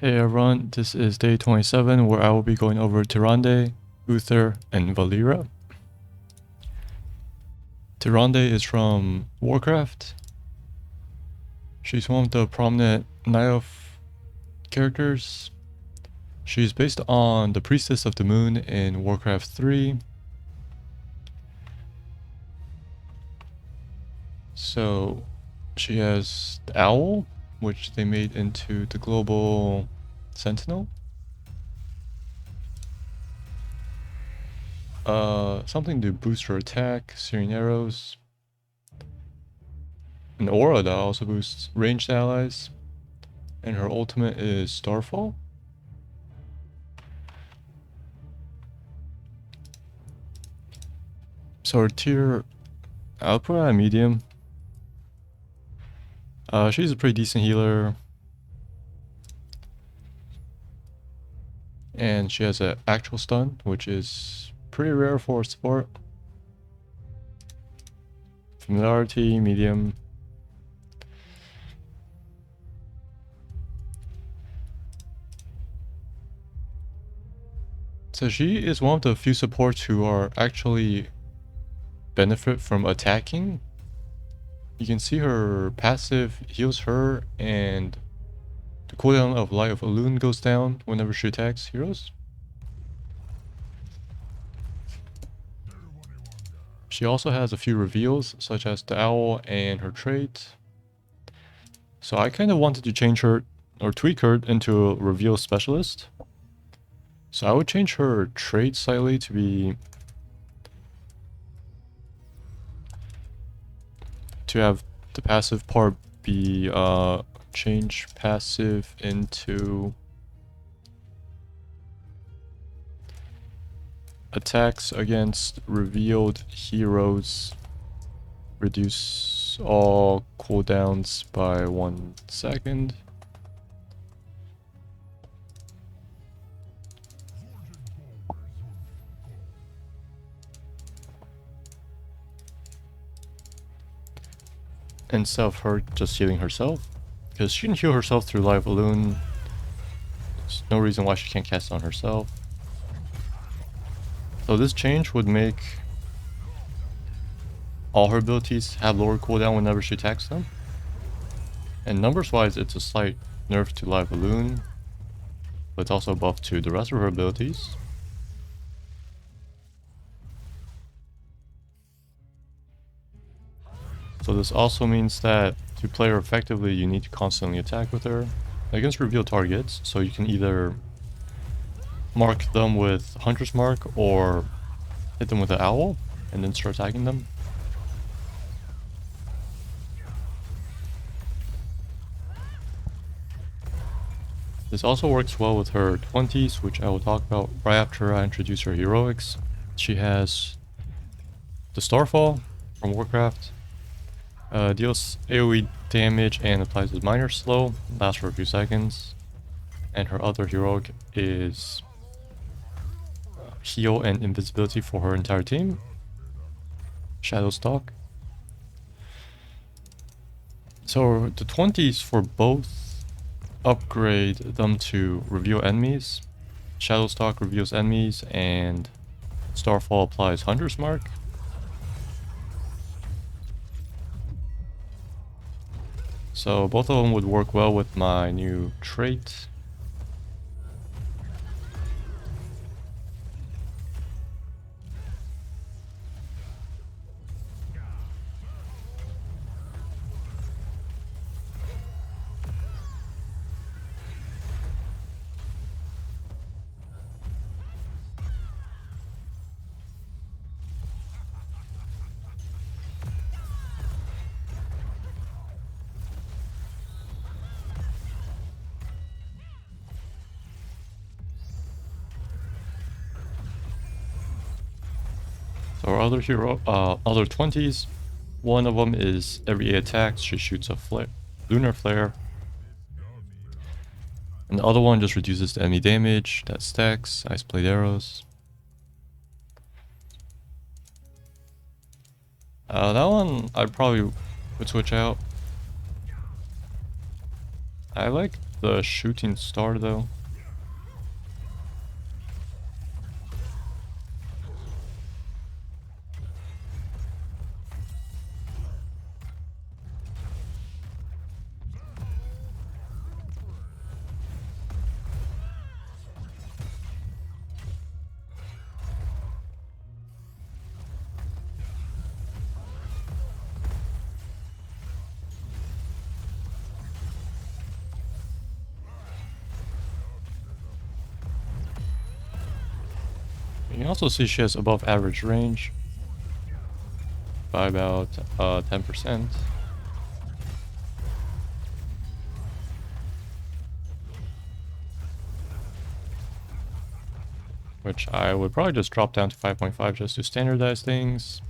Hey everyone, this is day 27 where I will be going over Tyrande, Uther, and Valeera. Tyrande is from Warcraft. She's one of the prominent Night Elf characters. She's based on the Priestess of the Moon in Warcraft 3. So she has the Owl, which they made into the Global Sentinel. Something to boost her attack, searing arrows. An aura that also boosts ranged allies. And her ultimate is Starfall. So her tier, I'll put her at medium. She's a pretty decent healer. And she has an actual stun, which is pretty rare for support. Familiarity, medium. So she is one of the few supports who are actually benefit from attacking. You can see her passive heals her, and the cooldown of Light of Elune goes down whenever she attacks heroes. She also has a few reveals, such as the Owl and her trait. So I kind of wanted to change her, or tweak her into a reveal specialist. So I would change her trait slightly to be... to have the passive part be change passive into attacks against revealed heroes reduce all cooldowns by 1 second. Instead of her just healing herself, because she can heal herself through Light of Elune. There's no reason why she can't cast it on herself. So this change would make all her abilities have lower cooldown whenever she attacks them. And numbers wise, it's a slight nerf to Light of Elune, but it's also a buff to the rest of her abilities. So this also means that to play her effectively, you need to constantly attack with her against revealed targets. So you can either mark them with Hunter's Mark or hit them with an Owl and then start attacking them. This also works well with her 20s, which I will talk about right after I introduce her heroics. She has the Starfall from Warcraft. Deals AoE damage and applies a minor slow, lasts for a few seconds. And her other heroic is heal and invisibility for her entire team. Shadow Stalk. So the 20s for both upgrade them to reveal enemies. Shadow Stalk reveals enemies and Starfall applies Hunter's Mark. So both of them would work well with my new trait. So our other hero, other 20s, one of them is every 8 attacks she shoots a lunar flare. And the other one just reduces the enemy damage, that stacks, ice blade arrows. That one I probably would switch out. I like the shooting star though. You can also see she has above average range by about 10%. Which I would probably just drop down to 5.5 just to standardize things.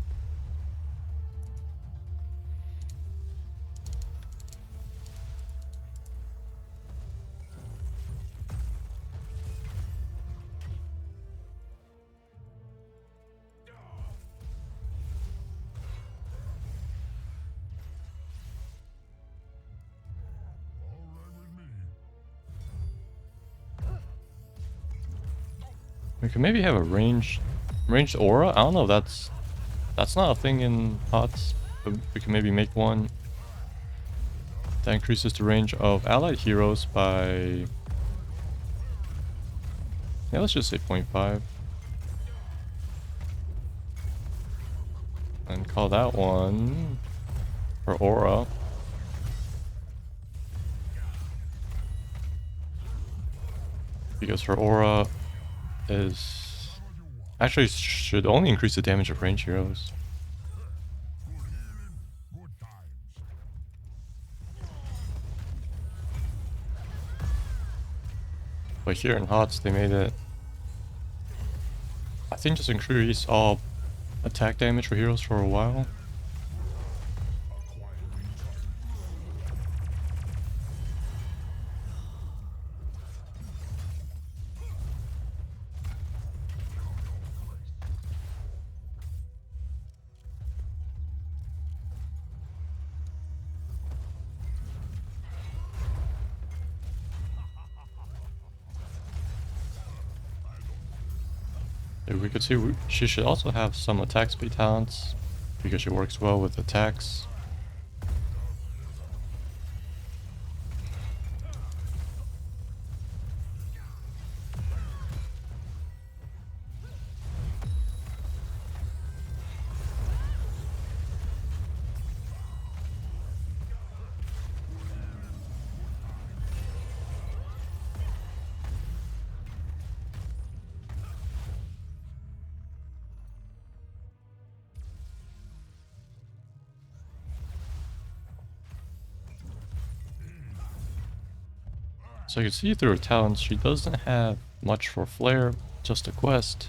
We could maybe have a ranged aura. I don't know. That's not a thing in HOTS, but we can maybe make one that increases the range of allied heroes by, yeah, let's just say 0.5, and call that one her aura. Because her aura is actually should only increase the damage of ranged heroes. But here in HOTS they made it, I think, just increase all attack damage for heroes for a while. We could see she should also have some attack speed talents because she works well with attacks. So you can see through her talents, she doesn't have much for Flare, just a quest.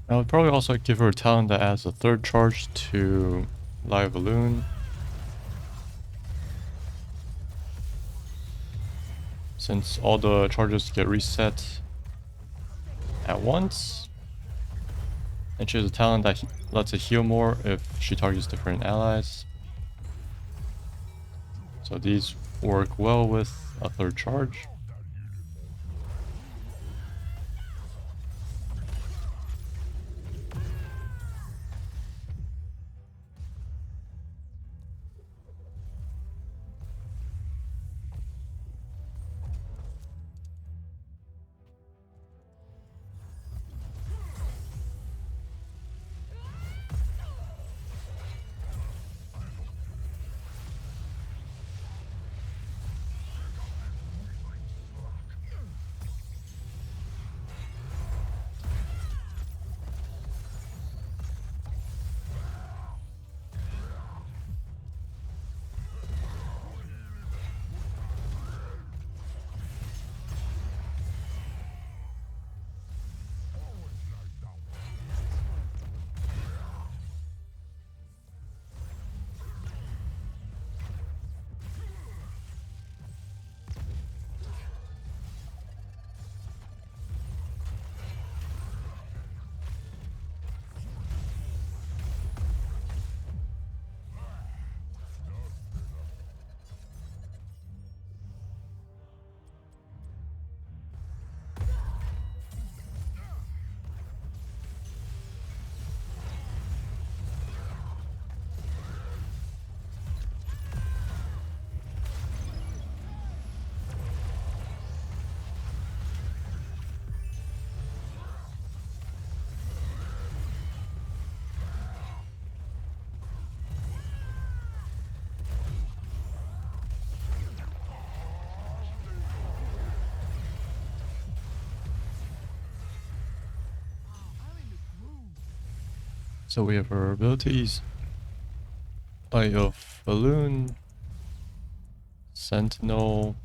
I would probably also give her a talent that adds a third charge to Live Balloon. Since all the charges get reset at once. And she has a talent that lets it heal more if she targets different allies. So these work well with a third charge. So we have our abilities. Eye of Balloon, Sentinel,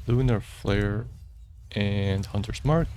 Lunar Flare, and Hunter's Mark.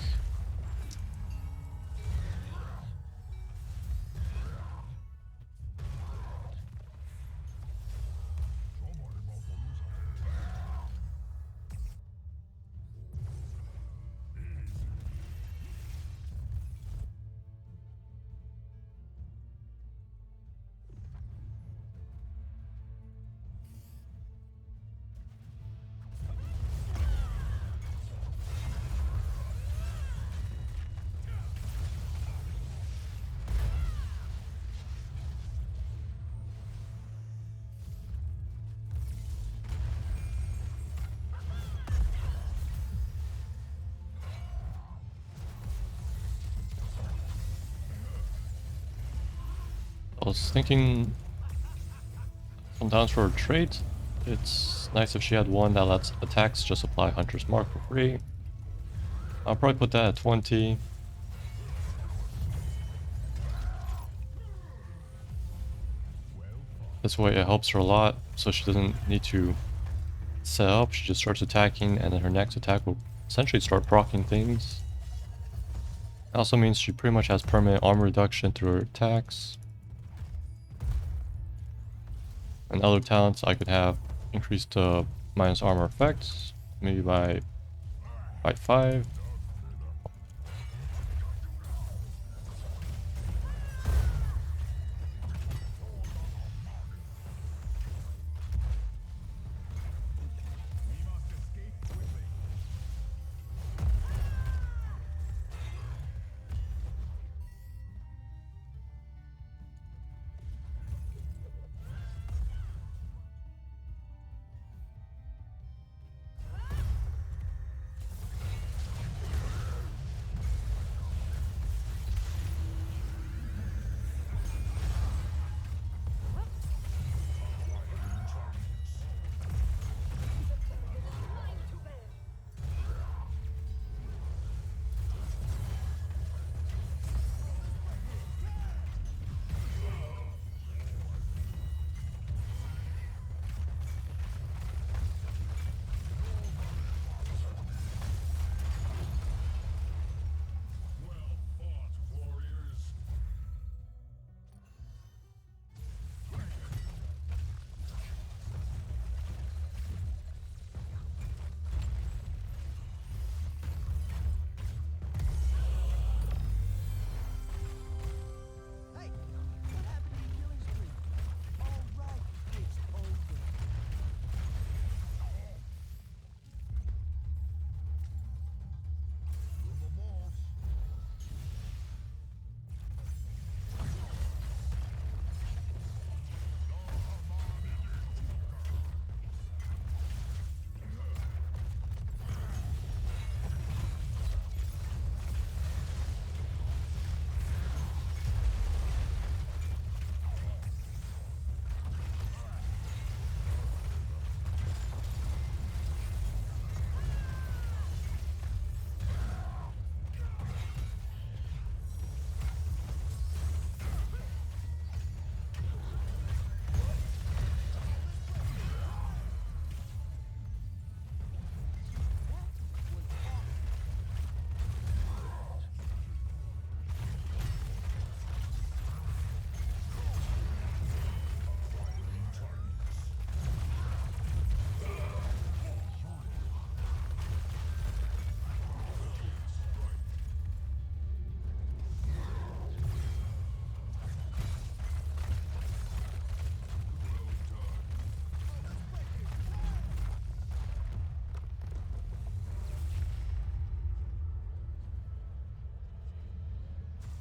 I was thinking sometimes for a trait, it's nice if she had one that lets attacks just apply Hunter's Mark for free. I'll probably put that at 20. This way it helps her a lot, so she doesn't need to set up, she just starts attacking, and then her next attack will essentially start proccing things. It also means she pretty much has permanent armor reduction through her attacks. And other talents I could have increased minus armor effects, maybe by 5.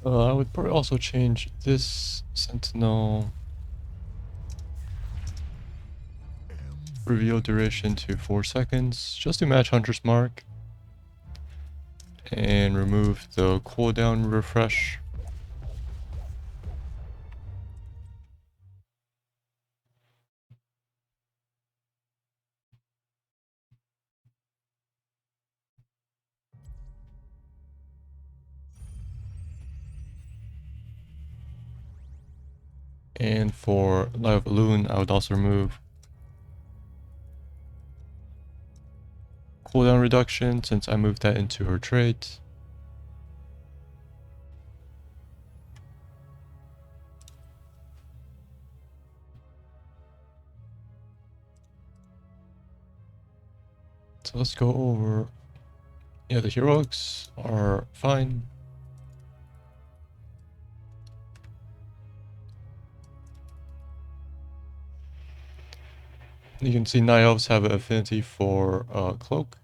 I would probably also change this Sentinel reveal duration to 4 seconds, just to match Hunter's Mark. And remove the cooldown refresh. And for Light of Loon, I would also remove cooldown reduction since I moved that into her trait. So let's go over. Yeah, the heroics are fine. You can see Night Elves have an affinity for Cloak.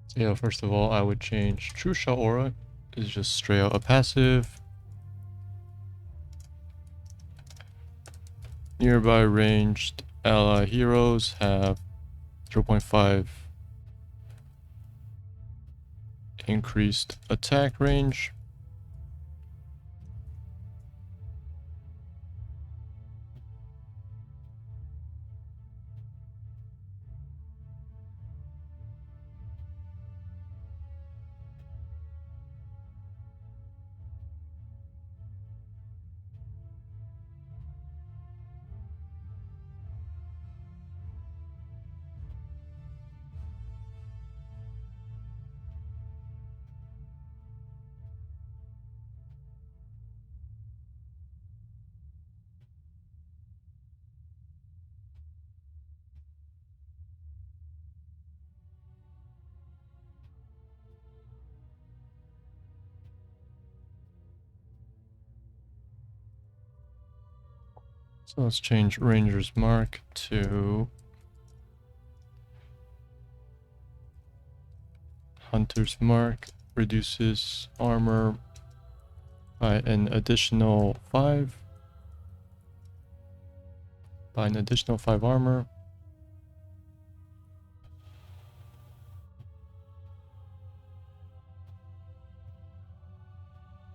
So yeah, first of all, I would change True Shot Aura. Is just straight out a passive. Nearby ranged ally heroes have 0.5 increased attack range. So let's change Ranger's Mark to Hunter's Mark. Reduces armor by an additional 5. By an additional 5 armor.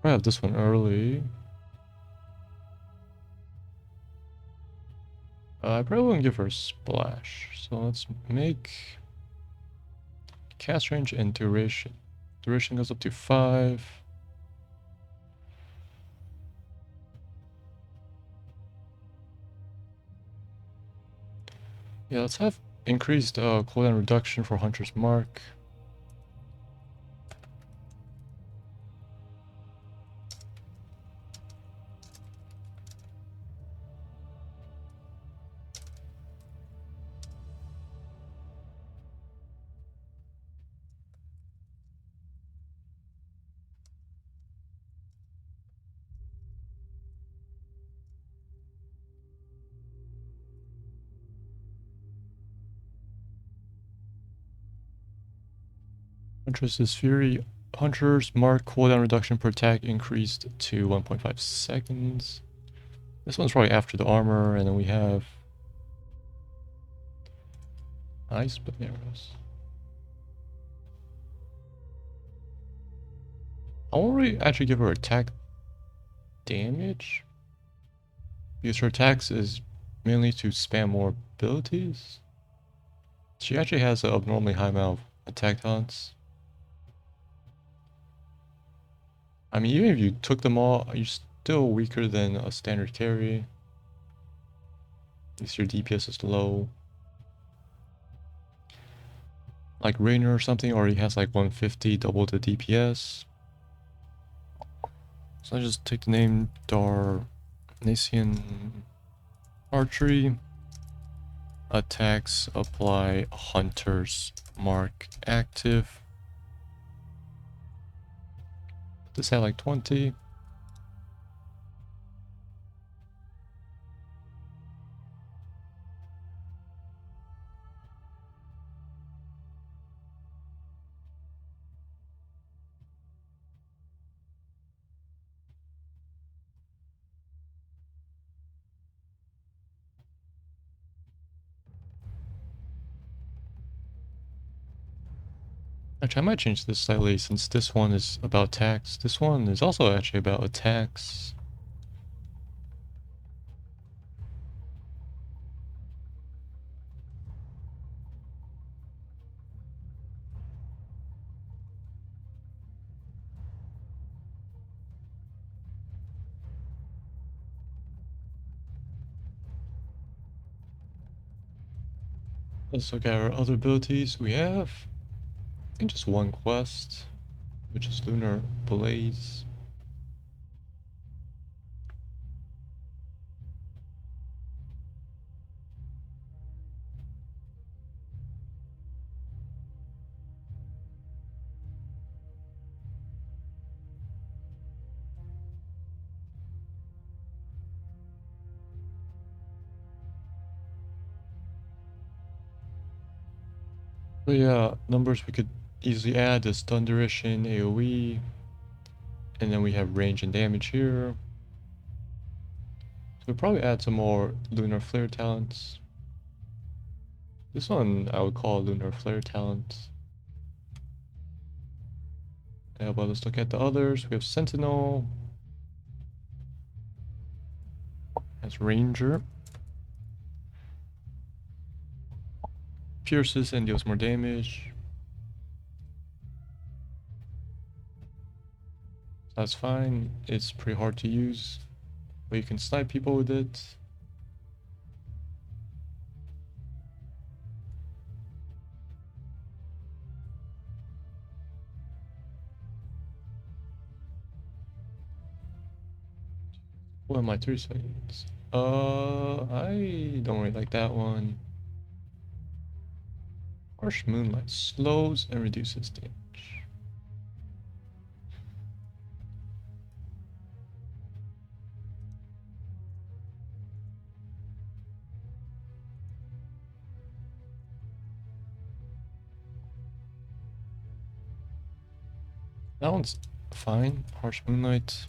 I have this one early. I probably wouldn't give her a splash. So let's make cast range and duration. Duration goes up to 5. Yeah, let's have increased cooldown reduction for Hunter's Mark. Huntress's Fury. Hunter's Mark cooldown reduction per attack increased to 1.5 seconds. This one's probably after the armor, and then we have Ice Arrows. I won't really actually give her attack damage, because her attacks is mainly to spam more abilities. She actually has an abnormally high amount of attack taunts. I mean, even if you took them all, you're still weaker than a standard carry. At least your DPS is low. Like Rainer or something already has like 150, double the DPS. So I just take the name Darnasian Archery. Attacks apply Hunter's Mark active. This had like 20. Actually, I might change this slightly since this one is about attacks. This one is also actually about attacks. Let's look at our other abilities. We have, I think, just one quest, which is Lunar Blaze. But yeah, numbers we could easily add is Thunderation, AoE, and then we have range and damage here. So we'll probably add some more Lunar Flare talents. This one I would call Lunar Flare talent. Yeah, but let's look at the others. We have Sentinel as Ranger. Pierces and deals more damage. That's fine. It's pretty hard to use, but you can snipe people with it. What are my 3 seconds? I don't really like that one. Harsh Moonlight slows and reduces damage. That one's fine. Harsh Moonlight.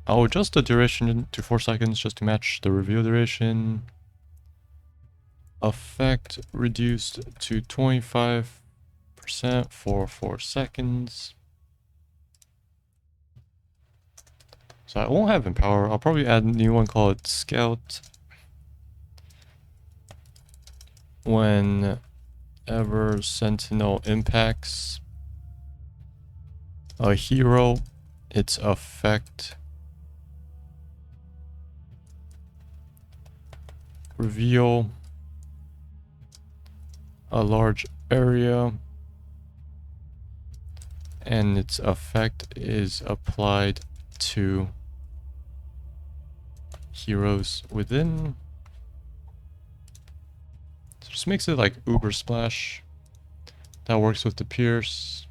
I'll adjust the duration to 4 seconds just to match the reveal duration. Effect reduced to 25% for 4 seconds. So I won't have Empower. I'll probably add a new one called Scout. Whenever Sentinel impacts a hero, its effect reveal a large area, and its effect is applied to heroes within. So just makes it like Uber Splash. That works with the Pierce.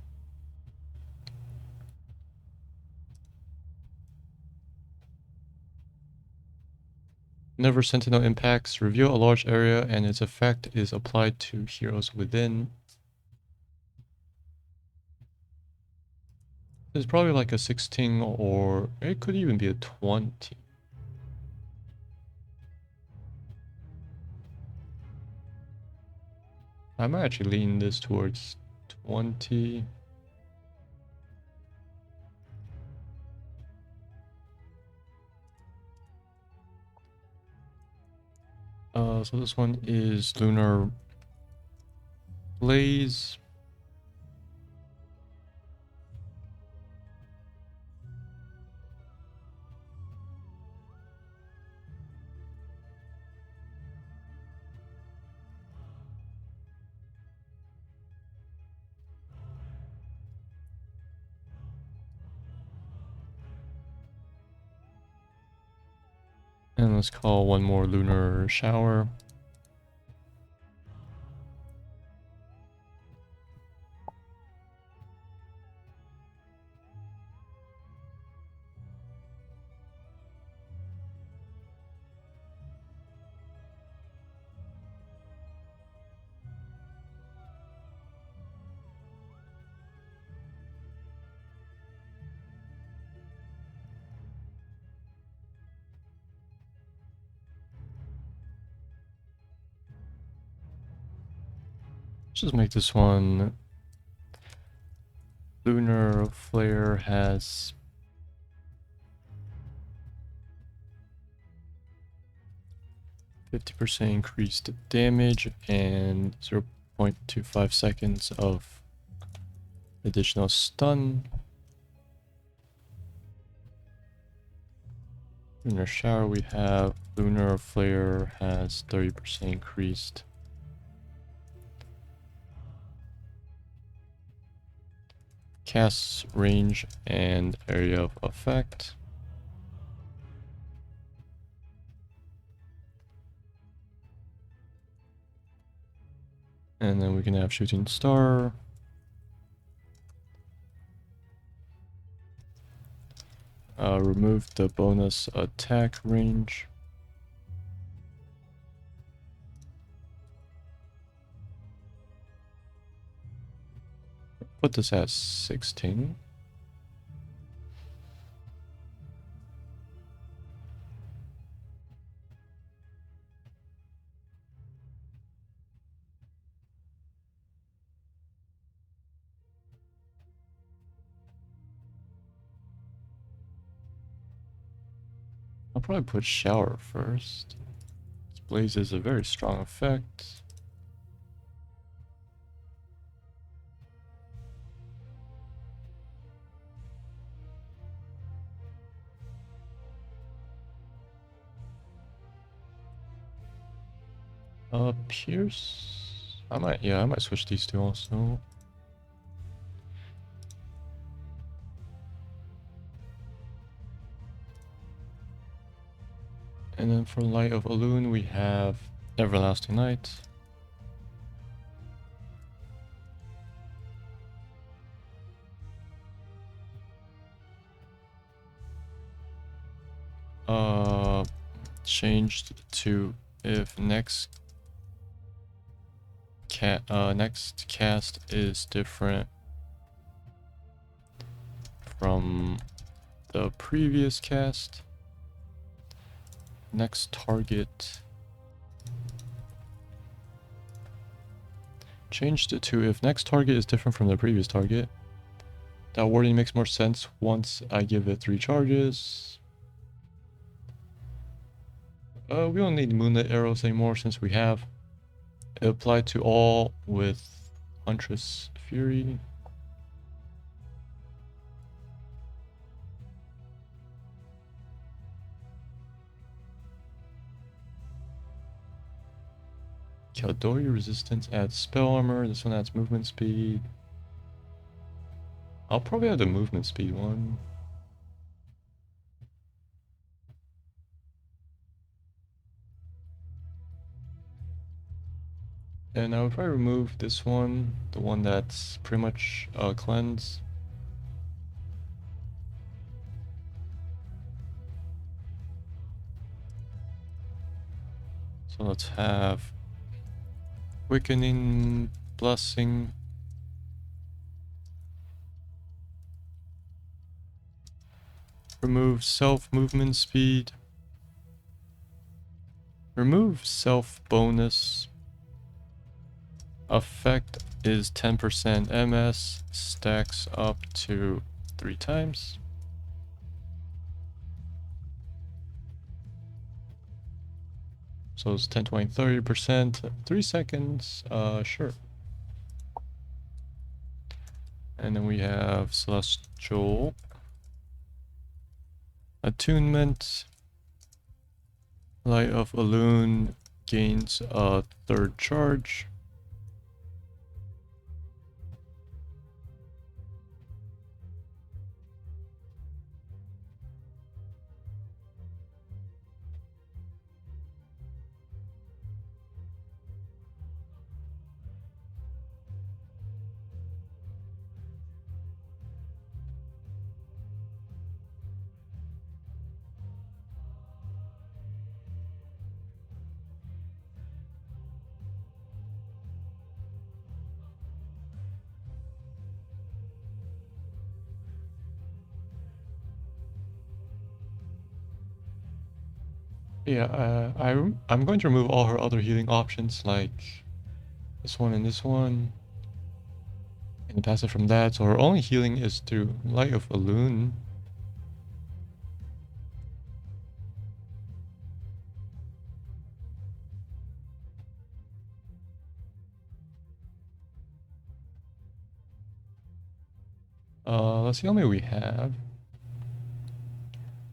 Whenever Sentinel impacts, reveal a large area and its effect is applied to heroes within. It's probably like a 16 or it could even be a 20. I might actually lean this towards 20. So this one is Lunar Blaze. And let's call one more lunar shower. Let's just make this one. Lunar flare has 50% increased damage and 0.25 seconds of additional stun. Lunar shower we have. Lunar flare has 30% increased. Cast range and area of effect. And then we can have shooting star. Remove the bonus attack range. Put this at 16. I'll probably put shower first. Blaze is a very strong effect. Pierce. I might switch these two also. And then for Light of Elune, we have Everlasting Night. Changed to if next cast is different from the previous cast. Next target. Changed it to if next target is different from the previous target. That wording makes more sense once I give it 3 charges. We don't need Moonlit Arrows anymore since we have. It applied to all with Huntress Fury. Caldori resistance adds spell armor. This one adds movement speed. I'll probably have the movement speed one. And I would probably remove this one, the one that's pretty much cleanse. So let's have Quickening Blessing. Remove self movement speed. Remove self bonus. Effect is 10% MS, stacks up to 3 times. So it's 10, 20, 30%, 3 seconds, sure. And then we have Celestial Attunement. Light of Elune gains a 3rd charge. Yeah, I'm going to remove all her other healing options, like this one and this one, and pass it from that. So her only healing is through Light of Elune. Let's see how many we have.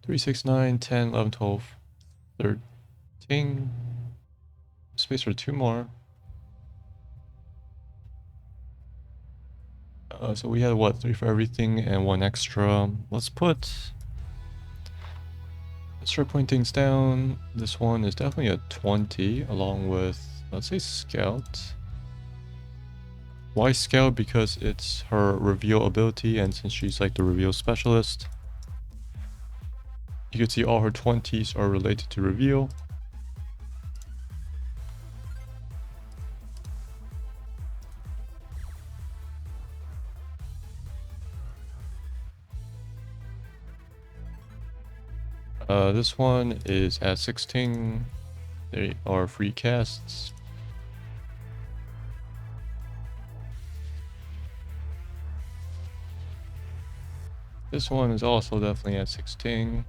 3, 6, 9, 10, 11, 12, 13. Space for 2 more. So we had what, 3 for everything and 1 extra. Let's start putting things down. This one is definitely a 20 along with, let's say, Scout. Why Scout? Because it's her reveal ability, and since she's like the reveal specialist, you can see all her 20s are related to reveal. This one is at 16. They are free casts. This one is also definitely at 16.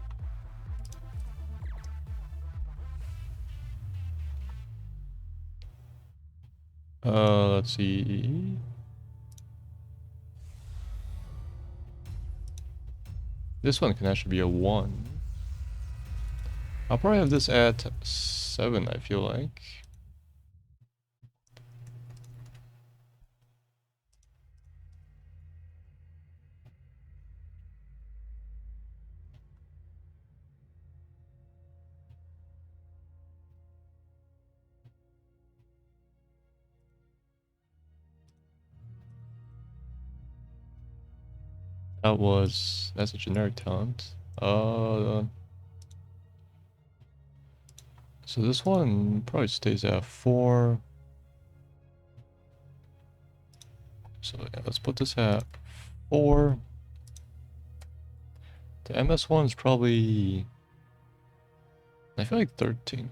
Let's see. This one can actually be a 1. I'll probably have this at 7, I feel like. That's a generic talent. So this one probably stays at 4. So yeah, let's put this at 4. The MS1 is probably, I feel like 13.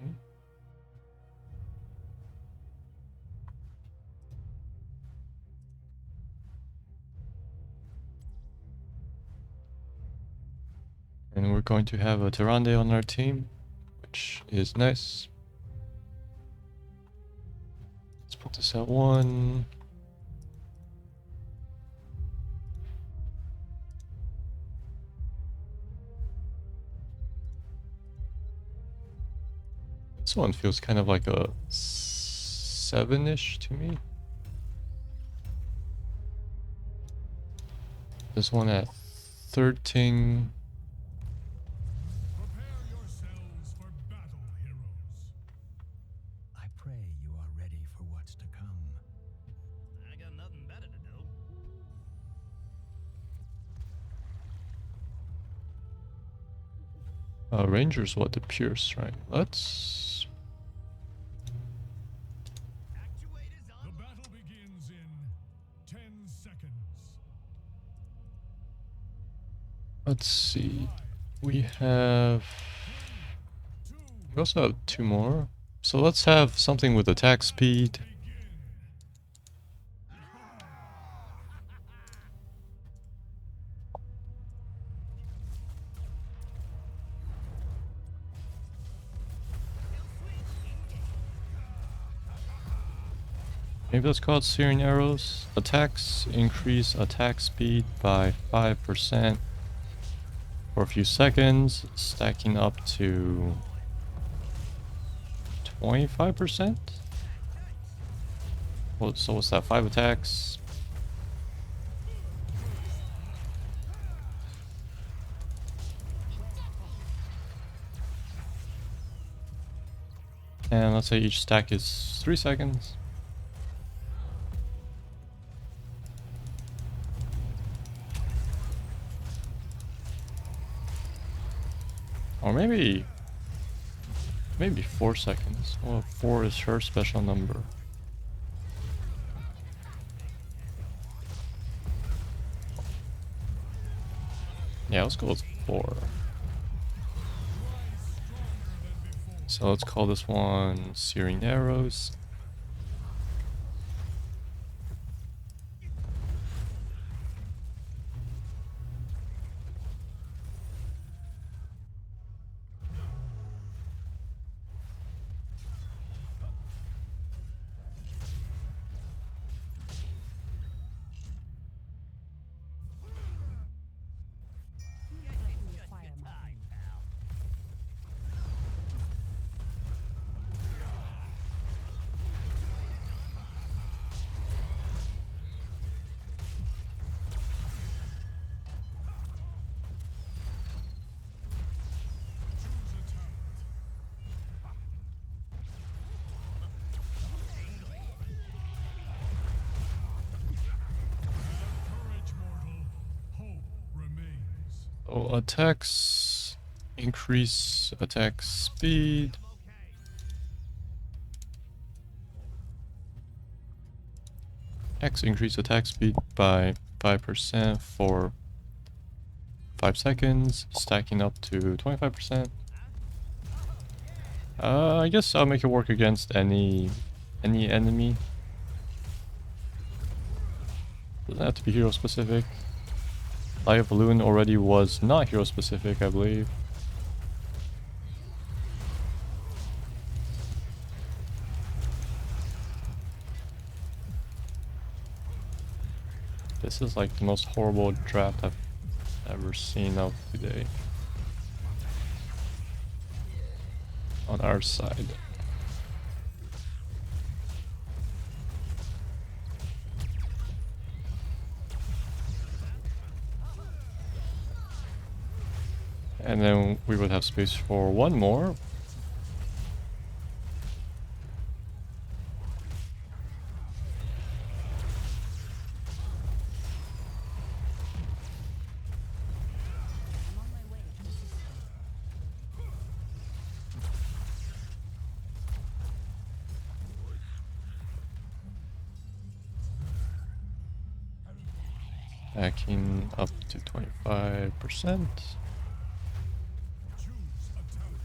And we're going to have a Tyrande on our team, which is nice. Let's put this at 1. This one feels kind of like a 7-ish to me. This one at 13. Prepare yourselves for battle, heroes. I pray you are ready for what's to come. I got nothing better to do. Ranger's what? The Pierce, right? Let's... The battle begins in 10 seconds. Let's see. We also have 2 more. So let's have something with attack speed. Maybe let's call it Searing Arrows. Attacks increase attack speed by 5% for a few seconds, stacking up to 25%? Well, so what's that? 5 attacks? And let's say each stack is 3 seconds. Or maybe 4 seconds. Well, 4 is her special number. Yeah, let's go with 4. So let's call this one Searing Arrows. Courage, mortal. Hope remains. Oh, attacks increase attack speed. X increase attack speed by 5% for 5 seconds, stacking up to 25%. I guess I'll make it work against any enemy. Doesn't have to be hero specific. Light of Balloon already was not hero specific, I believe. This is like the most horrible draft I've ever seen of today. On our side. And then we would have space for one more. Backing up to 25%. Choose a talent.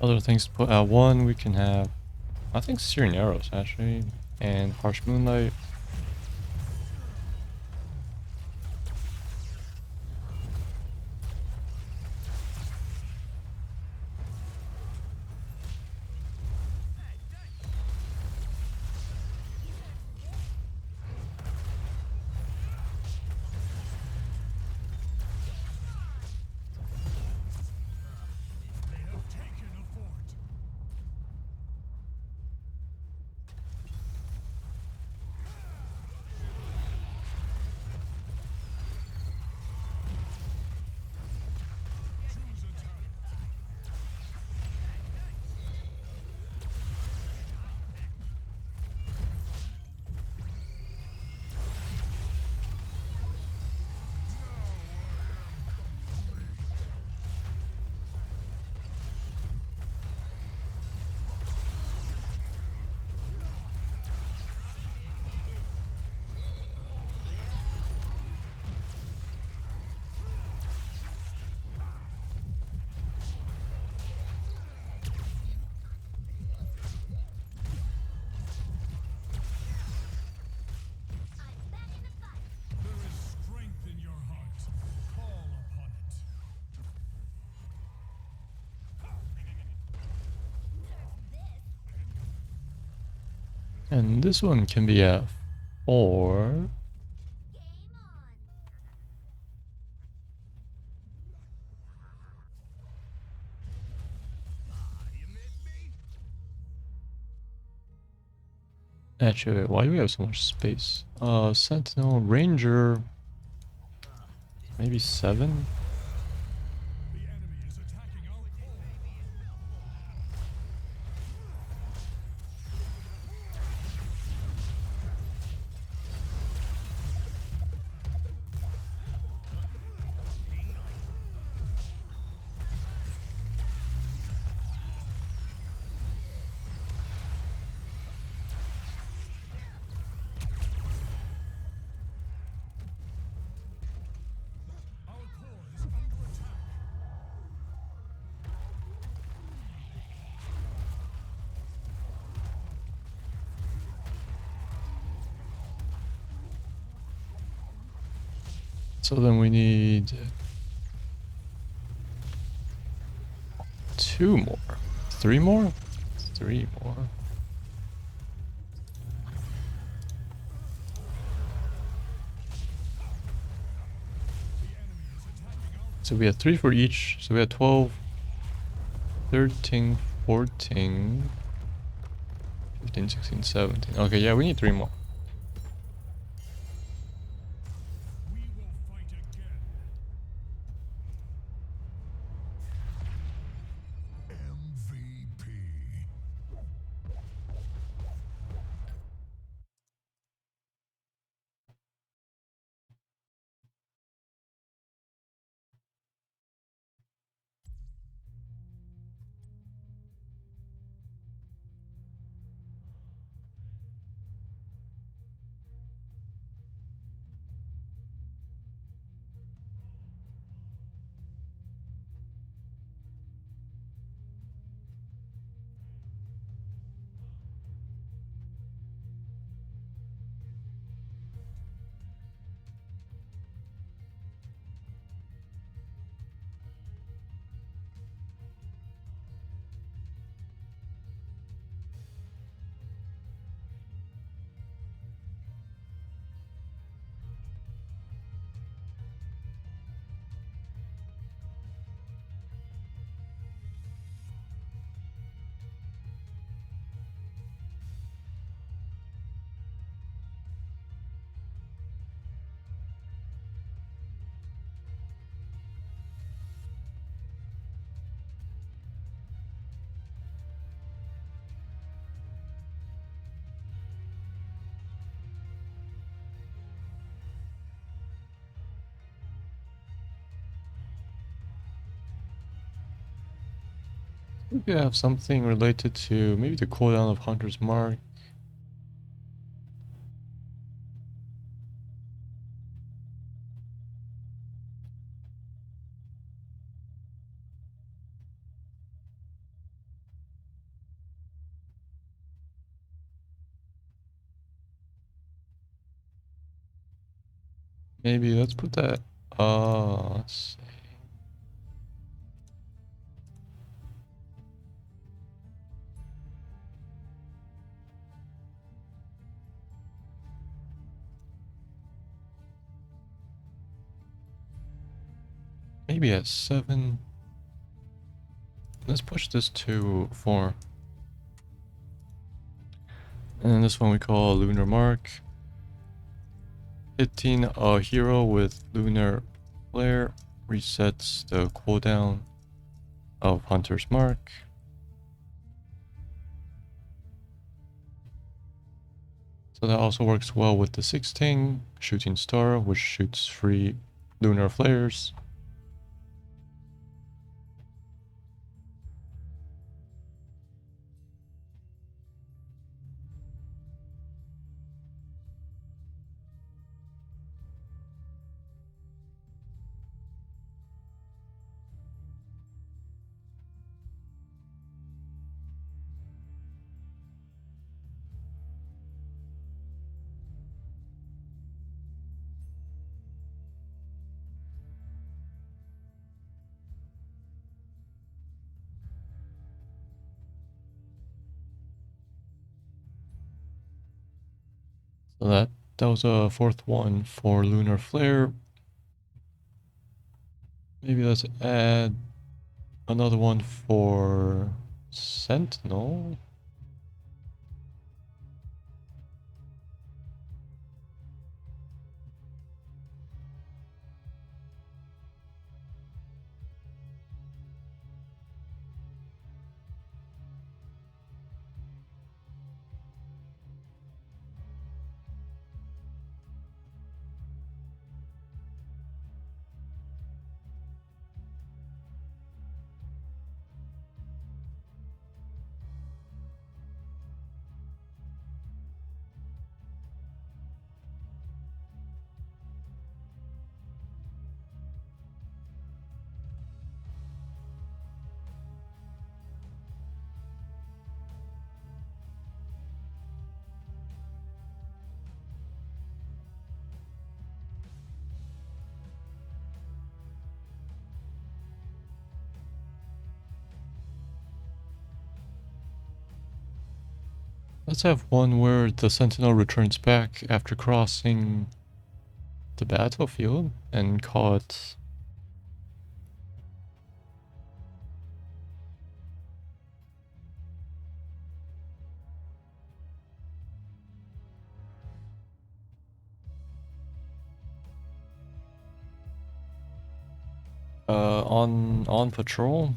Other things to put at 1, we can have, I think, Searing Arrows actually, and Harsh Moonlight. They have taken a fort. Choose a target. There is strength in your heart. Call upon it. And this one can be at 4. You missed me? Actually, wait, why do we have so much space? Sentinel, Ranger, maybe 7? The enemy is attacking our fort. Our core is under attack. So then we need 2 more. 3 more? 3 more. So we had 3 for each. So we had 12, 13, 14, 15, 16, 17. Okay, yeah, we need 3 more. We will fight again. MVP. We could have something related to maybe the cooldown of Hunter's Mark. Maybe let's put that. Let's see. Maybe at 7. Let's push this to 4. And this one we call Lunar Mark. Hitting a hero with Lunar Flare resets the cooldown of Hunter's Mark. So that also works well with the 16 Shooting Star, which shoots 3 Lunar Flares. So that was a 4th one for Lunar Flare. Maybe let's add another one for Sentinel. Let's have one where the Sentinel returns back after crossing the battlefield and call it on patrol.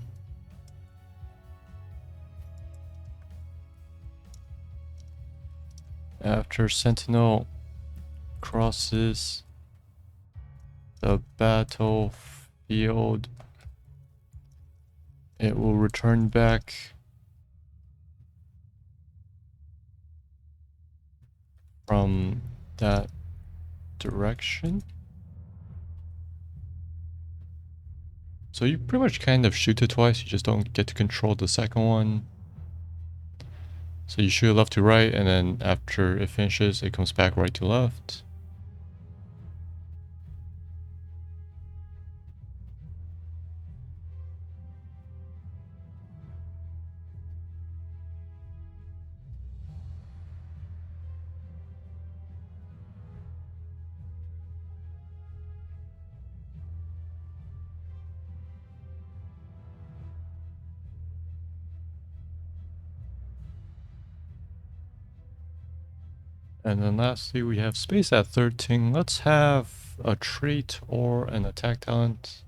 After Sentinel crosses the battlefield, it will return back from that direction. So you pretty much kind of shoot it twice, you just don't get to control the second one. So you shoot left to right, and then after it finishes, it comes back right to left. And then lastly, we have space at 13. Let's have a trait or an attack talent.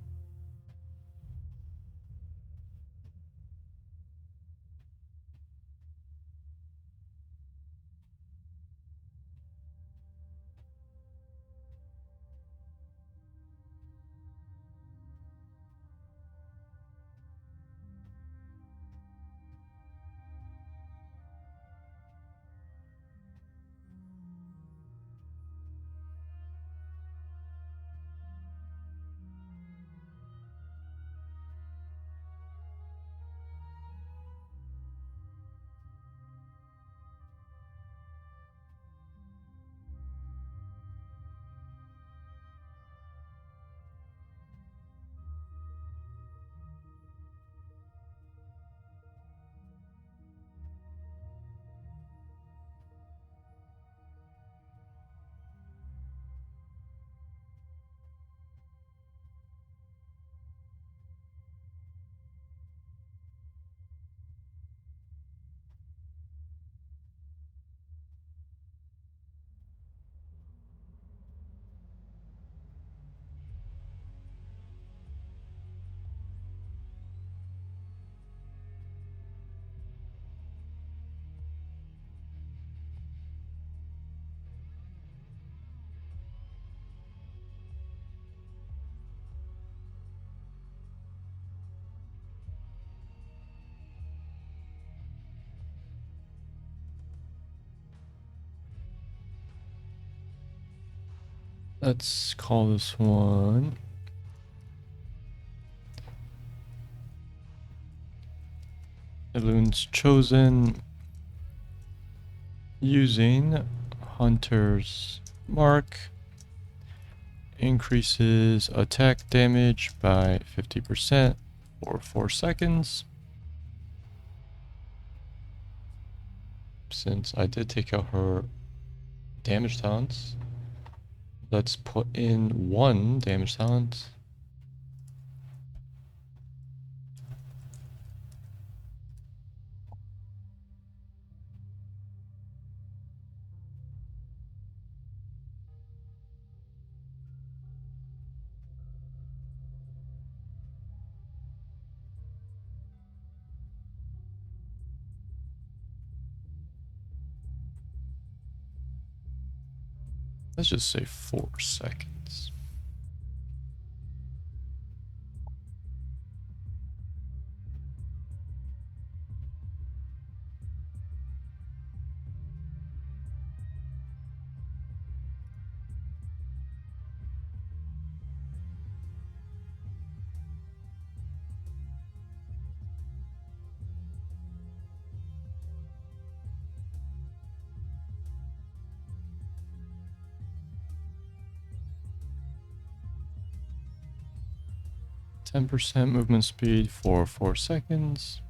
Let's call this one Elun's Chosen using Hunter's Mark. Increases attack damage by 50% for 4 seconds. Since I did take out her damage talents, let's put in 1 damage talent. Let's just say 4 seconds. %, movement speed for 4 seconds.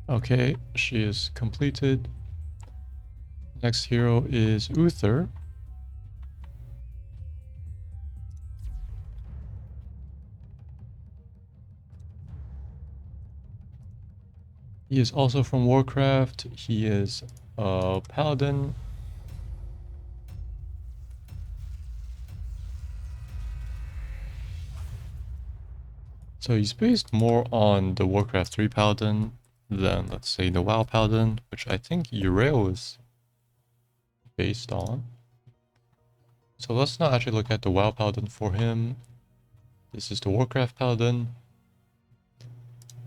Okay, she is completed. Next hero is Uther. He is also from Warcraft. He is a paladin. So he's based more on the Warcraft 3 paladin than, let's say, the WoW paladin, which I think Urael is based on. So let's not actually look at the WoW paladin for him. This is the Warcraft paladin.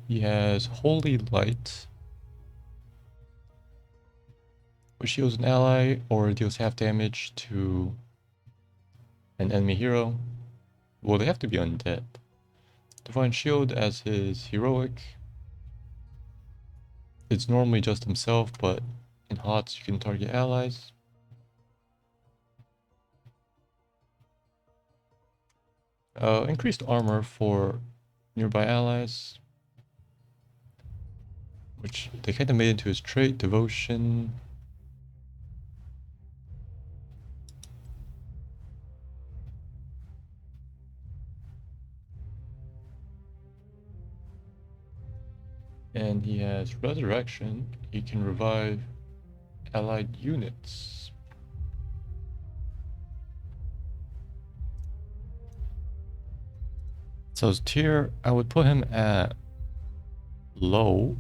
He has Holy Light, which heals an ally or deals half damage to an enemy hero. Well, they have to be undead. Divine Shield as his heroic. It's normally just himself, but in HOTS you can target allies. Increased armor for nearby allies, which they kind of made into his trait, Devotion. And he has Resurrection. He can revive allied units. So his tier, I would put him at low,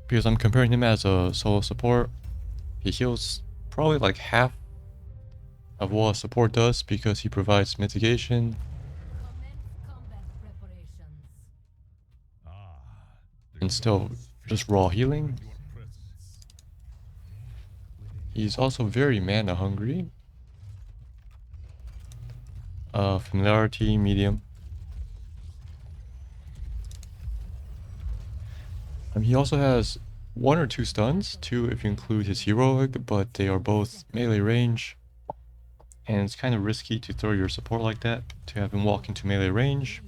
because I'm comparing him as a solo support. He heals probably like half of what a support does because he provides mitigation. And still just raw healing. He's also very mana hungry. Familiarity, medium. He also has 1 or 2 stuns, 2 if you include his heroic, but they are both melee range. And it's kind of risky to throw your support like that, to have him walk into melee range.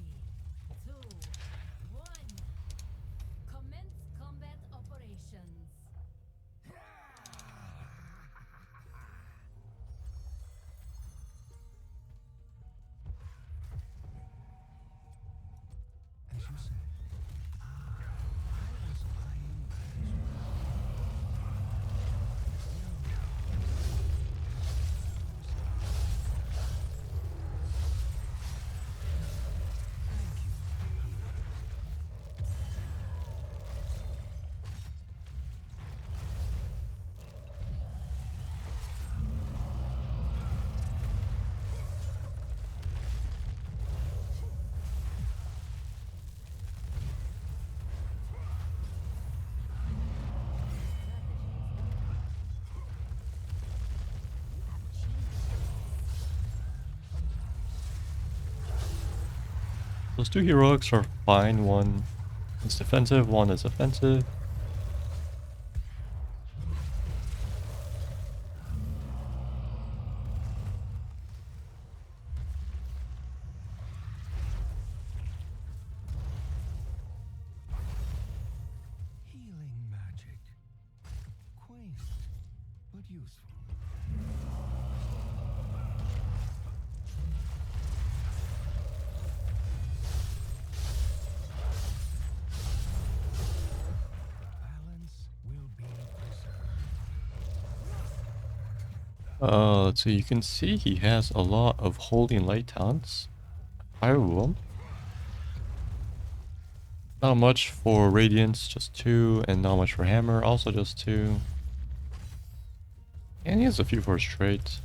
Those two heroics are fine. One is defensive, one is offensive. Healing magic. Quaint, but useful. Balance will be preserved. Let's see, you can see he has a lot of holy light talents. 5 of them. Not much for Radiance, just 2, and not much for Hammer, also just 2. And he has a few for his trait.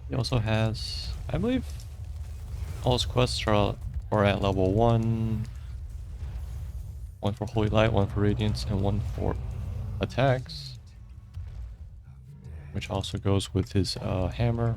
He also has, I believe, all his quests are at level 1. One for Holy Light, one for Radiance, and one for attacks. Which also goes with his hammer.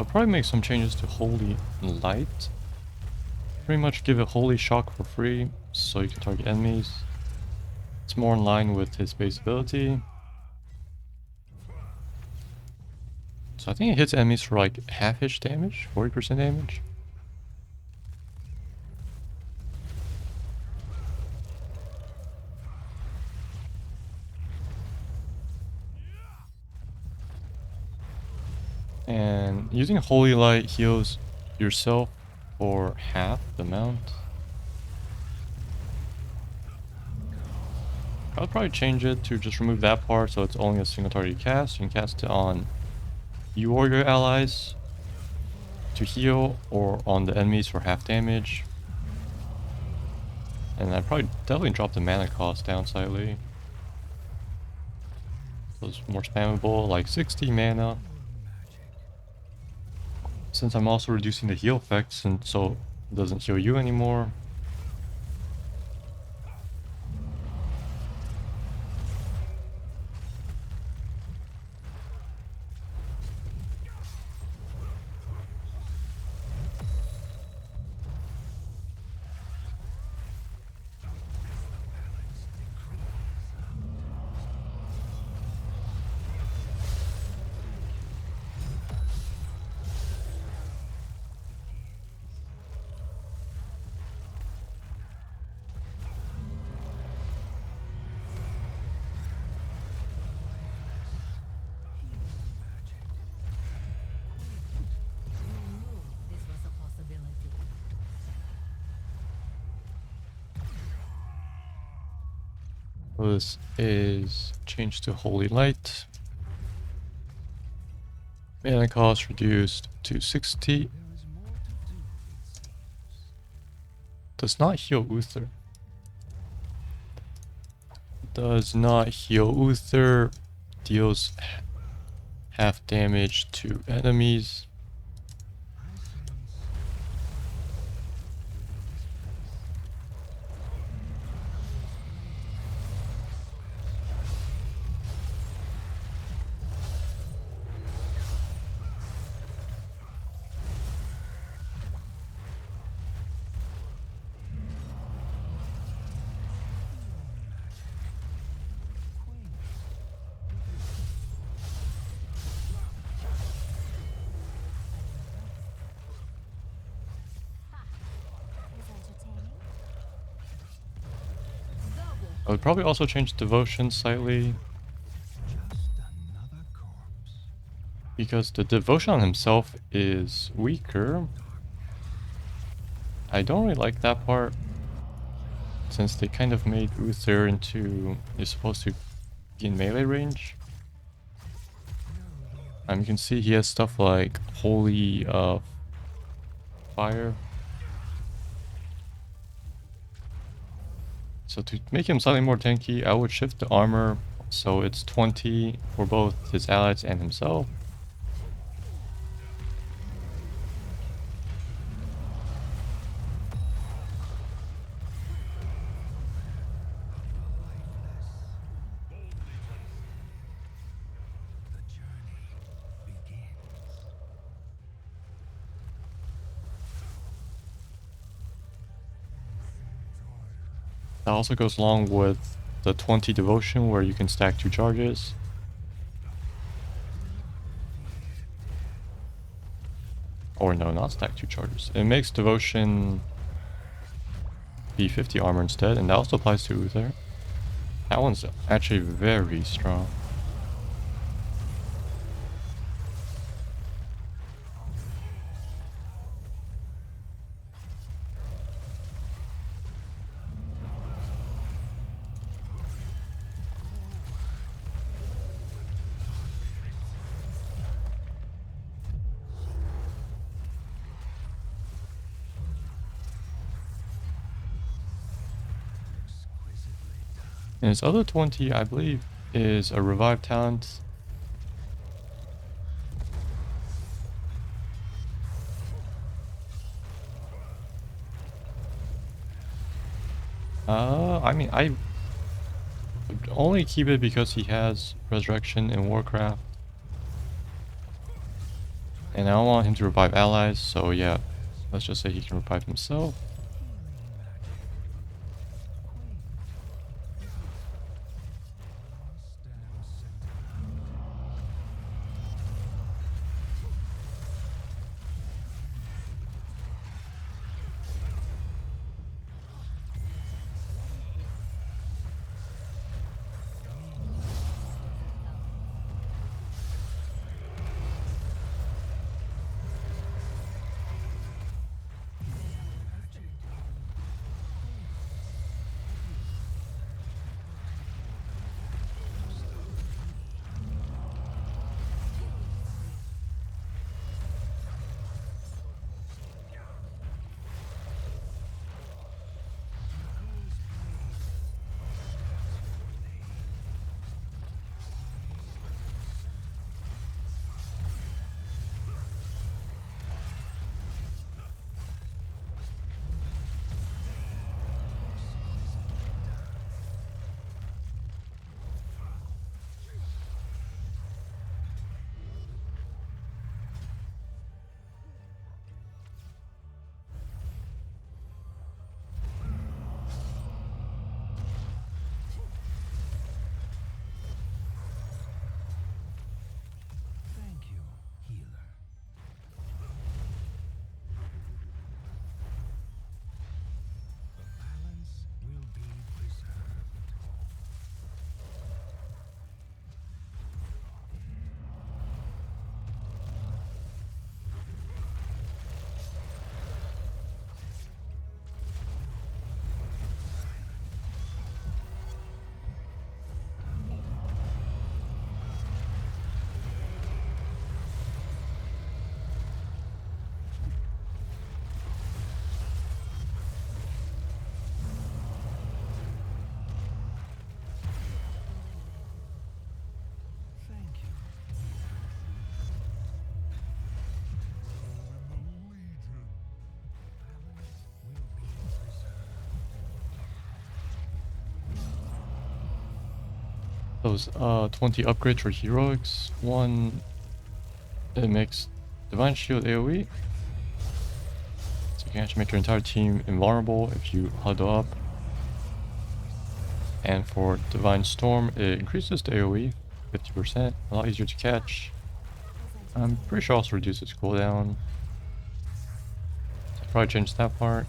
Probably make some changes to Holy Light. Pretty much give a Holy Shock for free, so you can target enemies. It's more in line with his base ability. So I think it hits enemies for like half-ish damage, 40% damage. And using Holy Light heals yourself for half the amount. I'll probably change it to just remove that part so it's only a single target you cast. You can cast it on you or your allies to heal, or on the enemies for half damage. And I'd probably definitely drop the mana cost down slightly. So it's more spammable, like 60 mana. Since I'm also reducing the heal effects, and so it doesn't heal you anymore. This is changed to Holy Light. Mana cost reduced to 60. There is more to do, it seems. Does not heal Uther. Does not heal Uther. Deals half damage to enemies. I sense I would probably also change devotion slightly, just another corpse. because the devotion on himself is weaker. I don't really like that part, since they kind of made Uther into... is supposed to be in melee range. You can see he has stuff like Holy Fire. So to make him slightly more tanky, I would shift the armor so it's 20 for both his allies and himself. The journey begins. That also goes along with the 20 devotion where you can stack 2 charges. Or no, not stack 2 charges. It makes devotion be 50 armor instead, and that also applies to Uther. That one's actually very strong. Exquisitely done. And his other 20, I believe, is a revive talent. I mean, I would only keep it because he has resurrection in Warcraft. And I don't want him to revive allies, so yeah, let's just say he can revive himself. Healing magic. Queen. Stand sentinel. Magic. those 20 upgrades for heroics. One, it makes Divine Shield AoE. So you can actually make your entire team invulnerable if you huddle up. And for Divine Storm, it increases the AoE 50%, a lot easier to catch. I'm pretty sure also reduces cooldown. So I'll probably change that part.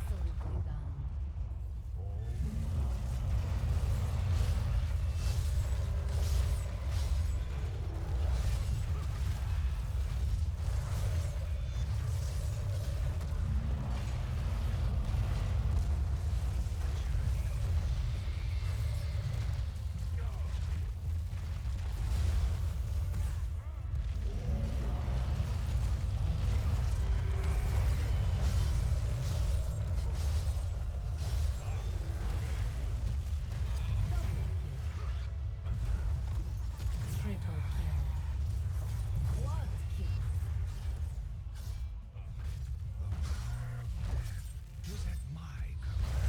Excellently done. Triple kill. Quad kill. is at my command.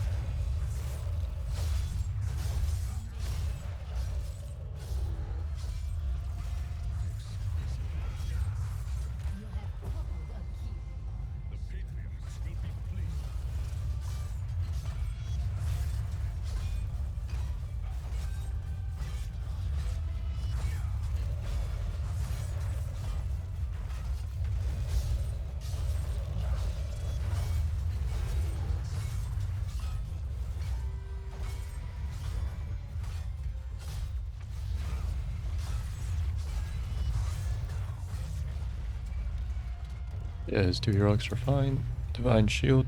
You have coupled a kill. The Patriots will be pleased. Yeah, his 2 heroics are fine. Divine Shield.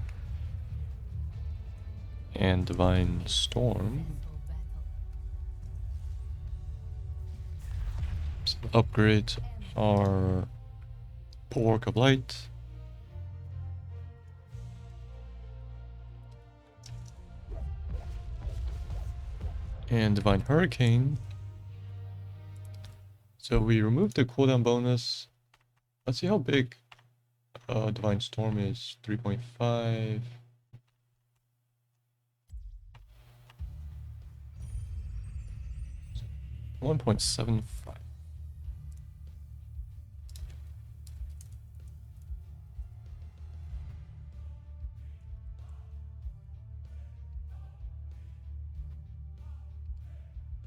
And Divine Storm. Mental battle. So the upgrades are Bulwark of Light. And Divine Hurricane. So we removed the cooldown bonus. Let's see how big Divine Storm is. 3.5. 1.75.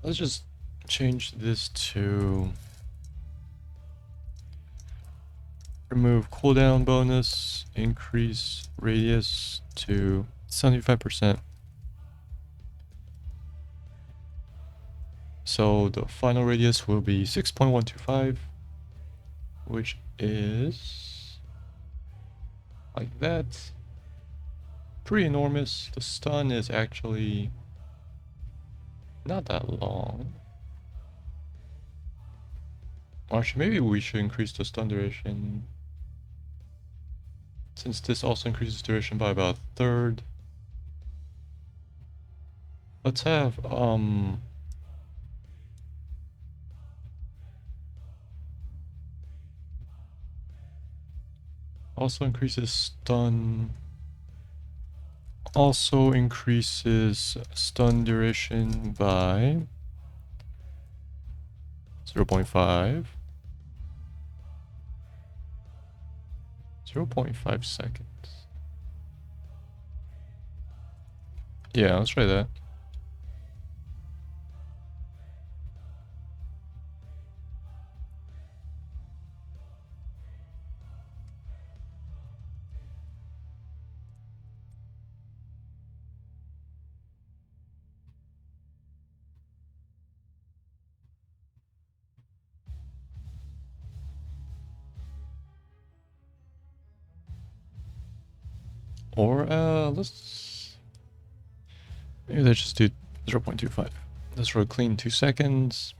Let's just change this to remove cooldown bonus, increase radius to 75%. So the final radius will be 6.125, which is like that. Pretty enormous. The stun is actually not that long. Actually, maybe we should increase the stun duration, since this also increases duration by about a third. Let's have also increases stun. Also increases stun duration by 0.5. 0.5 seconds. Yeah, let's try that. Or let's Maybe they just do 0.25. Let's roll clean 2 seconds.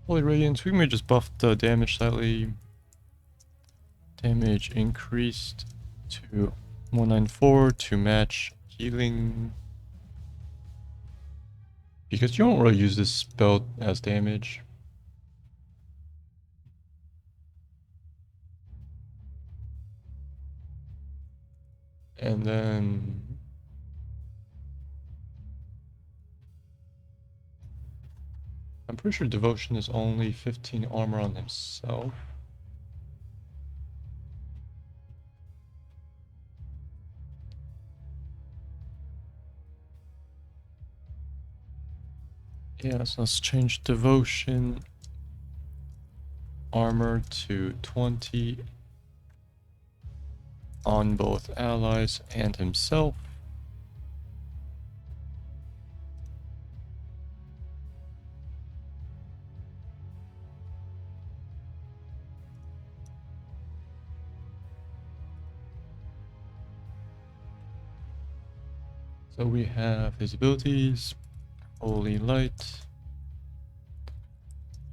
Holy Radiance, we may just buff the damage slightly. Damage increased to 194 to match healing. Because you don't really use this spell as damage. And then... I'm pretty sure Devotion is only 15 armor on himself. Yeah, so let's change Devotion armor to 20 on both allies and himself. So we have his abilities, Holy Light,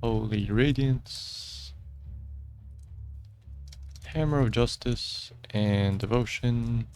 Holy Radiance, Hammer of Justice, and Devotion.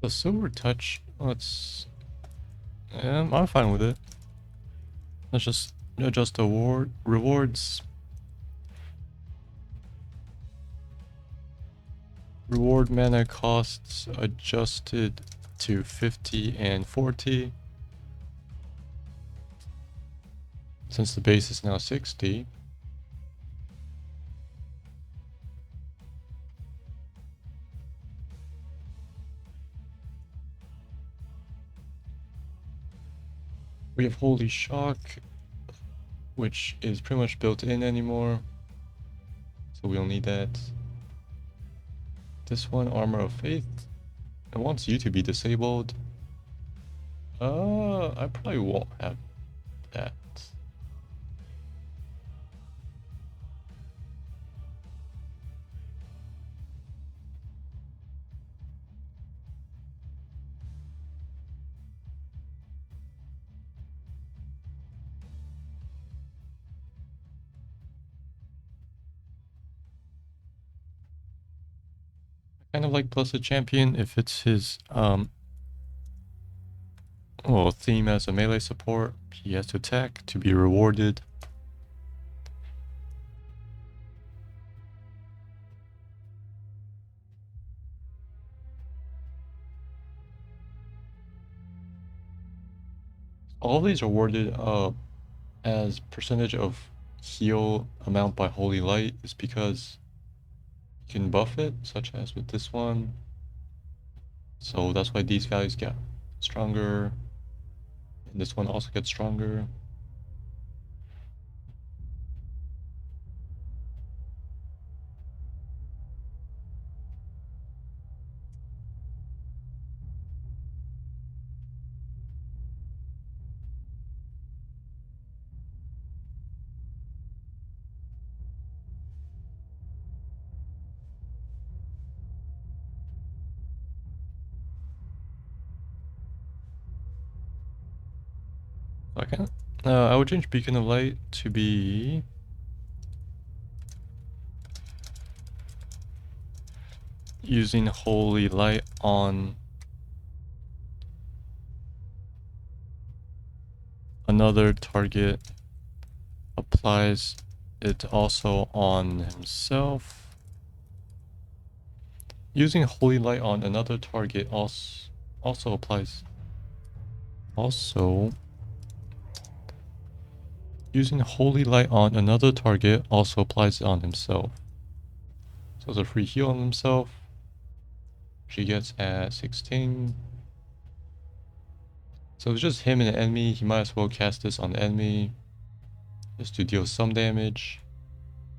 The Silver Touch, let's... I'm fine with it. Let's just adjust the rewards. Reward mana costs adjusted to 50 and 40. Since the base is now 60. We have Holy Shock, which is pretty much built in anymore. So we'll need that. This one, Armor of Faith. It wants you to be disabled. I probably won't have that. Kind of like Blessed Champion if it's his theme as a melee support. He has to attack to be rewarded. All of these are awarded as percentage of heal amount by Holy Light is because you can buff it, such as with this one. So that's why these values get stronger. And this one also gets stronger. I can. I would change Beacon of Light to be using Holy Light on another target, applies it also on himself. Using Holy Light on another target also applies. Also, using Holy Light on another target also applies it on himself. So it's a free heal on himself. She gets at 16. So it's just him and an enemy. He might as well cast this on the enemy just to deal some damage.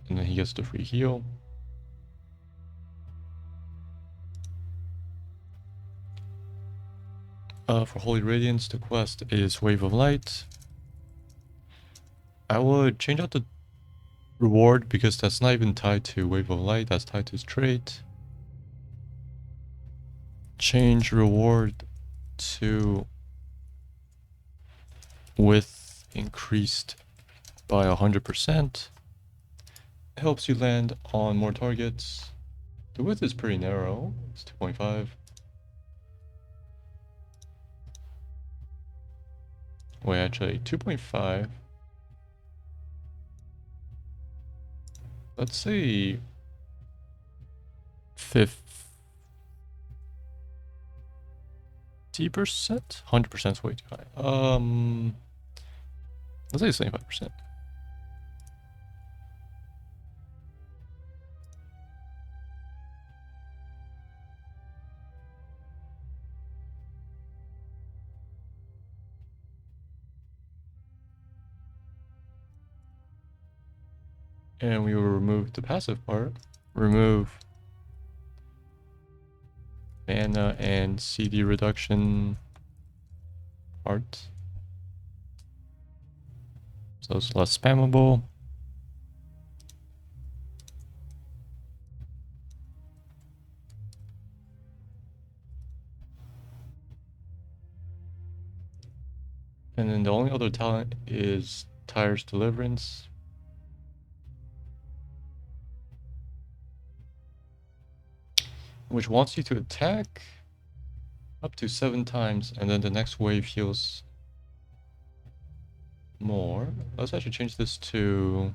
And then he gets the free heal. For Holy Radiance, the quest is Wave of Light. I would change out the reward because that's not even tied to Wave of Light, that's tied to his trait. Change reward to width increased by 100%. It helps you land on more targets. The width is pretty narrow, it's 2.5. Wait, actually, 2.5. Let's say 50%? 100% is way too high. Let's say 75%. And we will remove the passive part. Remove mana and CD reduction part. So it's less spammable. And then the only other talent is Tyre's Deliverance. Which wants you to attack up to 7 times, and then the next wave heals more. Let's actually change this to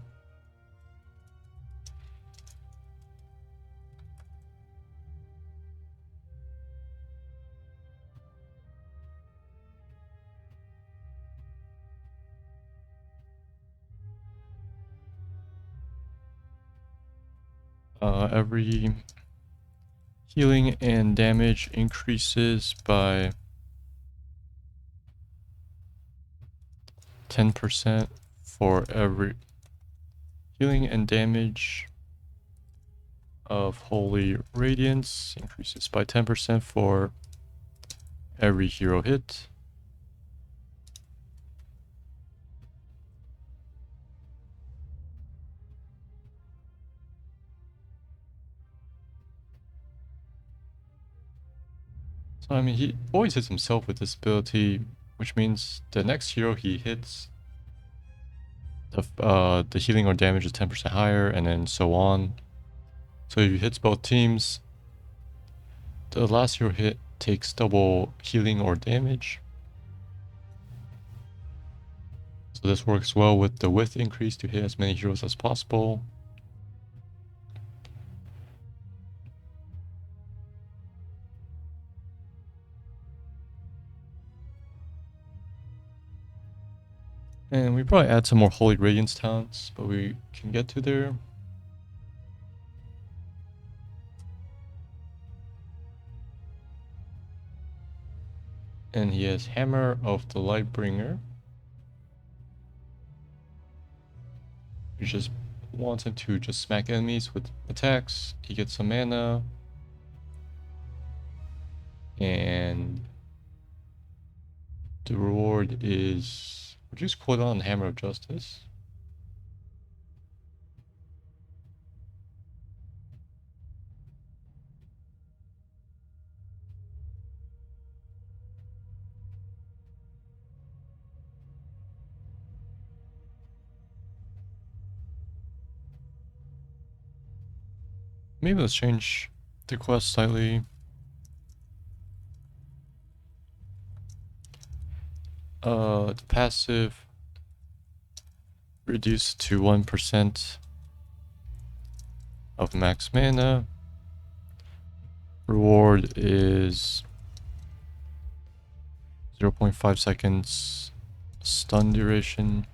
every healing and damage increases by 10% for every healing and damage of Holy Radiance increases by 10% for every hero hit. So I mean, he always hits himself with this ability, which means the next hero he hits, the healing or damage is 10% higher, and then so on. So if he hits both teams, the last hero hit takes double healing or damage. So this works well with the width increase to hit as many heroes as possible. And we probably add some more Holy Radiance talents, but we can get to there. And he has Hammer of the Lightbringer. We just want him to just smack enemies with attacks. He gets some mana. And the reward is reduce cooldown on Hammer of Justice. Maybe let's change the quest slightly. The passive reduced to 1% of max mana. Reward is 0.5 seconds stun duration.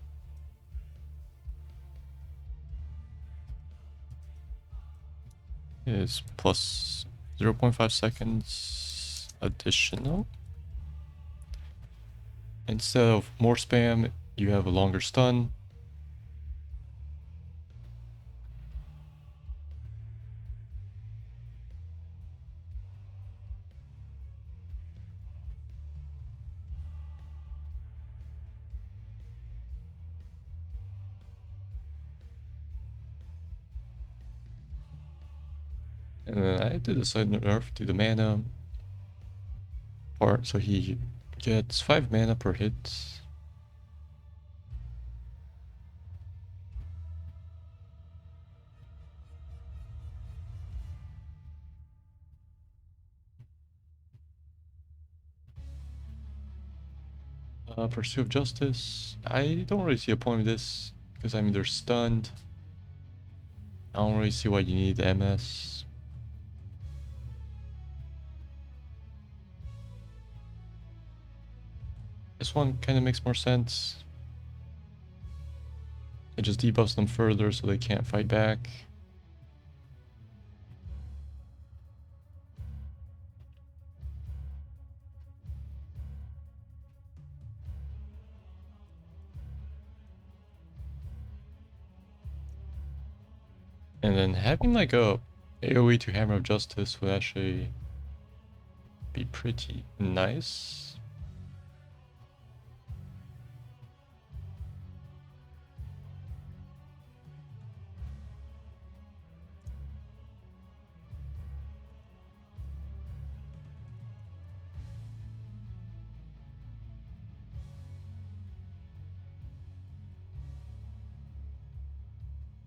Is plus 0.5 seconds additional. Instead of more spam, you have a longer stun. And then I did a slight nerf to the mana part, so he gets 5 mana per hit. Pursuit of Justice. I don't really see a point with this, because I mean they're stunned. I don't really see why you need MS. This one kind of makes more sense. It just debuffs them further so they can't fight back. And then having like a AoE to Hammer of Justice would actually be pretty nice.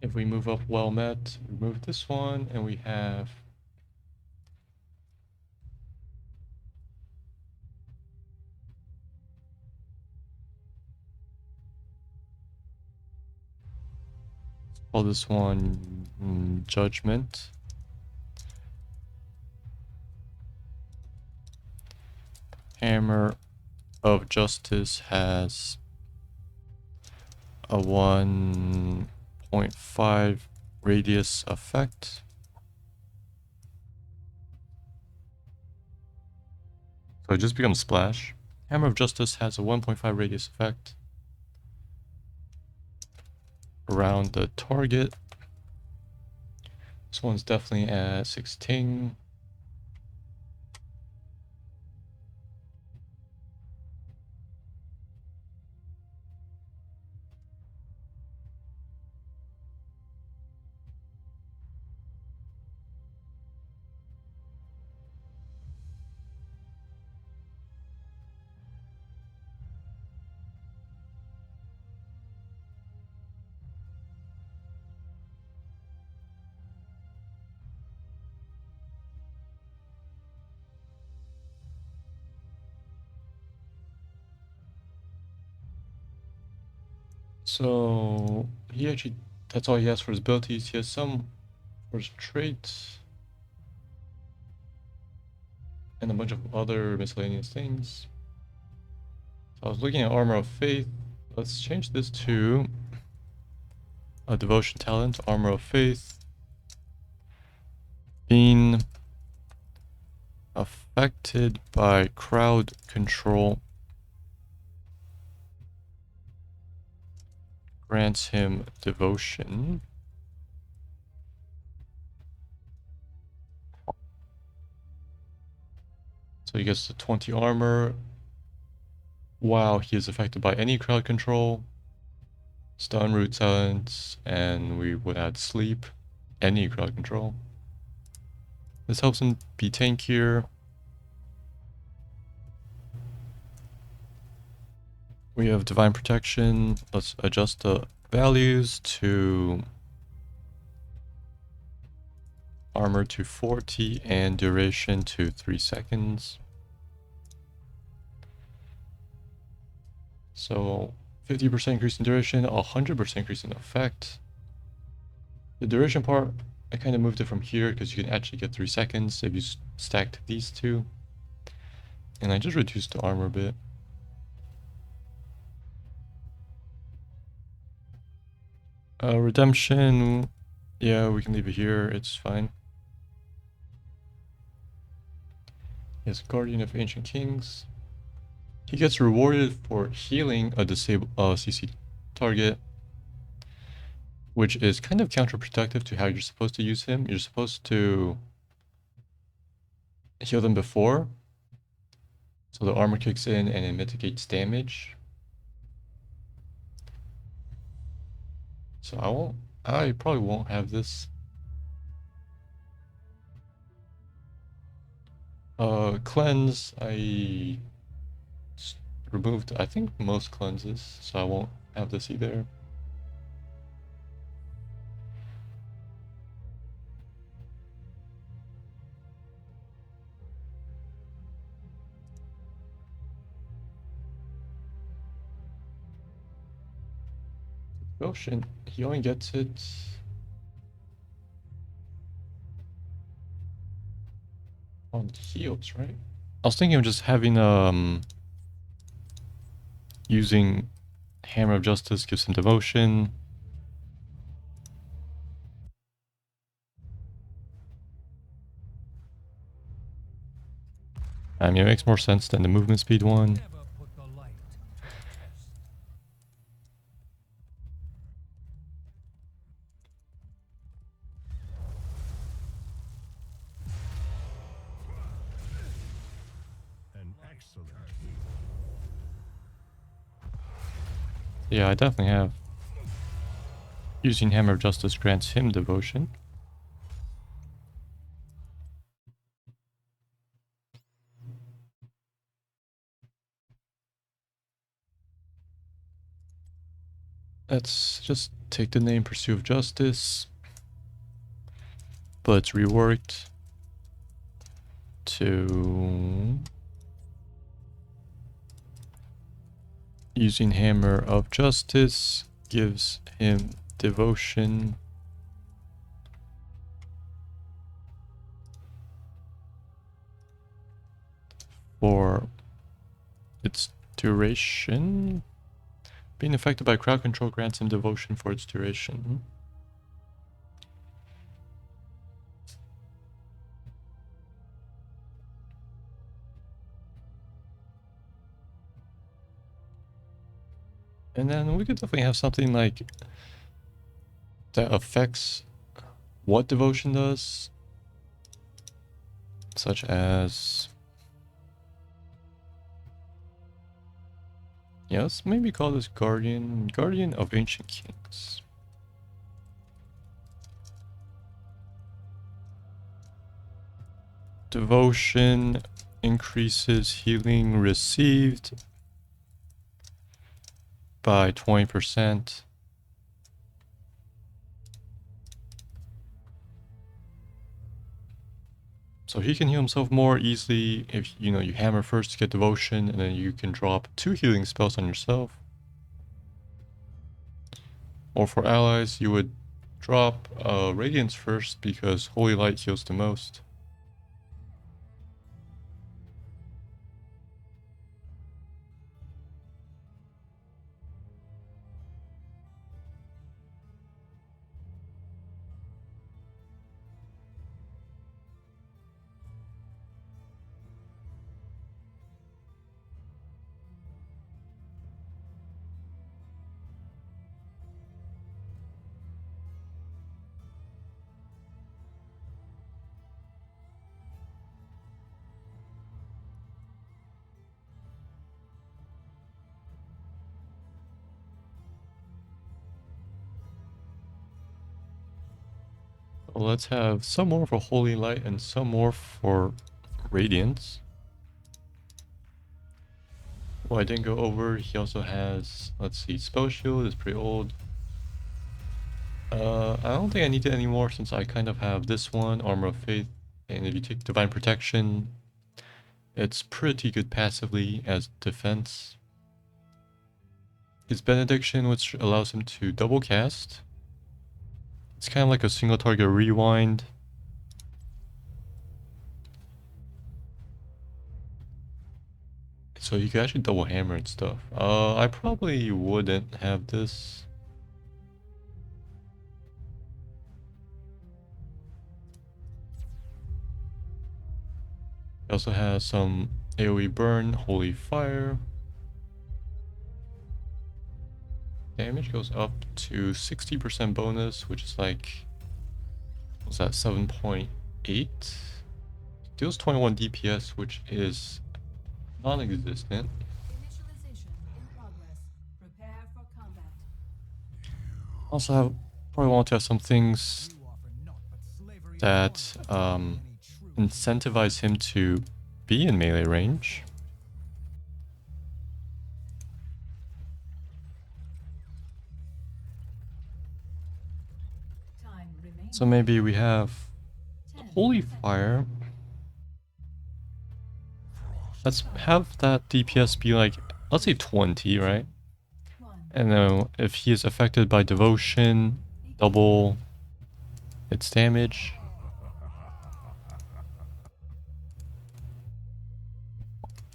If we move up well met, remove this one, and we have call this one Judgment. Hammer of Justice has a 1.5 radius effect. So it just becomes Splash. Hammer of Justice has a 1.5 radius effect around the target. This one's definitely at 16. So he actually, that's all he has for his abilities. He has some for his traits and a bunch of other miscellaneous things. So I was looking at Armor of Faith. Let's change this to a Devotion talent, Armor of Faith. Being affected by crowd control grants him devotion. So he gets the 20 armor while he is affected by any crowd control, stun, root silence, and we would add sleep, any crowd control. This helps him be tankier. We have Divine Protection. Let's adjust the values to armor to 40 and duration to 3 seconds. So 50% increase in duration, 100% increase in effect. The duration part, I kind of moved it from here because you can actually get 3 seconds if you stacked these two. And I just reduced the armor a bit. Redemption, yeah, we can leave it here, it's fine. Yes, Guardian of Ancient Kings. He gets rewarded for healing a disabled CC target, which is kind of counterproductive to how you're supposed to use him. You're supposed to heal them before, so the armor kicks in and it mitigates damage. So I probably won't have this. Cleanse, I removed, I think, most cleanses, so I won't have this either. Devotion, he only gets it on heals, right? I was thinking of just having using Hammer of Justice gives him devotion. I mean, it makes more sense than the movement speed one. Never put the light to the test. An excellent Yeah, I definitely have. Using Hammer of Justice grants him devotion. Let's just take the name Pursue of Justice, but it's reworked to using Hammer of Justice gives him devotion for its duration. Being affected by crowd control grants him devotion for its duration. And then we could definitely have something like that affects what devotion does, such as, yes, maybe call this Guardian of Ancient Kings. Devotion increases healing received by 20%. So he can heal himself more easily if, you know, you hammer first to get devotion, and then you can drop 2 healing spells on yourself. Or for allies, you would drop Radiance first because Holy Light heals the most. Well, let's have some more for Holy Light and some more for Radiance. Well, I didn't go over, he also has, let's see, Spell Shield is pretty old. I don't think I need it anymore since I kind of have this one, Armor of Faith, and if you take Divine Protection, it's pretty good passively as defense. His Benediction, which allows him to double cast. It's kind of like a single target rewind. So you can actually double hammer and stuff. I probably wouldn't have this. He also has some AoE burn, Holy Fire. Damage goes up to 60% bonus, which is like, what's that, 7.8? Deals 21 DPS, which is non-existent. Initialization in progress. Prepare for combat. Also, I probably want to have some things You offer naught but slavery that and any true incentivize him to be in melee range. Time remains. So maybe we have 10 Holy seconds. Fire. Let's have that DPS be like, let's say 20, right? 1. And then if he is affected by Devotion, double its damage.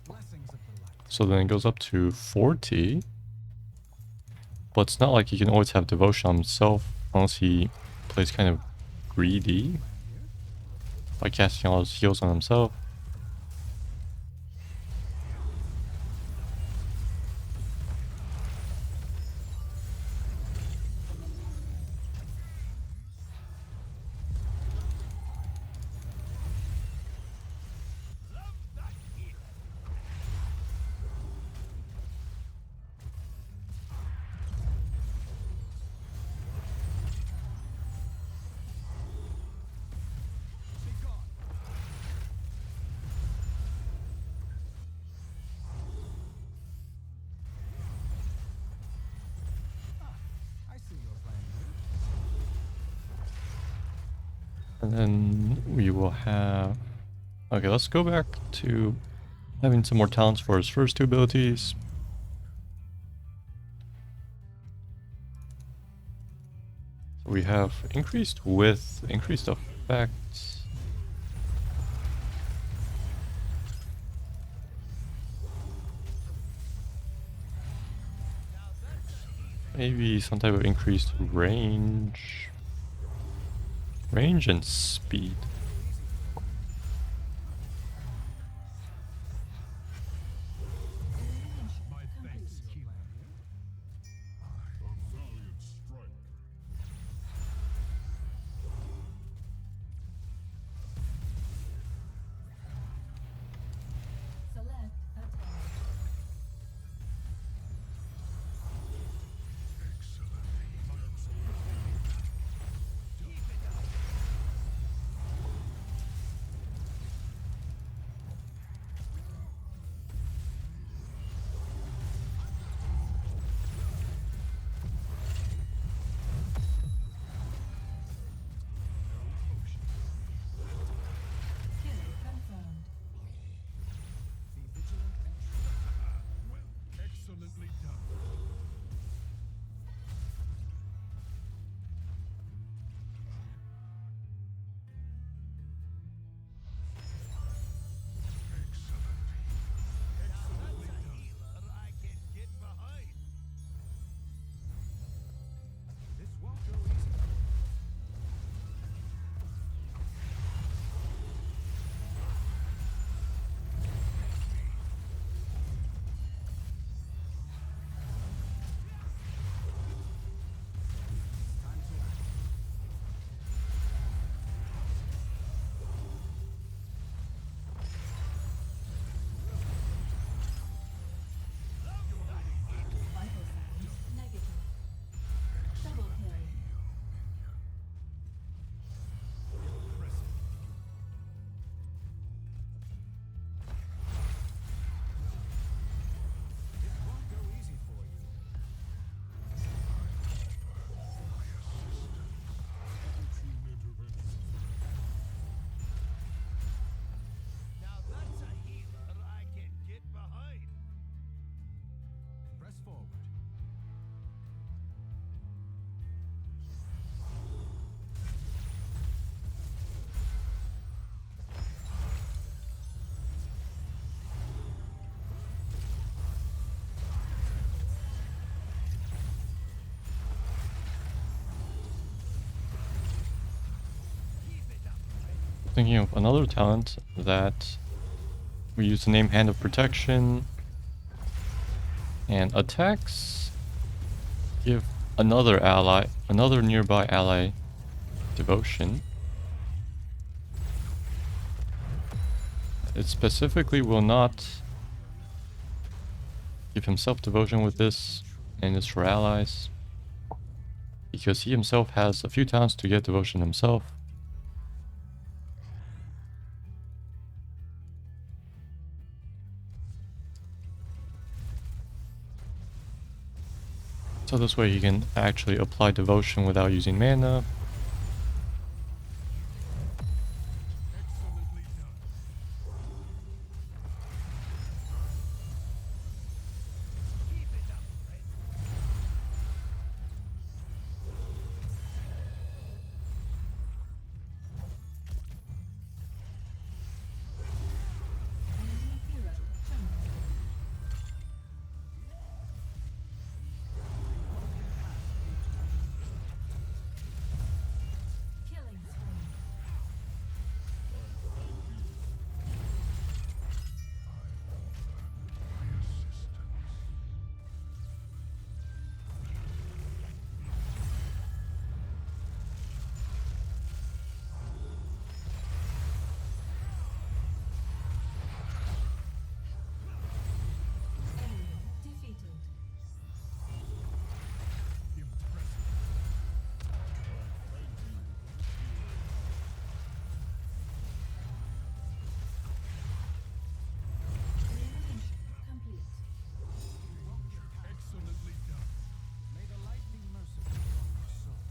blessings of the light. So then it goes up to 40. But it's not like he can always have Devotion on himself unless he plays kind of greedy by casting all his heals on himself. I see your plan here. And then we will have... Okay, let's go back to having some more talents for his first two abilities. So we have increased width, increased effect. Maybe some type of increased range. Range and speed. My thanks, Keeper. A valiant strike. Select attack. thinking of another talent that we use the name Hand of Protection, and attacks give another nearby ally devotion. It specifically will not give himself devotion with this, and it's for allies, because he himself has a few talents to get devotion himself. So this way he can actually apply devotion without using mana. Excellently done. Enemy hero terminated. Killing spree. Enemy defeated. Elimination complete. Excellently done. May the light be merciful on your soul.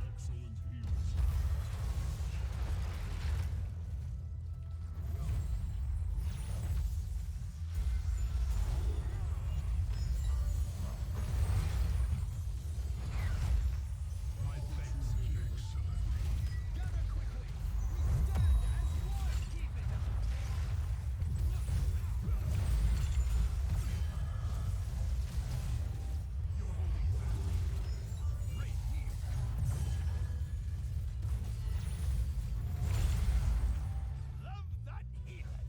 Excellent healing. My thanks. Excellent. Gather quickly. We stand as one. Keep it up. Right here. Love that healing.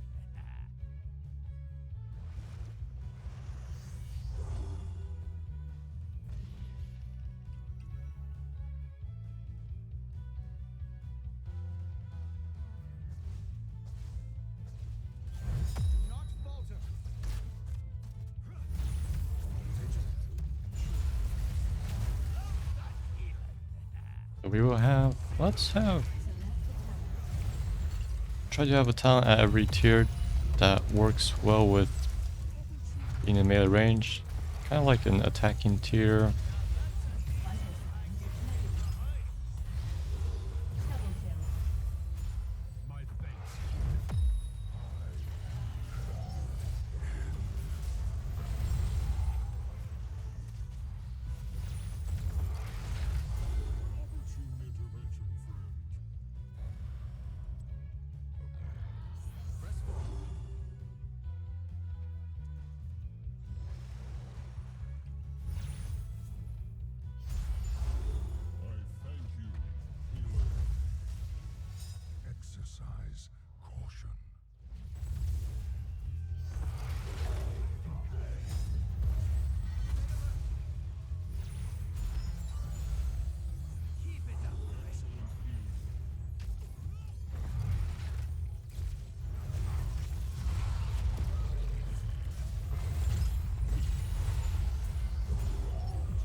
Do not falter. So we will have, try to have a talent at every tier that works well with being in melee range. Kind of like an attacking tier. Double kill. My thanks. Opportune intervention, friend. Press forward. I thank you, healer. Exercise caution. Keep it up. Excellent healing.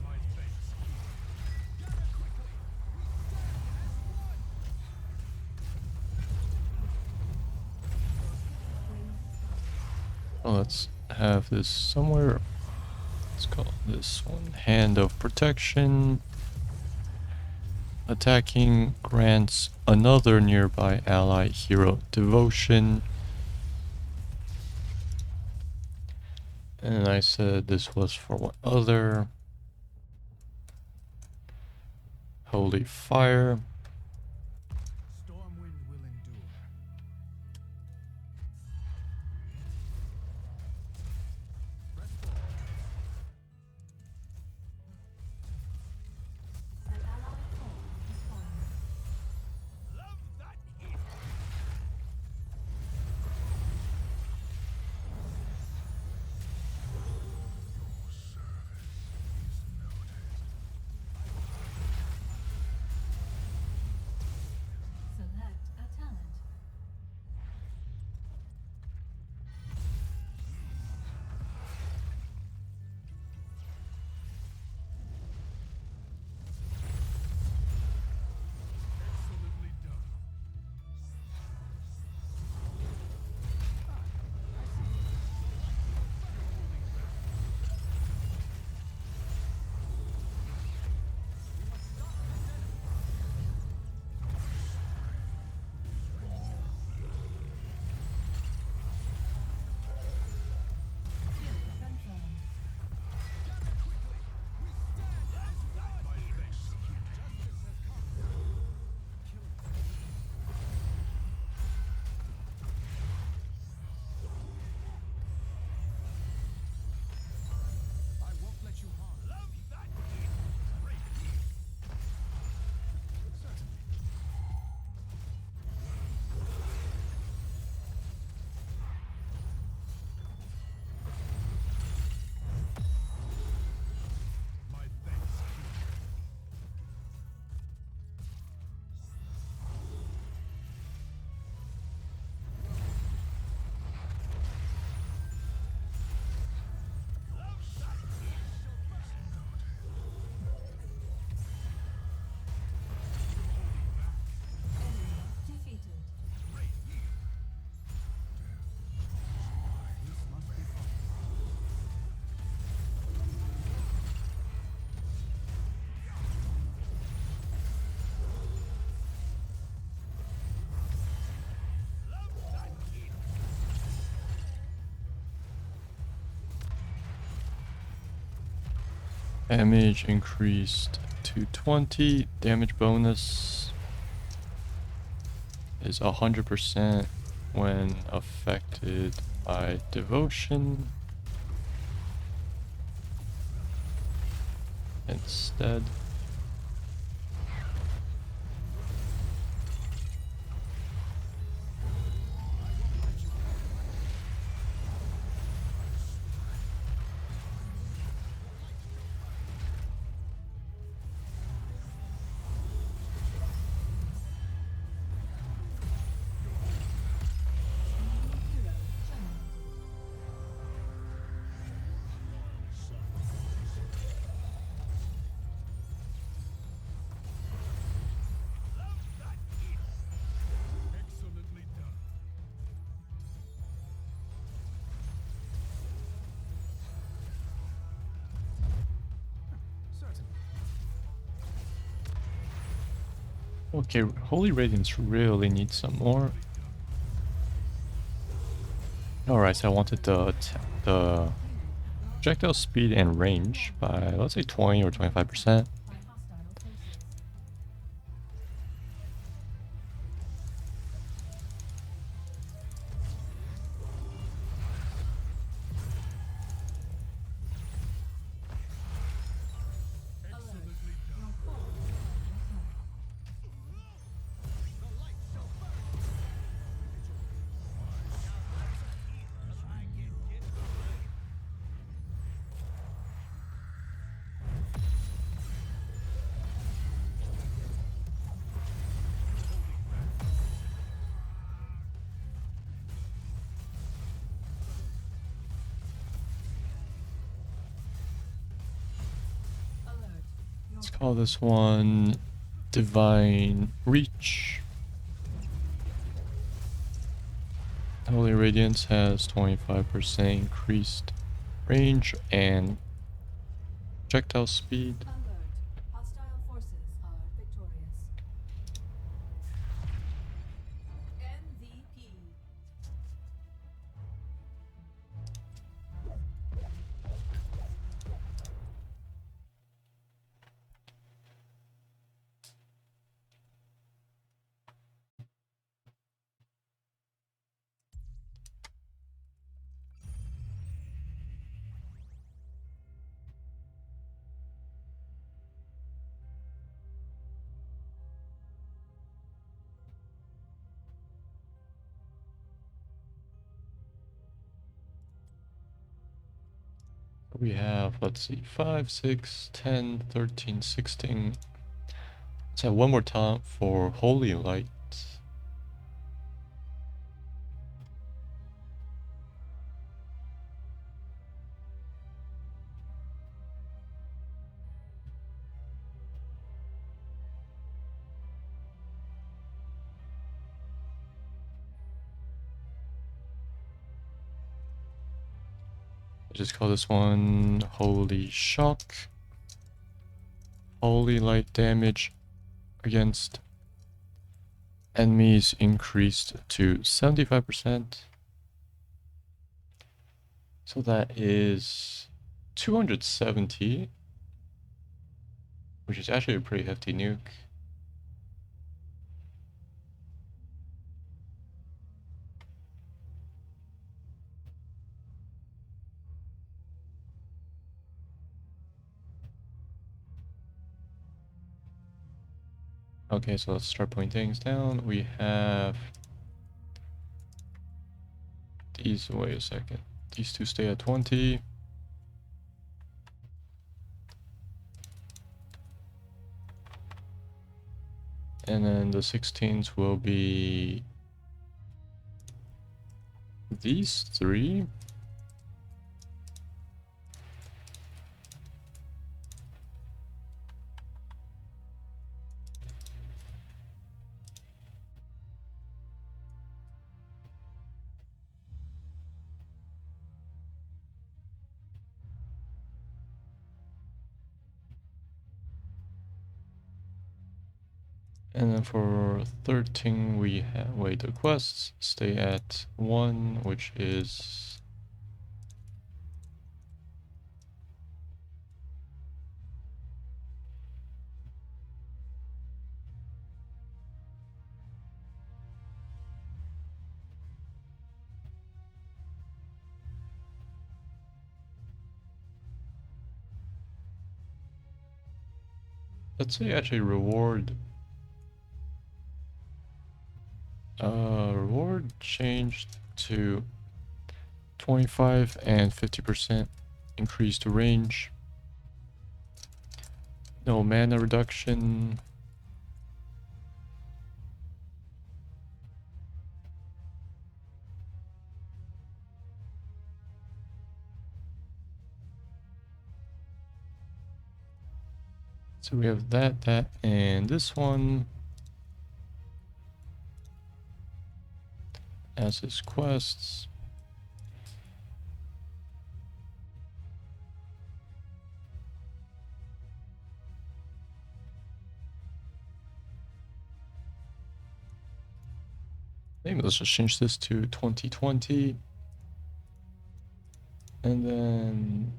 My thanks. Gather quickly. We stand as one. Well, let's have this somewhere. Let's call this one Hand of Protection. Attacking grants another nearby ally hero devotion. And I said this was for one other. Holy Fire. Stormwind will endure. Press forward. Damage increased to 20. Damage bonus is 100% when affected by devotion. Instead. Excellently done. Certainly. Okay, Holy Radiance really needs some more. Alright, so I wanted the projectile speed and range by, let's say, 20 or 25%. by hostile forces. Excellently done. Your core is The light shall burn. I can get away. alert. Your Let's call this one Divine Reach. Holy Radiance has 25% increased range and projectile speed. alert. Hostile forces are victorious. MVP. We have, let's see, 5, 6, 10, 13, 16. Let's have one more time for Holy Light. Just call this one Holy Shock. Holy Light damage against enemies increased to 75%. So that is 270, which is actually a pretty hefty nuke. Okay, so let's start putting things down. We have these, wait a second. These two stay at 20. And then the 16s will be these three. And then for 13, we have, wait, the quests stay at 1, which is Let's say actually reward. Reward changed to 25 and 50% increased range. No mana reduction. So we have that, and this one as his quests. Maybe let's just change this to 2020. And then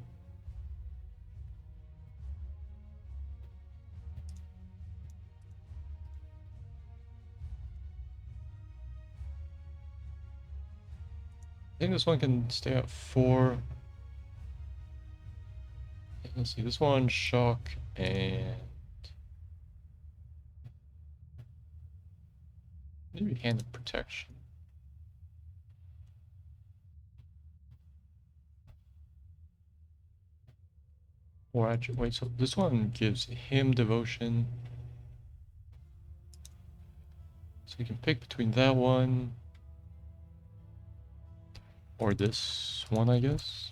I think this one can stay at 4. Let's see, this one shock and maybe hand of protection. Or actually, wait, so this one gives him devotion. So you can pick between that one or this one, I guess.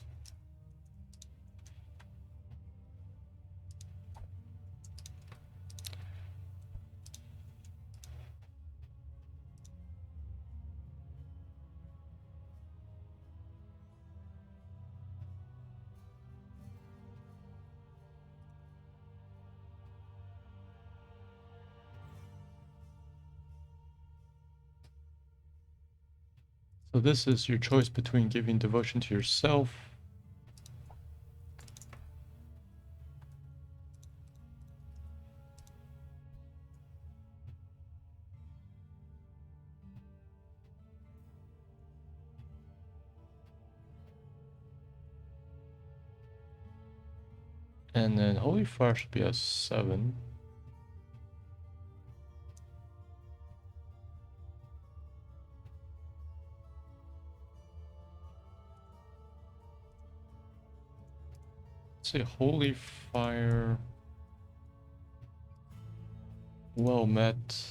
So this is your choice between giving devotion to yourself and then Holy Fire should be a 7. Let's say Holy Fire. Well met.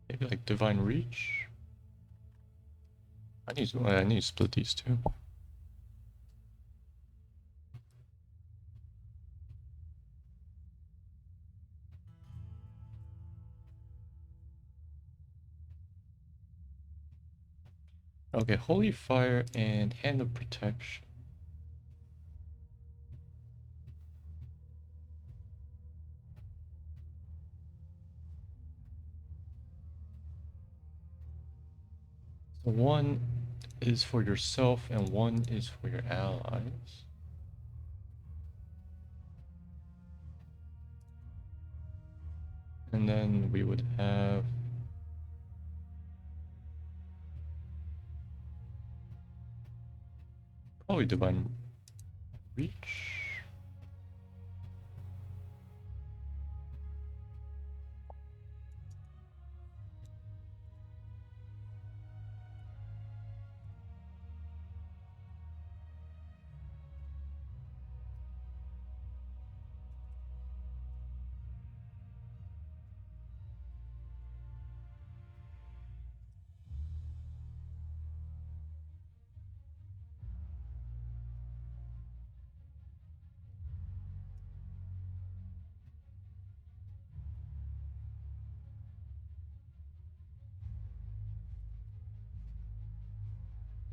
Maybe like Divine Reach. I need to split these two. Okay, Holy Fire and Hand of Protection. So one is for yourself and one is for your allies. And then we would have probably Divine Reach.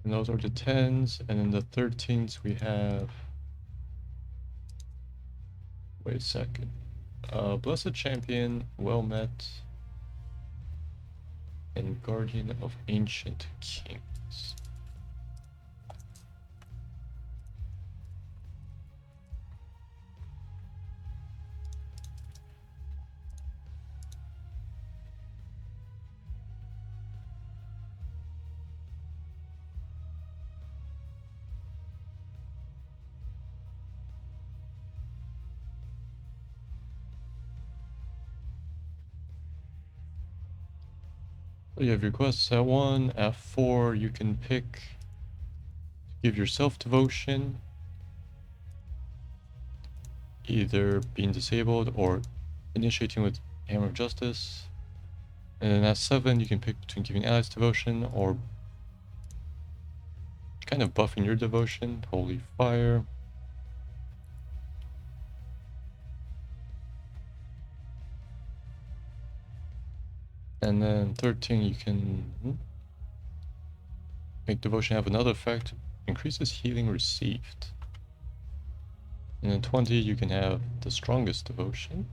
And those are the 10s, and then the 13s we have. Wait a second. Blessed Champion, Well Met, and Guardian of Ancient Kings. So you have your quests at 1, at 4 you can pick give yourself devotion, either being disabled or initiating with Hammer of Justice. And then at 7 you can pick between giving allies devotion or kind of buffing your devotion, Holy Fire. And then 13 you can make devotion have another effect, increases healing received. And then 20 you can have the strongest devotion.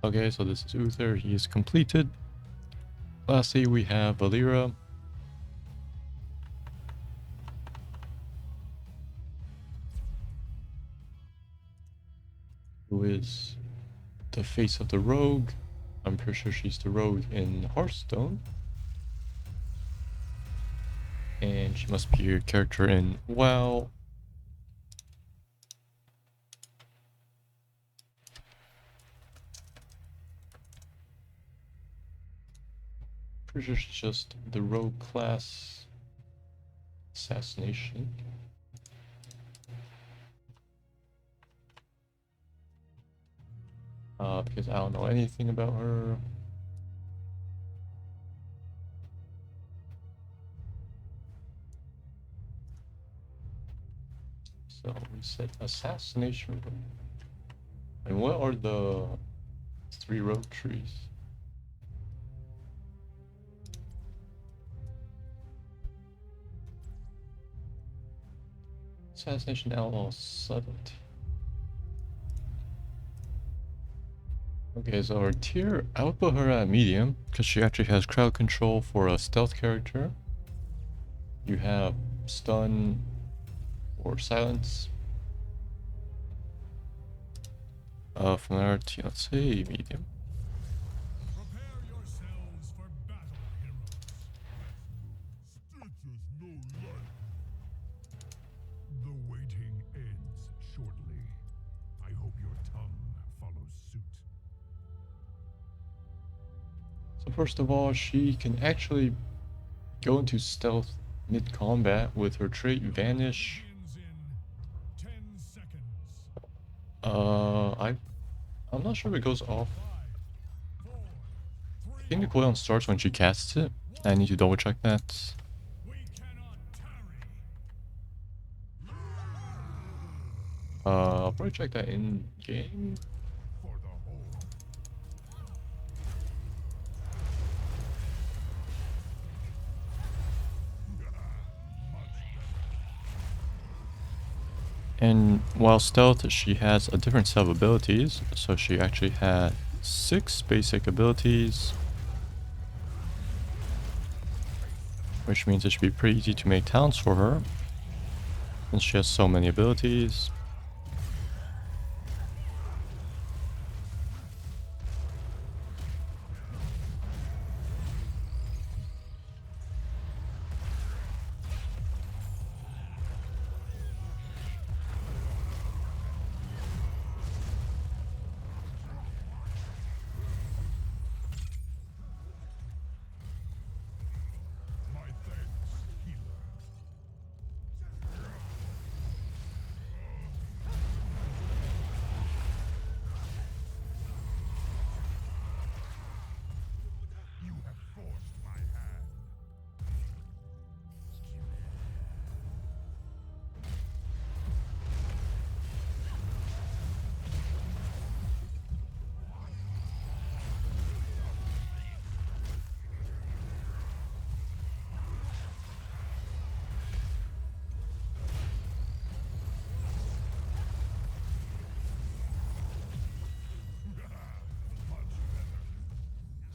Okay, so this is Uther, he is completed. Lastly, we have Valeera. Who is the face of the rogue. I'm pretty sure she's the rogue in Hearthstone. And she must be a character in WoW. Pretty sure she's just the rogue class. Assassination. Because I don't know anything about her. So we said assassination. And what are the 3 rogue trees? Assassination outlaw subtlety. Okay, so her tier, I would put her at medium because she actually has crowd control for a stealth character. You have stun or silence. Familiarity, let's say medium. Prepare yourselves for battle, heroes. Stitches no life. The waiting ends shortly. I hope your tongue follows suit. So first of all, she can actually go into stealth mid-combat with her trait Vanish. Begins in 10 seconds. I'm not sure if it goes off. 5, 4, I 3, think the cooldown starts when she casts it. I need to double check that. we cannot tarry. I'll probably check that in game. For the whole. And while stealth, she has a different set of abilities. So she actually had 6 basic abilities, which means it should be pretty easy to make talents for her, since she has so many abilities. My thanks, healer.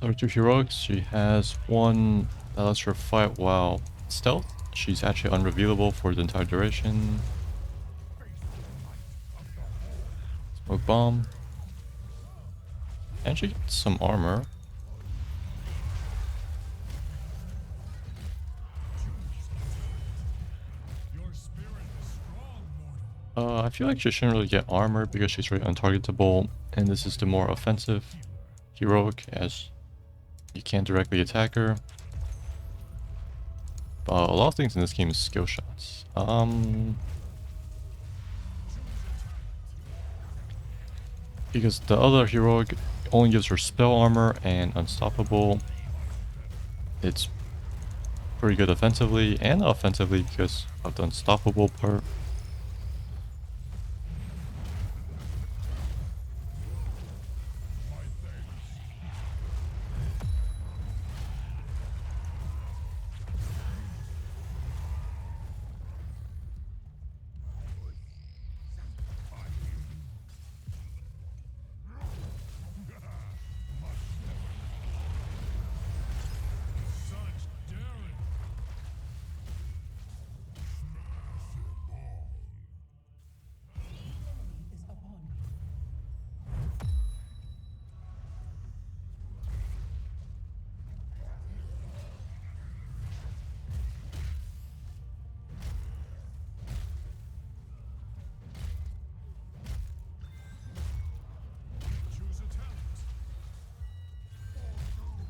Other two heroics, she has one that lets her fight while stealth. She's actually unrevealable for the entire duration. Smoke bomb. And she gets some armor. Your spirit is strong, mortal. I feel like she shouldn't really get armor because she's very untargetable, and this is the more offensive heroic as you can't directly attack her. But a lot of things in this game is skill shots. Because the other heroic only gives her spell armor and unstoppable. It's pretty good offensively and offensively because of the unstoppable part. Such daring. is upon you. Choose a talent. Let's move.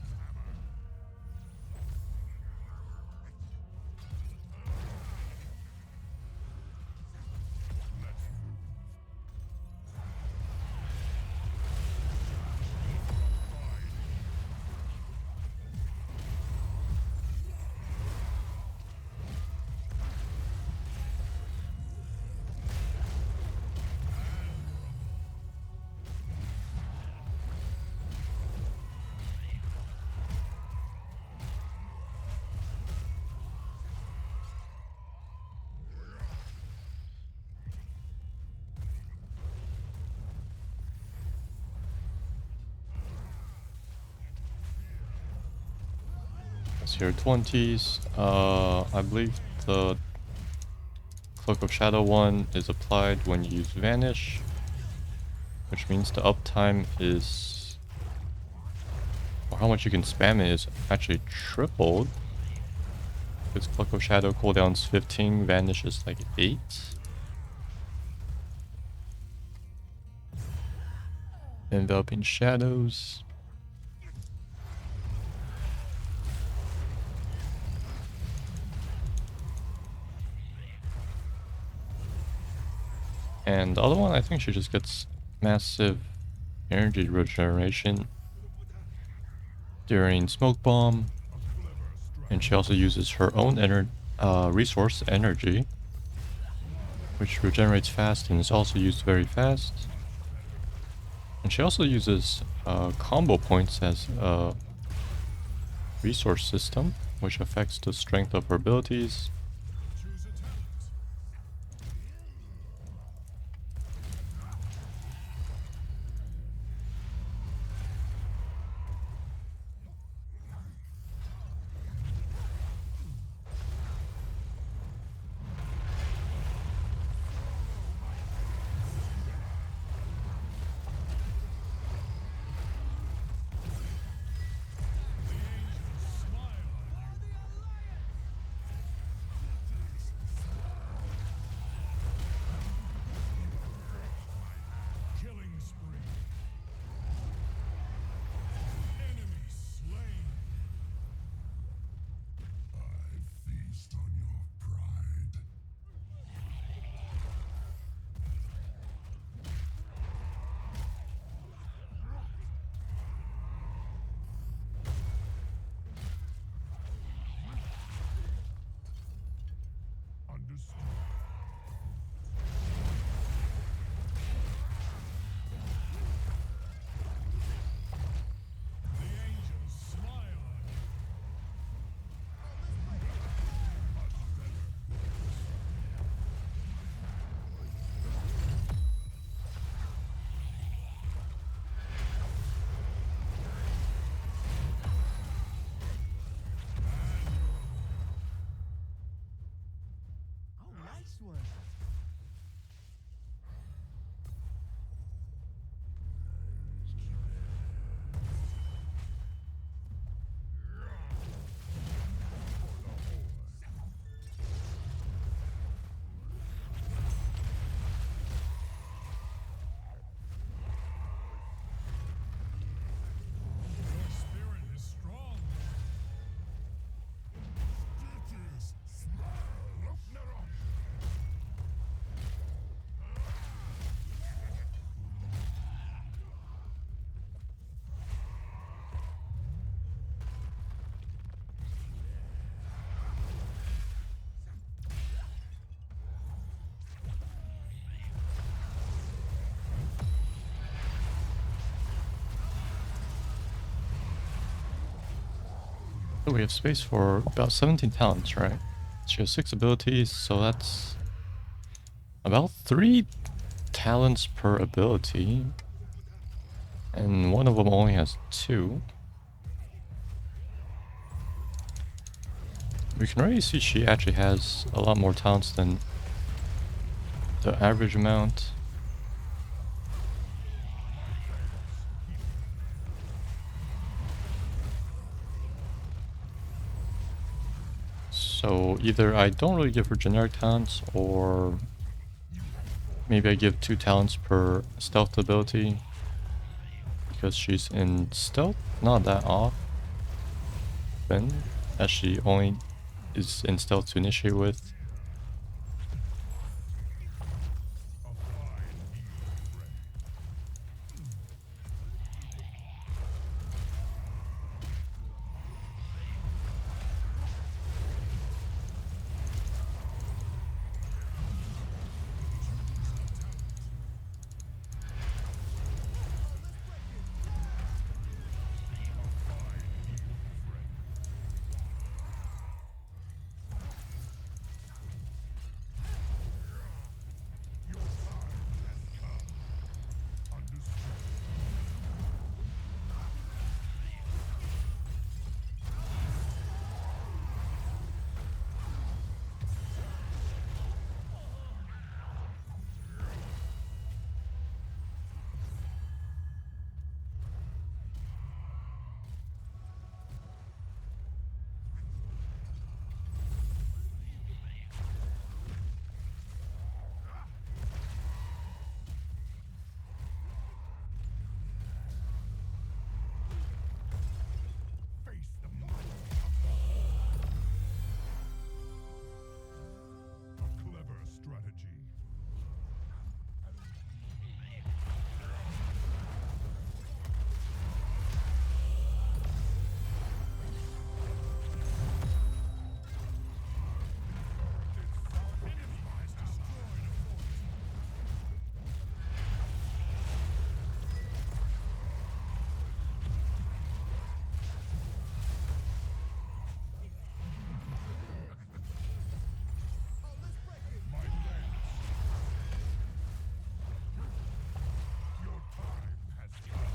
That's your 20s. I believe the Cloak of Shadow one is applied when you use Vanish, which means the uptime is, or how much you can spam it is actually tripled. Because Cloak of Shadow cooldown's 15, Vanish is like 8. Enveloping Shadows. And the other one, I think she just gets massive energy regeneration during Smoke Bomb. And she also uses her own resource energy, which regenerates fast and is also used very fast. And she also uses combo points as a resource system, which affects the strength of her abilities. Choose a talent. Killing spree. Enemy slain. I feast on your pride. Understood. The angels smile on you. So we have space for about 17 talents, right? She has 6 abilities, so that's about 3 talents per ability. And one of them only has 2. We can already see she actually has a lot more talents than the average amount. So either I don't really give her generic talents, or maybe I give 2 talents per stealth ability, because she's in stealth not that often, as she only is in stealth to initiate with. Clever strategy. Your time has come.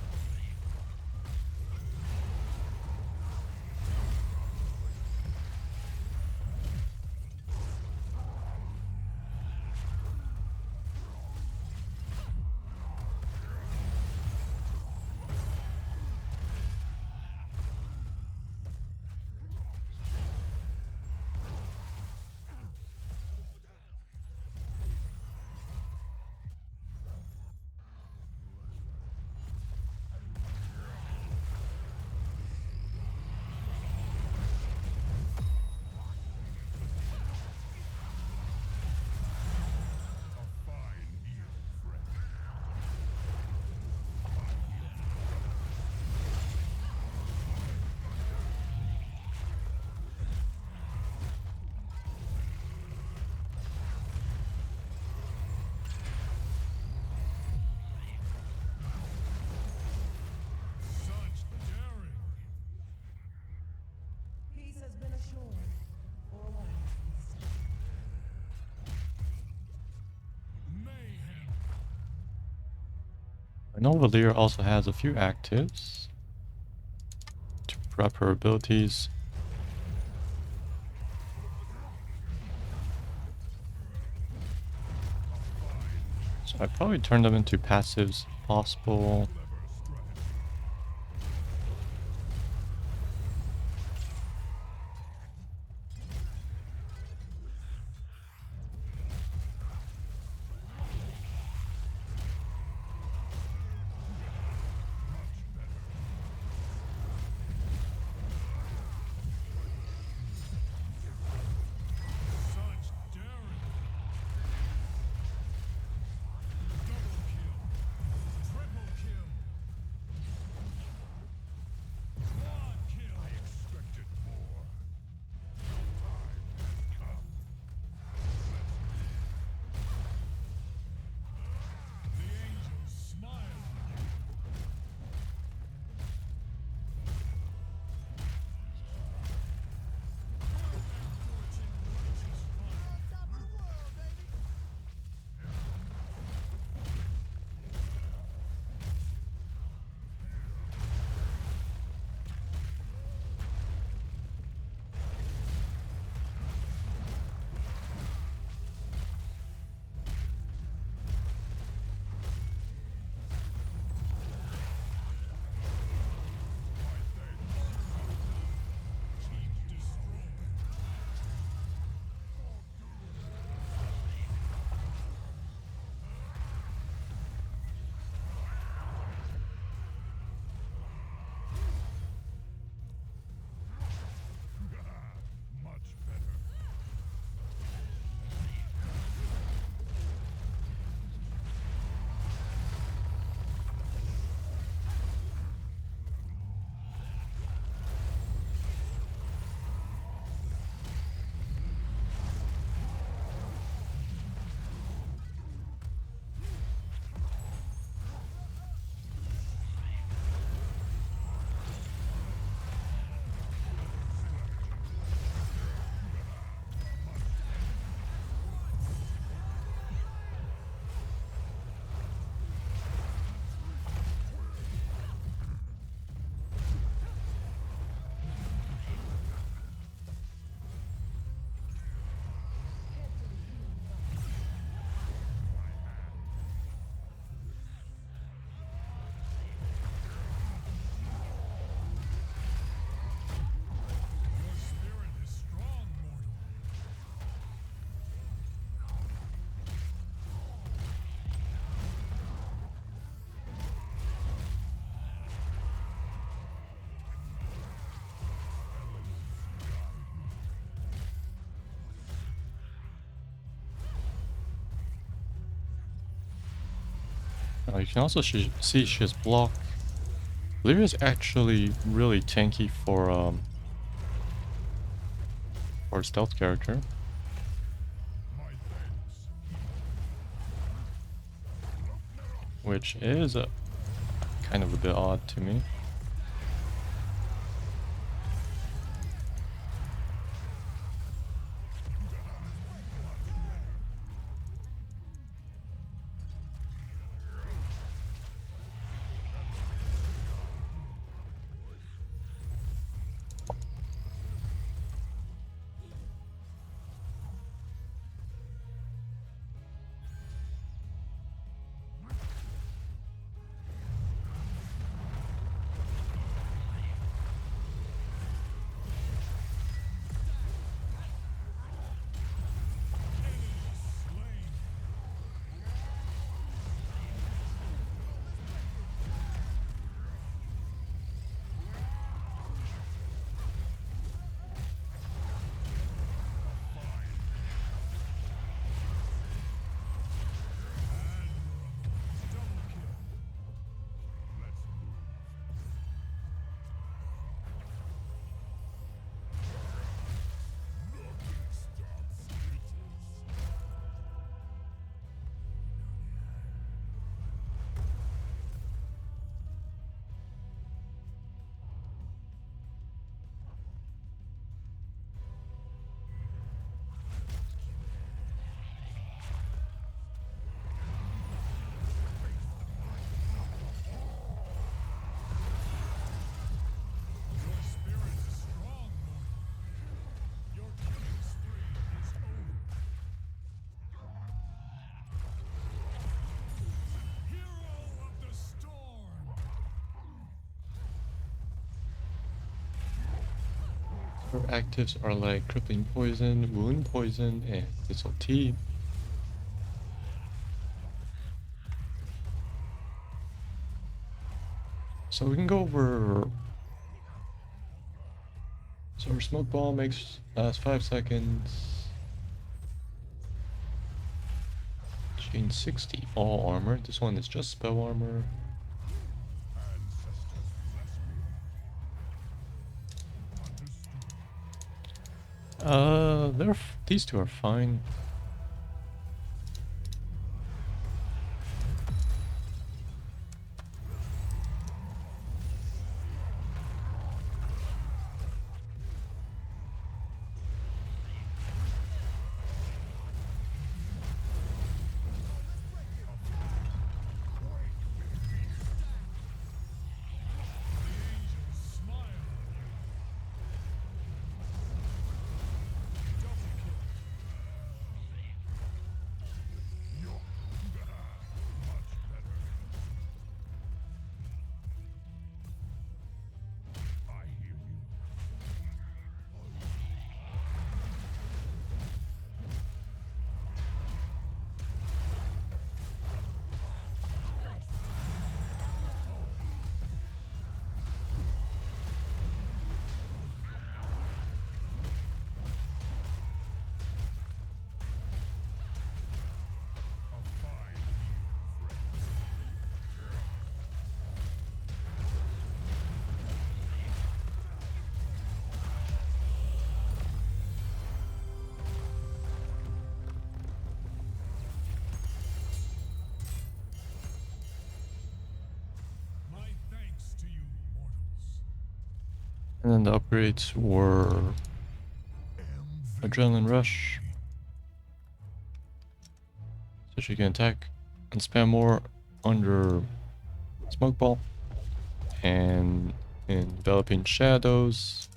A fine deal, friend. Such daring. Peace has been assured for a while. Mayhem. I know Valeera also has a few actives to prep her abilities. So I'd probably turn them into passives if possible. Such daring. Double kill. Triple kill. You can also see she has block. Valeera is actually really tanky for a stealth character. My thanks. Which is kind of a bit odd to me. Your spirit is strong, mortal. Your killing spree is over. Hero of the storm. Her actives are like crippling poison, wound poison, and thistle tea. So we can go over. So her smoke ball makes last 5 seconds. She gains 60 all armor. This one is just spell armor. Ancestors bless me. Understood. These two are fine. Angels smile on you. Double kill. Much better. I hear you. A fine meal, friends. My thanks to you, mortals. And then the upgrades were Adrenaline Rush. So she can attack and spam more under Smoke Ball. And Enveloping Shadows.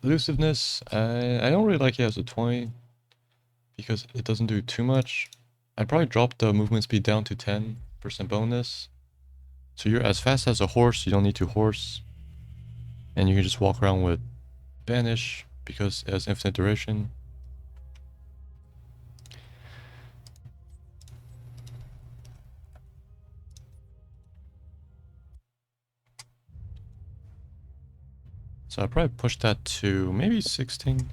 Elusiveness, I don't really like it as a 20 because it doesn't do too much. I'd probably drop the movement speed down to 10% bonus. So you're as fast as a horse, you don't need to horse. And you can just walk around with Banish because it has infinite duration. So I'd probably push that to maybe 16.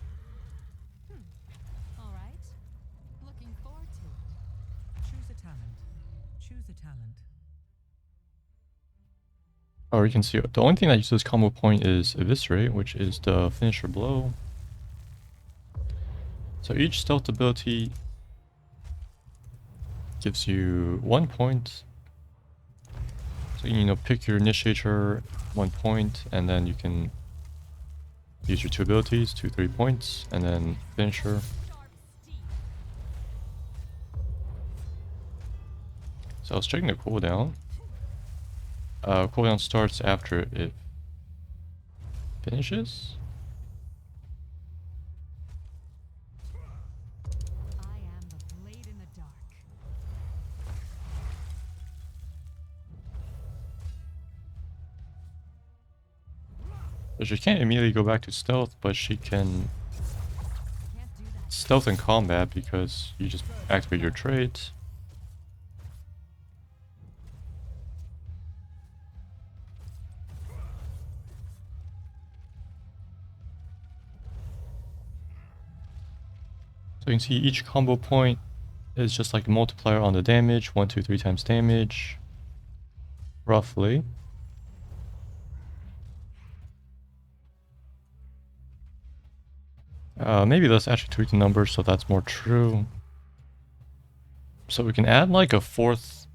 All right. Or you can see the only thing that uses combo point is Eviscerate, which is the finisher blow. So each stealth ability gives you 1 point. So you know, pick your initiator 1 point, and then you can use your 2 abilities, 3 points, and then finisher. So I was checking the cooldown. Cooldown starts after it finishes. I am the blade in the dark. So she can't immediately go back to stealth, but she can Can't do that. stealth in combat because you just activate your trait. So you can see each combo point is just like a multiplier on the damage, 1, 2, 3 times damage, roughly. Maybe let's actually tweak the numbers so that's more true. So we can add like a 4th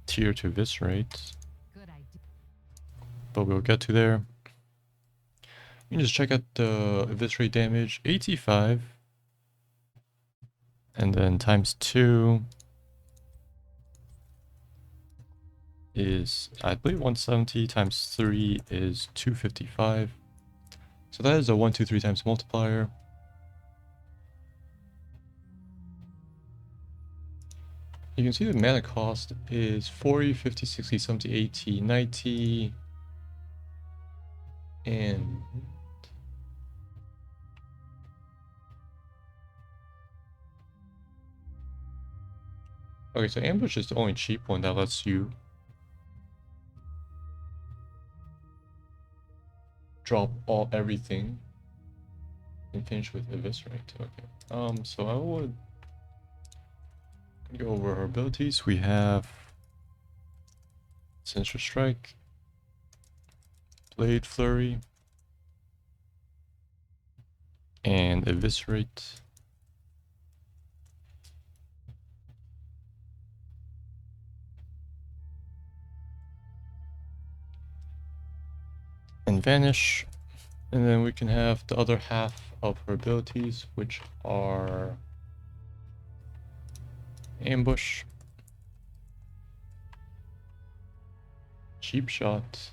tier to Eviscerate, Good idea. but we'll get to there. You can just check out the Eviscerate damage, 85. And then times 2 is, I believe, 170, times 3 is 255. So that is a 1, 2, 3 times multiplier. You can see the mana cost is 40, 50, 60, 70, 80, 90, and okay, so ambush is the only cheap one that lets you drop everything and finish with Eviscerate. Okay. So I would go over her abilities. We have Sinister Strike, Blade Flurry, and Eviscerate. And Vanish. And then we can have the other half of her abilities, which are Ambush, Cheap Shot,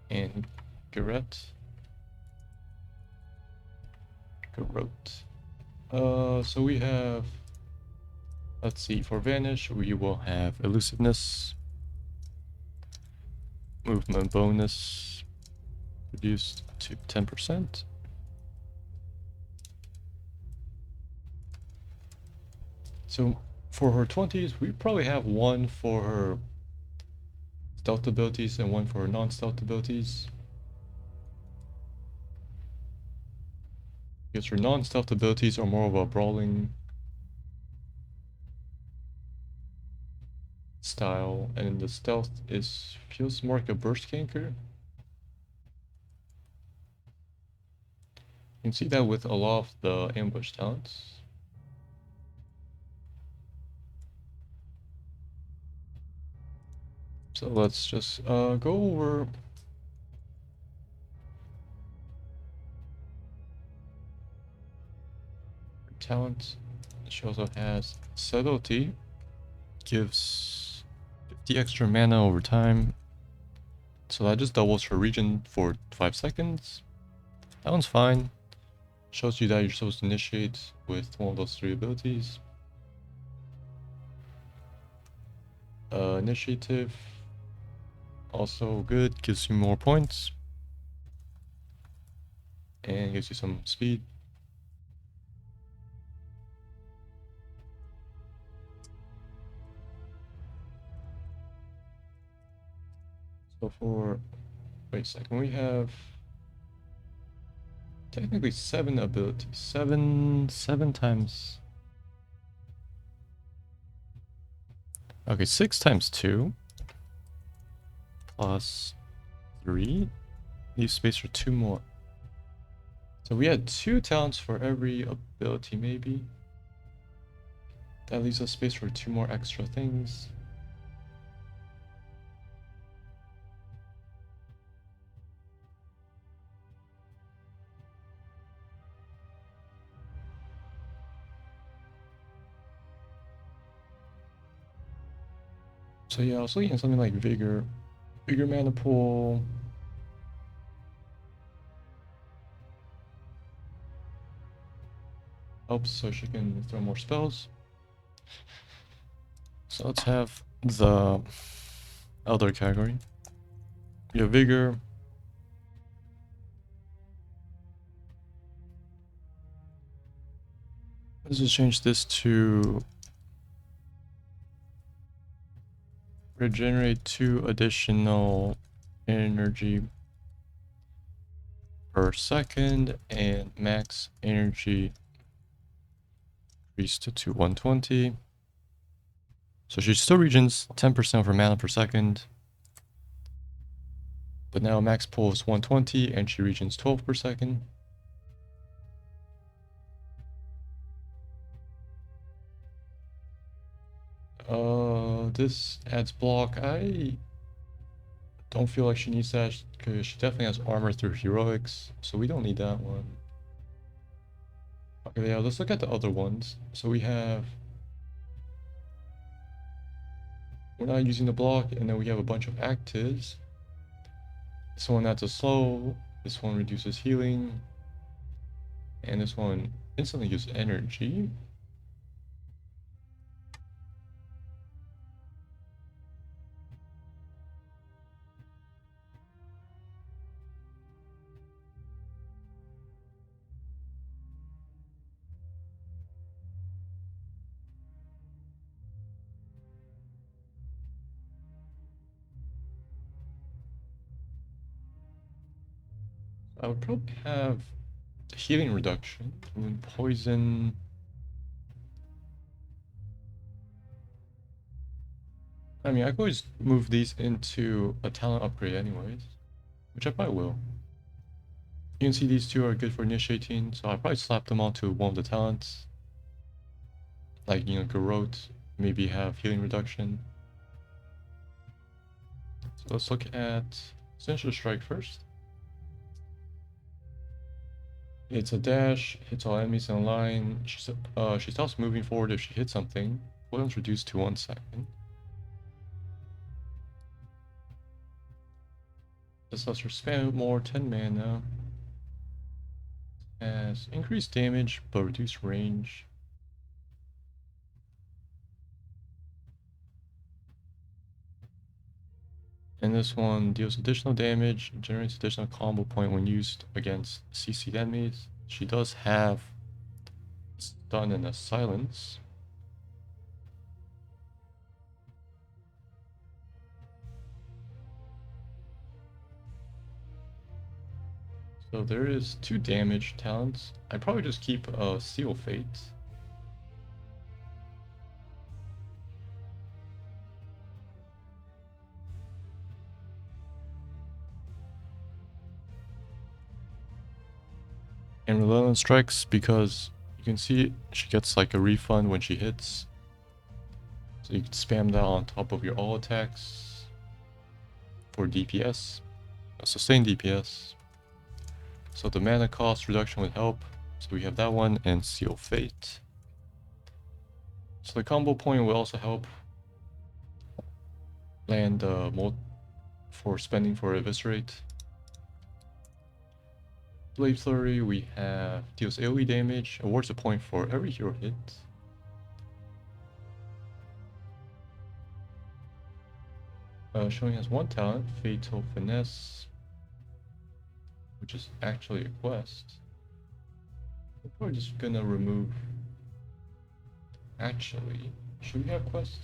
and Garrote. So we have, let's see, for Vanish, we will have Elusiveness, Movement bonus, reduced to 10%. So for her 20s, we probably have one for her stealth abilities and one for her non-stealth abilities. Because her non-stealth abilities are more of a brawling style, and the stealth feels more like a burst canker. You can see that with a lot of the ambush talents. So let's just go over talent. She also has Subtlety, gives 50 extra mana over time. So that just doubles her regen for 5 seconds. That one's fine. Shows you that you're supposed to initiate with one of those 3 abilities. Initiative, also good, gives you more points. And gives you some speed. So for, wait a second, we have technically 7 abilities. 7 times. Okay, 6 times 2 plus 3. Leave space for 2 more. So we had 2 talents for every ability, maybe. That leaves us space for 2 more extra things. So yeah, I was looking at something like Vigor. Vigor mana pool. Helps so she can throw more spells. So let's have the other category. We have Vigor. Let's just change this to regenerate 2 additional energy per second and max energy increased to 120. So she still regens 10% of her mana per second. But now max pull is 120 and she regens 12 per second. This adds block. I don't feel like she needs that because she definitely has armor through heroics, so we don't need that one. Okay, yeah, let's look at the other ones. So we have, we're not using the block, and then we have a bunch of actives. This one adds a slow, this one reduces healing, and this one instantly gives energy. I would probably have the healing reduction, wound poison. I mean, I could always move these into a talent upgrade anyways, which I probably will. You can see these two are good for initiating, so I'll probably slap them onto one of the talents. Like, you know, Garrote, maybe have healing reduction. So let's look at Sinister Strike first. It's a dash, hits all enemies in a line. She stops moving forward if she hits something. Cooldown's reduced to 1 second. This lets her spam more, 10 mana. Has increased damage, but reduced range. And this one deals additional damage, generates additional combo point when used against CC'd enemies. She does have stun and a silence. So there is 2 damage talents. I'd probably just keep Seal Fate. And Relentless Strikes because you can see she gets like a refund when she hits. So you can spam that on top of your all attacks for DPS, sustained DPS. So the mana cost reduction would help. So we have that one and Seal Fate. So the combo point will also help land for spending for Eviscerate. Blade Flurry, we have deals AoE damage, awards a point for every hero hit. Showing us 1 talent, Fatal Finesse, which is actually a quest. We're probably just gonna remove. Actually, should we have quests?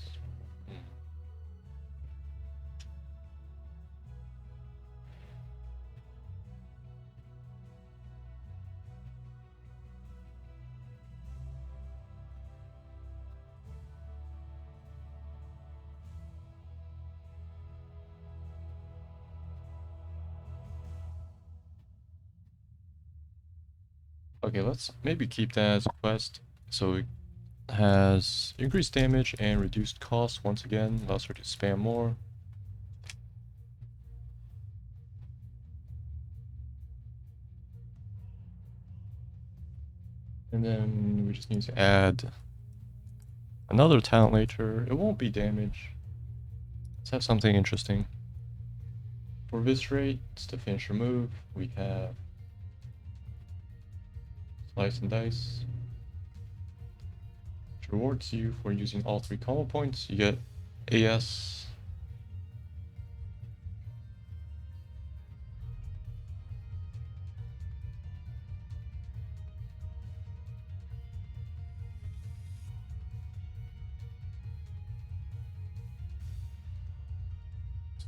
Okay, let's maybe keep that as a quest. So it has increased damage and reduced cost once again. Allows her to spam more. And then we just need to add another talent later. It won't be damage. Let's have something interesting. For this rate, it's the finisher move. We have Slice and Dice. Which rewards you for using all 3 combo points. You get AS.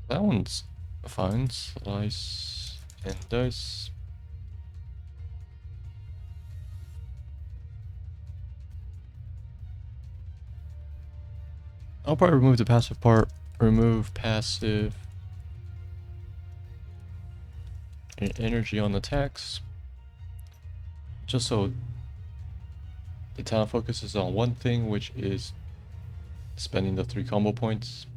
That one's fine. Slice and Dice. I'll probably remove the passive part. Remove passive and energy on attacks. Just so the talent focuses on one thing, which is spending the 3 combo points.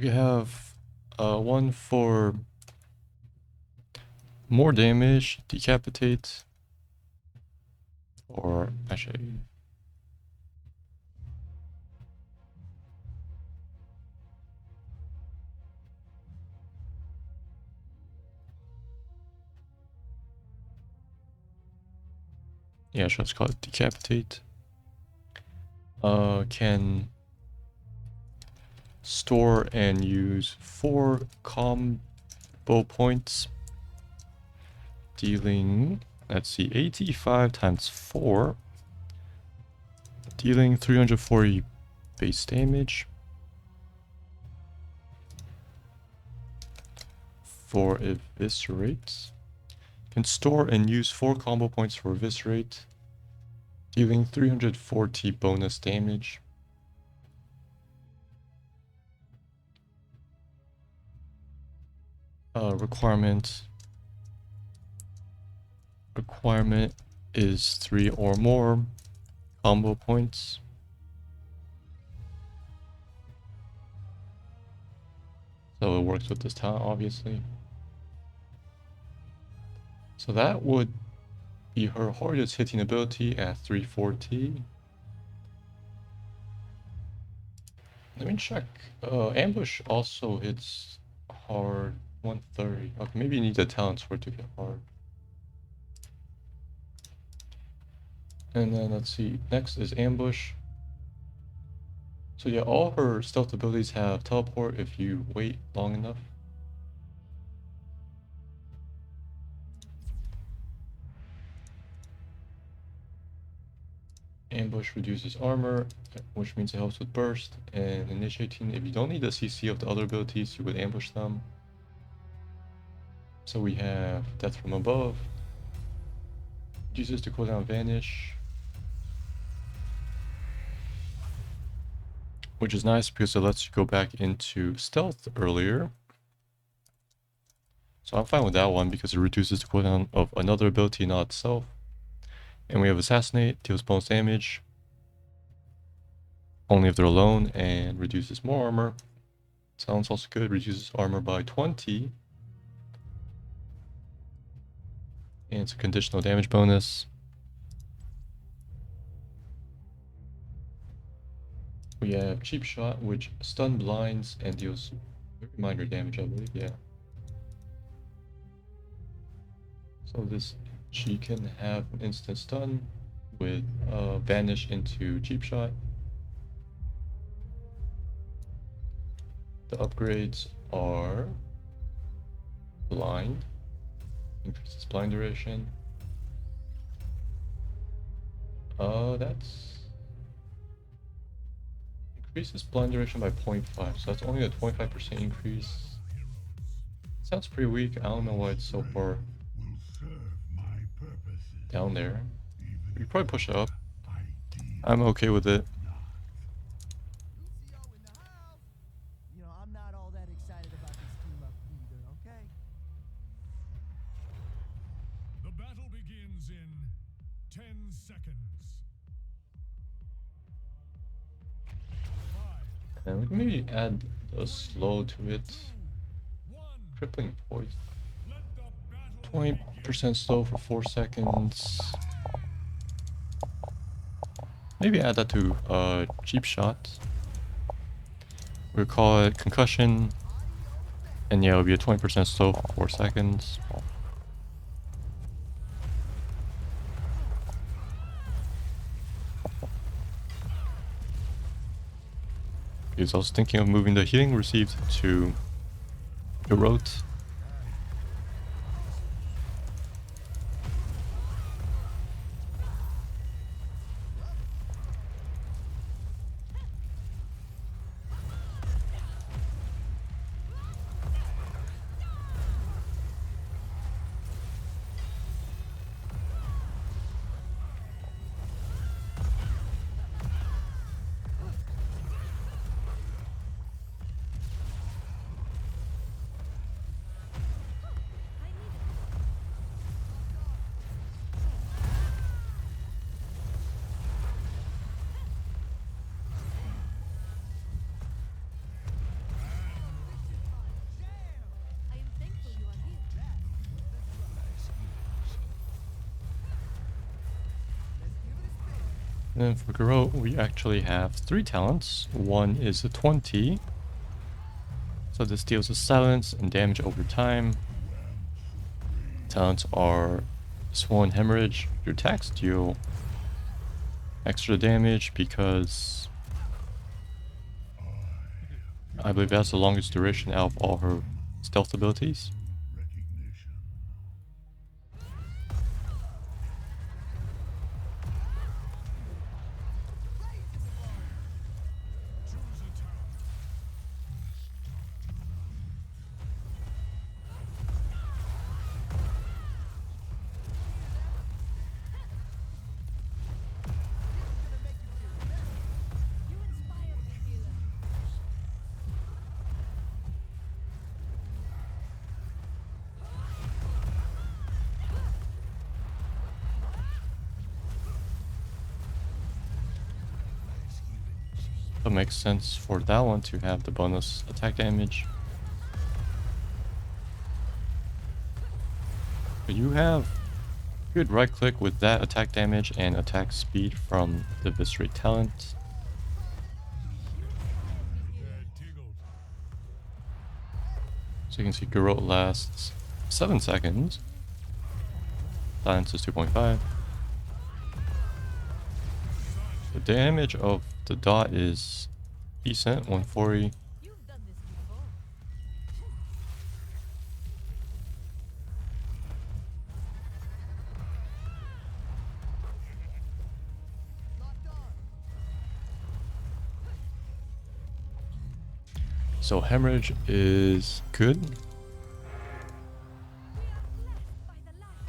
You have one for more damage, decapitate, or actually, yeah, so let's call it decapitate. Can store and use 4 combo points, dealing, let's see, 85 times 4, dealing 340 base damage. For eviscerate, can store and use 4 combo points for eviscerate, dealing 340 bonus damage. Requirement is 3 or more combo points. So it works with this talent, obviously. So that would be her hardest hitting ability at 340. Let me check. Ambush also hits hard 130. Okay, maybe you need the talents for it to hit hard. And then let's see, next is Ambush. So yeah, all her stealth abilities have teleport if you wait long enough. Ambush reduces armor, which means it helps with burst, and initiating. If you don't need the CC of the other abilities, you would ambush them. So we have Death from Above, uses to cooldown Vanish, which is nice because it lets you go back into stealth earlier. So I'm fine with that one because it reduces the cooldown of another ability, not itself. And we have Assassinate, deals bonus damage only if they're alone, and reduces more armor. Sounds also good, reduces armor by 20. And it's a conditional damage bonus. We have Cheap Shot, which stun blinds and deals very minor damage, I believe, yeah. So this, she can have an instant stun with Vanish into Cheap Shot. The upgrades are Blind, increases blind duration. That's increases blind duration by 0.5, so that's only a 25% increase. Sounds pretty weak. I don't know why it's so far Will serve my purposes, down there. even You probably push it up. I deem I'm okay with it. Lucio in the house. I'm not all that excited about this team up either, okay? The battle begins in 10 seconds. 5, And we can maybe add a slow to it. 1. Crippling poison. Let the battle 20% slow for 4 seconds. Maybe add that to cheap shot. We'll call it concussion. And yeah, it'll be a 20% slow for 4 seconds. Because I was thinking of moving the healing received to Erode. I am thankful you are here. And then for Garou, we actually have 3 talents. One is a 20. So this deals with silence and damage over time. Talents are Swollen Hemorrhage. Your attacks deal extra damage because I believe that's the longest duration out of all her stealth abilities. recognition. Choose a talent. You inspire me, healer. So it makes sense for that one to have the bonus attack damage. But you have good right click with that attack damage and attack speed from the Viscerate talent. Tiggled. So you can see Garou lasts 7 seconds. Silence is 2.5. The damage of the dot is decent, 140. You've done this before. So hemorrhage is good. We are blessed by the light.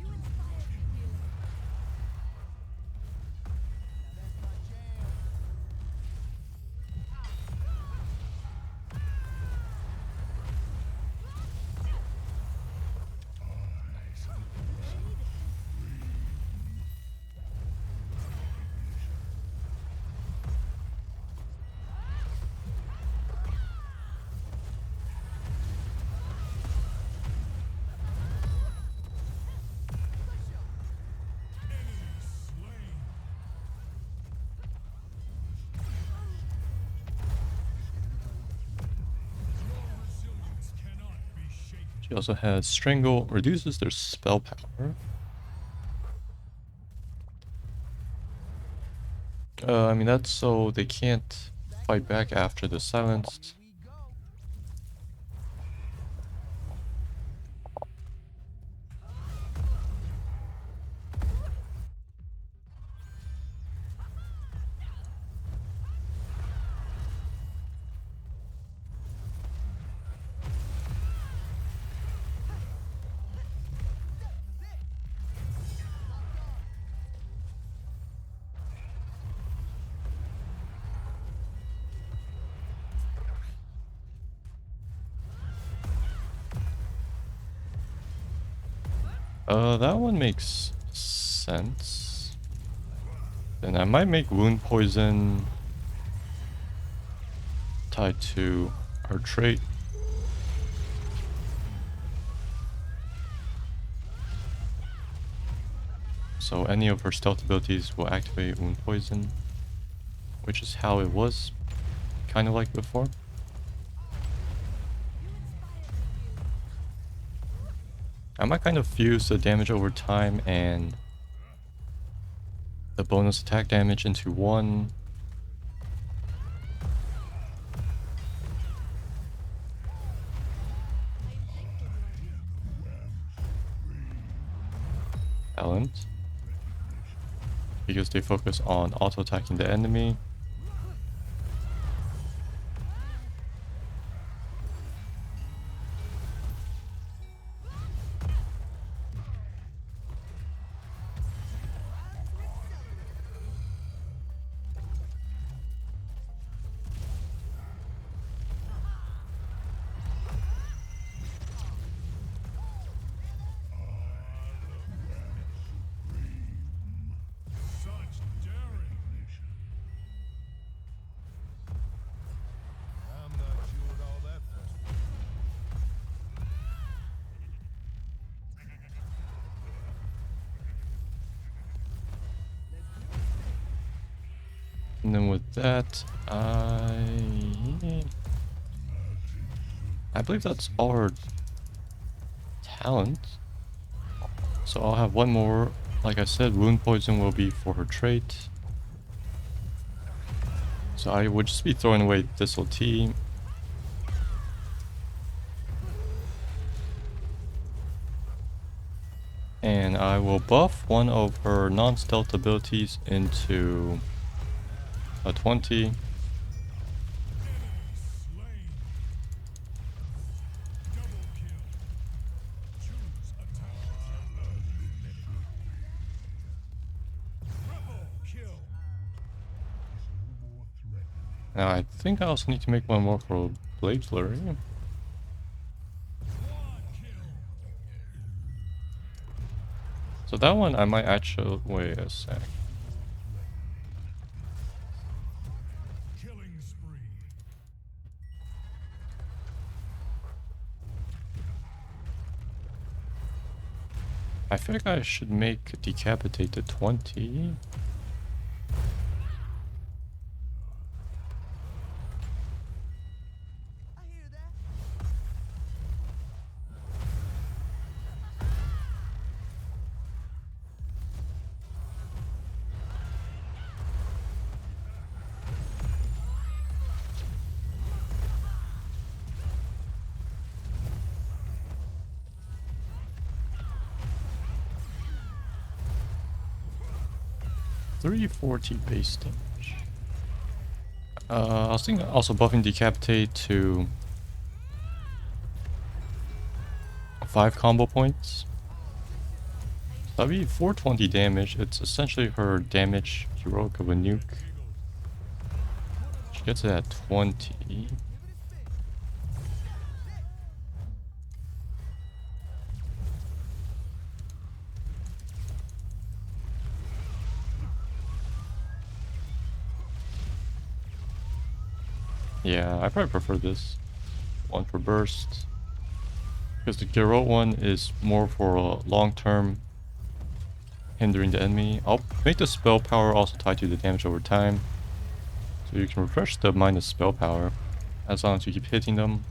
You inspire me, healer. Slain. Your resilience cannot be shaken. She also has Strangle, reduces their spell power. I mean, that's so they can't fight back after the silenced. We go. That one makes sense. Then I might make wound poison tied to her trait. So any of her stealth abilities will activate wound poison, which is how it was kind of like before. I might kind of fuse the damage over time and the bonus attack damage into one. Talent. Because they focus on auto-attacking the enemy. Such daring. I'm not sure what all that was. And then with that, I believe that's all her talent. So I'll have one more. Like I said, wound poison will be for her trait. So I would just be throwing away Thistle Tea. And I will buff one of her non-stealth abilities into a 20. Slain. Double kill. Choose attack. Triple kill. Now I think I also need to make one more for Blade Flurry. Quad kill. So that one I might actually wait a sec. Killing spree. I feel like I should make Decapitate to 20. I hear that. 340 base damage. I was thinking also buffing Decapitate to 5 combo points. That'd be 420 damage. It's essentially her damage heroic of a nuke. She gets it at 20. Yeah, I probably prefer this one for burst. Because the Garrote one is more for a long-term hindering the enemy. I'll make the spell power also tied to the damage over time. So you can refresh the minus spell power as long as you keep hitting them.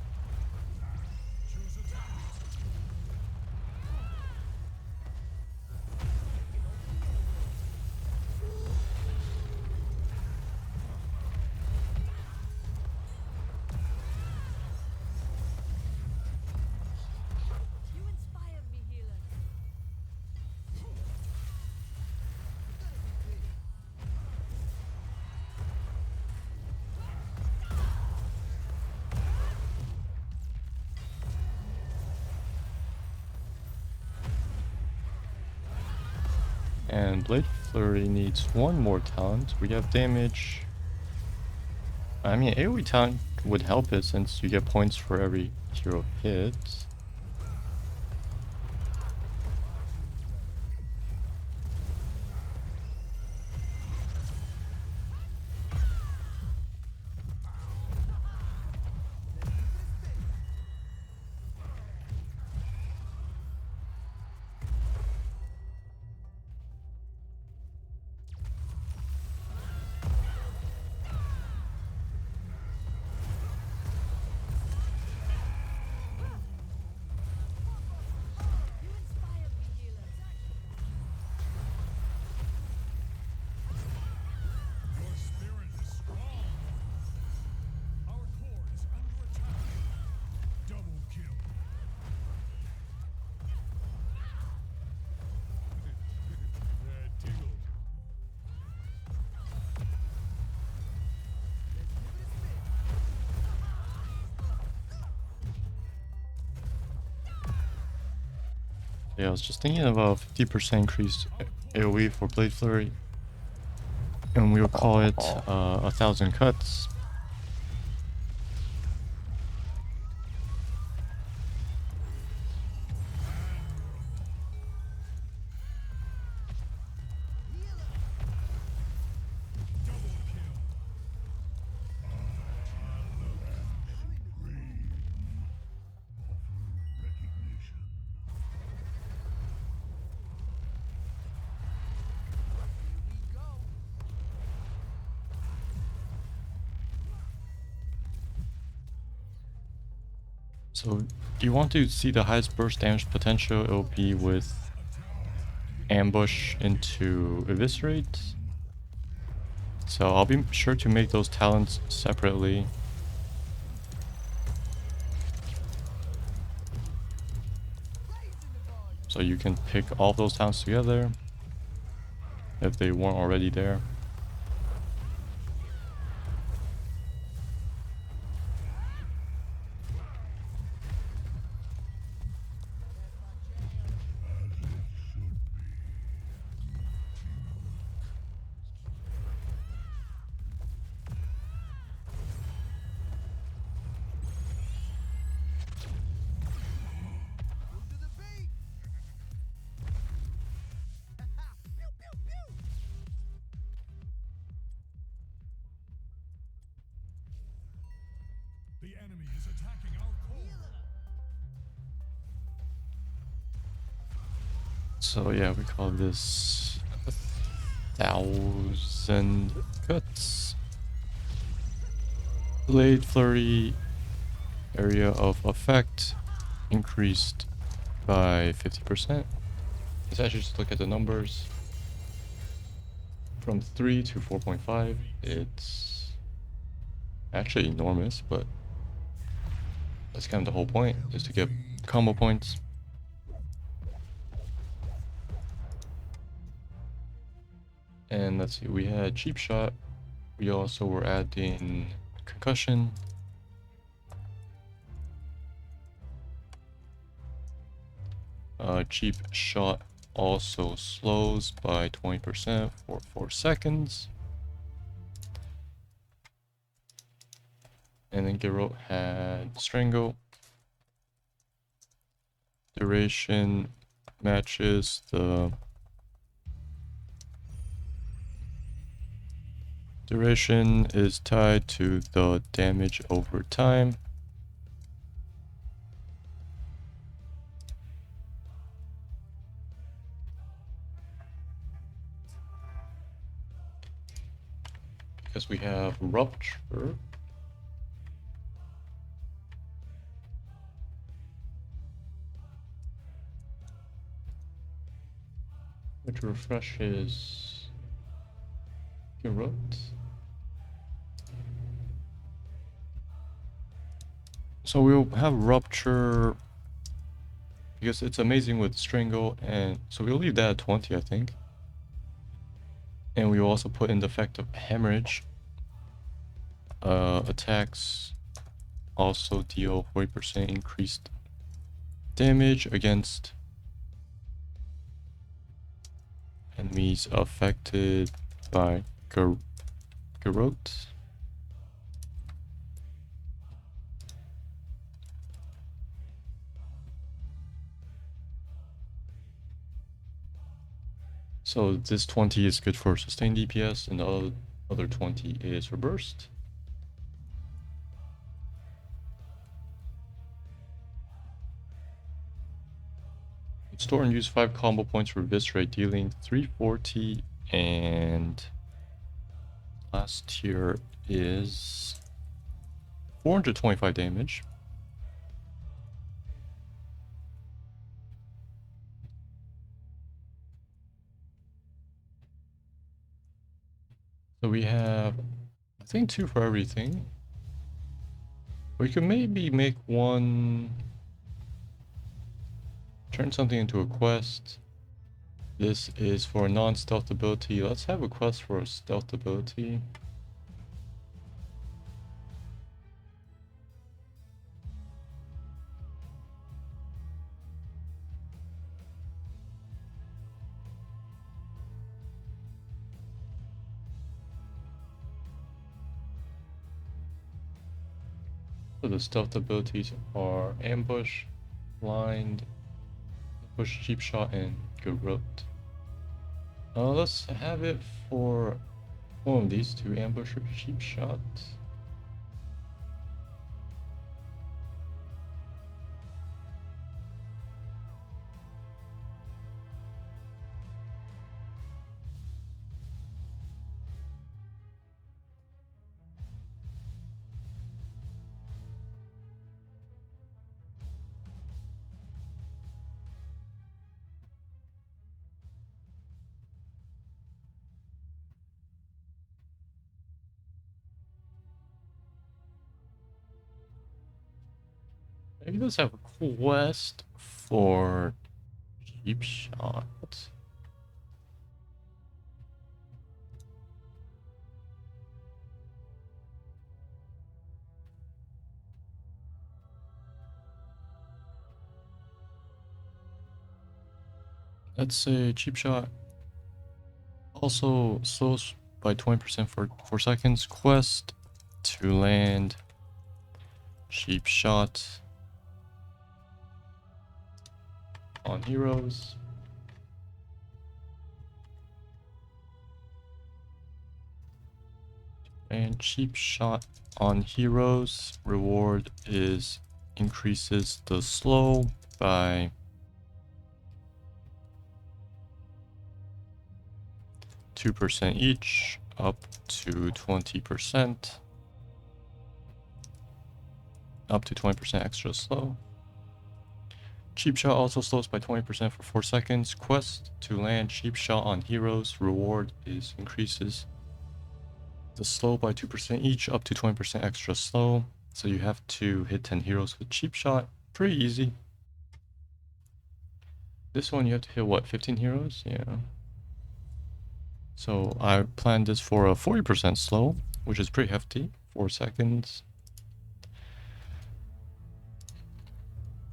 You inspire me, healer. And Blade Flurry needs one more talent. We have damage. I mean, AoE talent would help it since you get points for every hero hit. Yeah, I was just thinking of a 50% increased AoE for Blade Flurry. And we'll call it 1,000 cuts. So, do you want to see the highest burst damage potential? It will be with ambush into eviscerate. So I'll be sure to make those talents separately. So you can pick all those talents together if they weren't already there. To the beat. Pew, pew, pew. The enemy is attacking our core. So yeah, we call this 1,000 cuts. Blade Flurry area of effect increased by 50%. Let's actually just look at the numbers. From 3 to 4.5, it's actually enormous, but that's kind of the whole point, is to get combo points. And let's see, we had cheap shot. We also were adding concussion. Cheap shot also slows by 20% for 4 seconds. And then Geralt had Strangle. Duration matches the duration is tied to the damage over time. Because we have Rupture. Which refreshes Geralt. So we'll have Rupture because it's amazing with Strangle, and so we'll leave that at 20, I think. And we will also put in the effect of Hemorrhage. Attacks also deal 40% increased damage against enemies affected by Geralt. So this 20 is good for sustained DPS, and the other 20 is for burst. Store and use 5 combo points for Eviscerate, dealing 340, and last tier is 425 damage. So we have, I think, 2 for everything. We could maybe make one, turn something into a quest. This is for non-stealth ability. Let's have a quest for a stealth ability. So the stealth abilities are ambush, blind, push, cheap shot, and garrote. Let's have it for one of these two, ambush or cheap shot. Maybe let's have a quest for cheap shot. Let's say cheap shot also slows by 20% for 4 seconds. Quest to land cheap shot on heroes. And cheap shot on heroes. Reward is increases the slow by 2% each, up to 20%. Up to 20% extra slow. Cheap shot also slows by 20% for 4 seconds. Quest to land cheap shot on heroes. Reward is increases the slow by 2% each, up to 20% extra slow. So you have to hit 10 heroes with cheap shot. Pretty easy. This one you have to hit what, 15 heroes? Yeah. So I planned this for a 40% slow, which is pretty hefty. 4 seconds.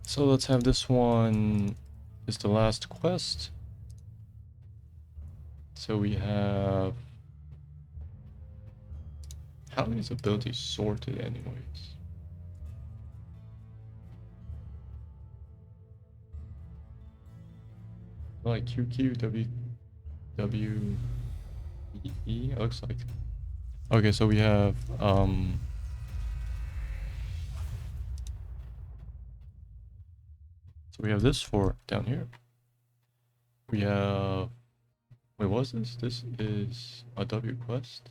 So let's have this one is the last quest. So we have, how are these abilities sorted anyways? Like QQ, W, E, it looks like. Okay, so we have so we have this for down here. We have, wait, what's this? This is a W quest.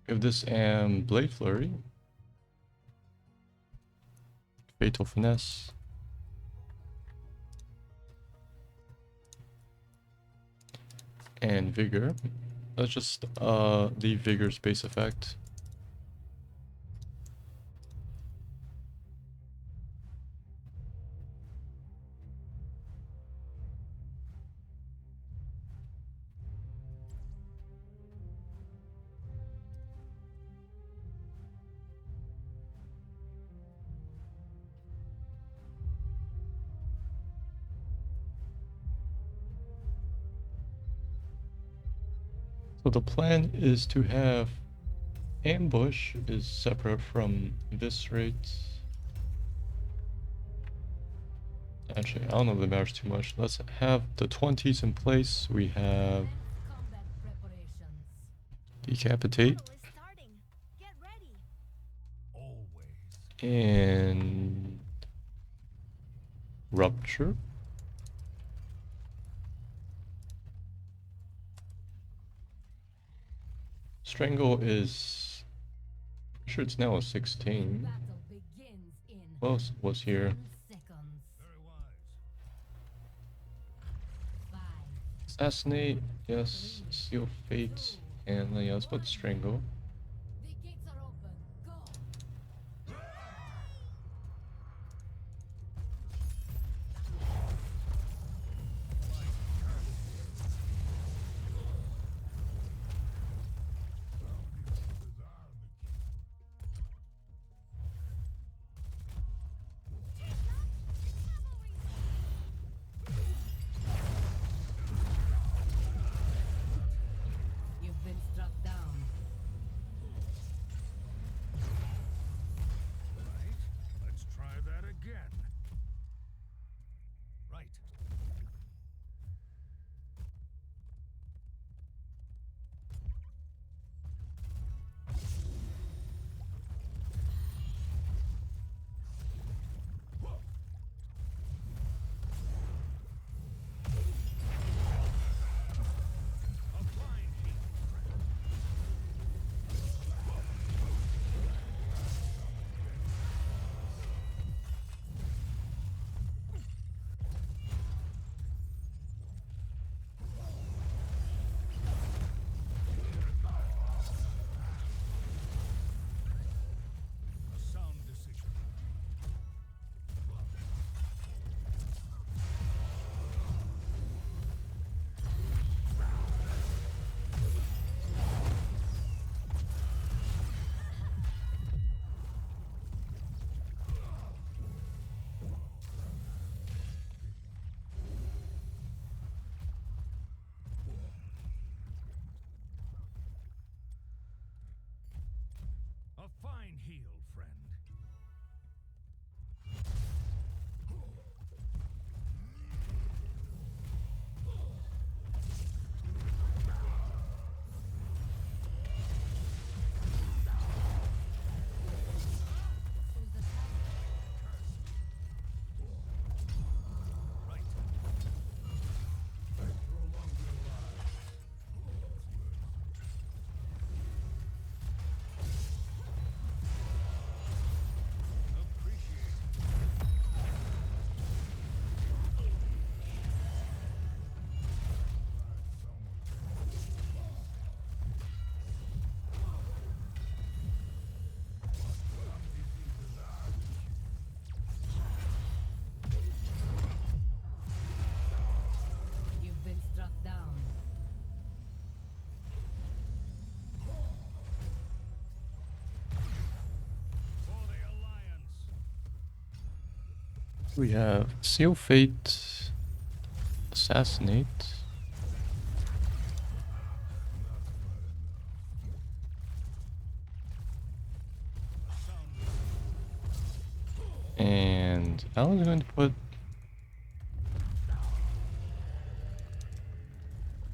We have this and Blade Flurry. Fatal Finesse. And Vigor. Let's just leave Vigor's base effect. So the plan is to have ambush is separate from eviscerate. Actually, I don't know if it matters too much. Let's have the 20s in place. We have Combat preparations. decapitate Battle is starting. Get ready. Always. and rupture. Strangle is, pretty sure it's now a 16. Battle begins in What else was here? 10 seconds. Very wise. 5, Assassinate, yes. Seal Fate, and yeah, let's put Strangle. the gates are open. Go. You've been struck down. We have Seal Fate, Assassinate. And I was going to put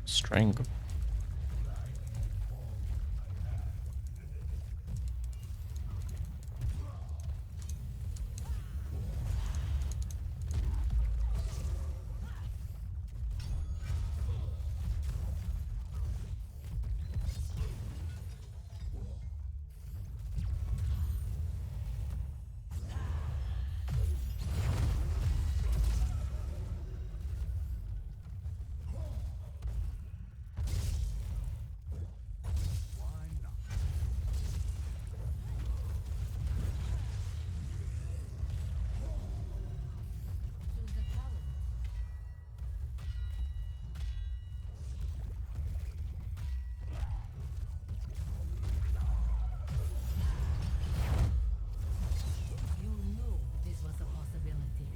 Strangle. Choose a talent. You knew this was a possibility.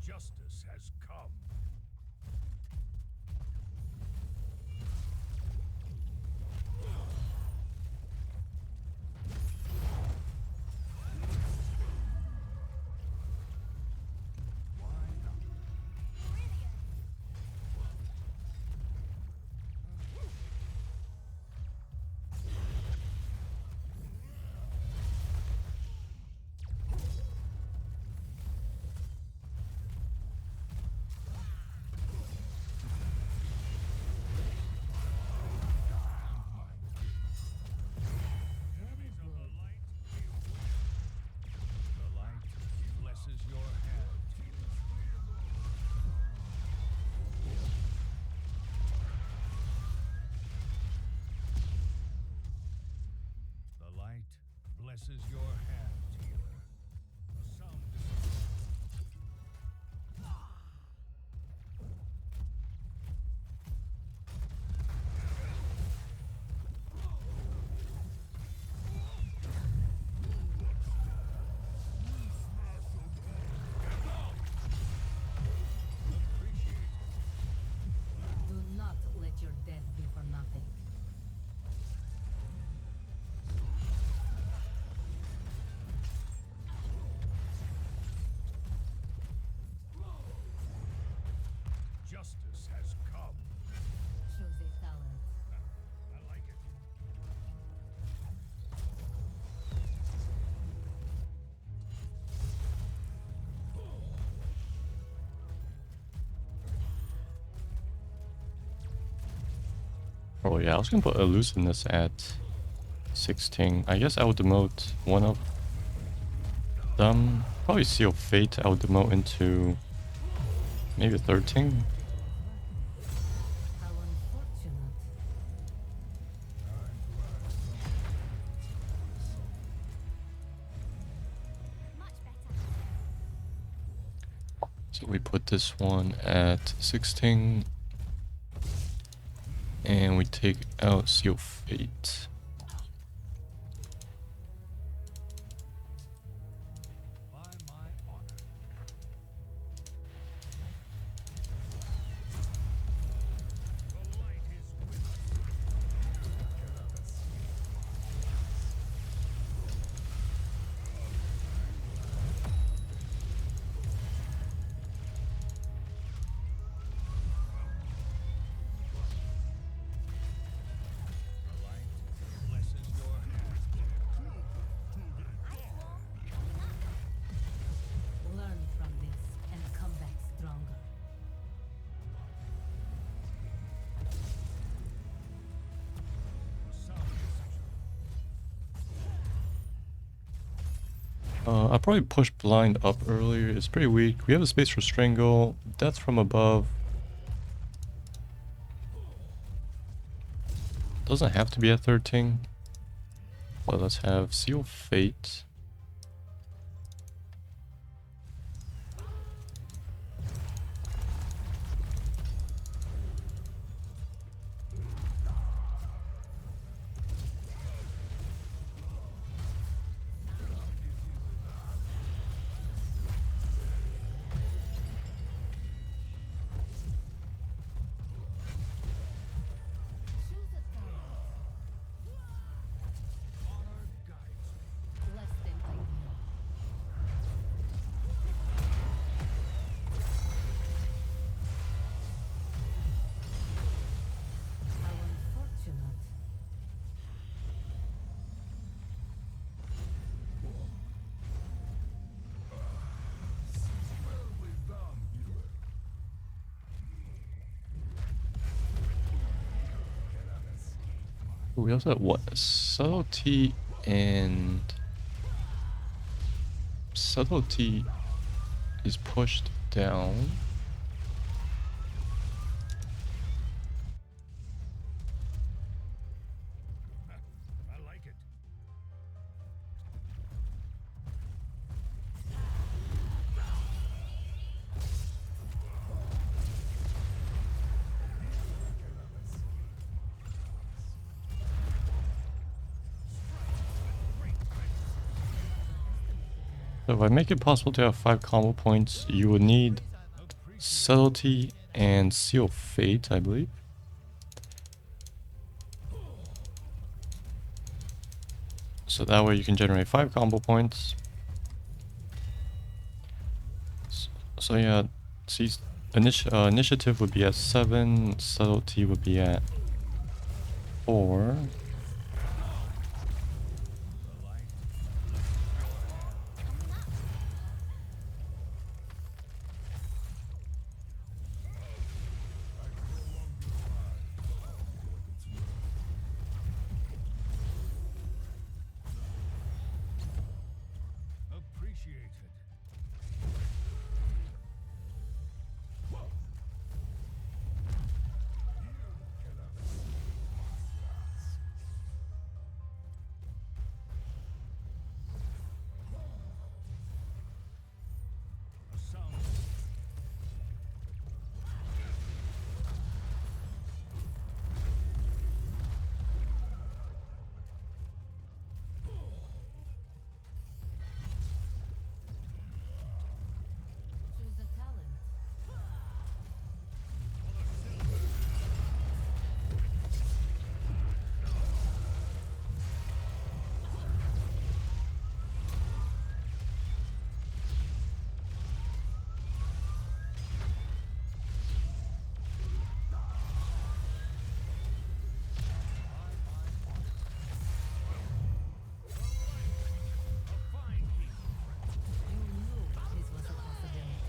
Justice has come. Enemies of the light, the light blesses your hand. The light blesses your hand, healer. A sound Do not let your death be for nothing. justice has come. Choose a talent. I like it. Oh yeah, I was gonna put Elusiveness at 16. I guess I would demote one of them. Probably Seal Fate I would demote into maybe 13. How unfortunate. Much better. So we put this one at 16. And we take out Seal Fate. By my honor. The light is with us. The light blesses your hand. Learn from this and come back stronger. A sound decision. I probably pushed Blind up earlier. It's pretty weak. We have a space for Strangle. Death from above. Doesn't have to be at 13. But let's have Seal Fate. We also have what? Subtlety and subtlety is pushed down. I like it. So if I make it possible to have 5 combo points, you would need subtlety and seal fate, I believe. So that way you can generate 5 combo points. So yeah, see, initiative would be at 7, subtlety would be at 4. Appreciated. Choose a talent. You knew this was a possibility.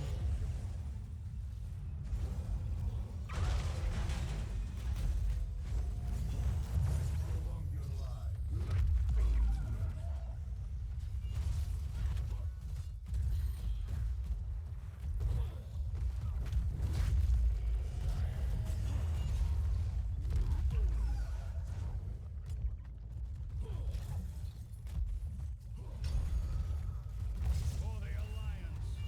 For the Alliance.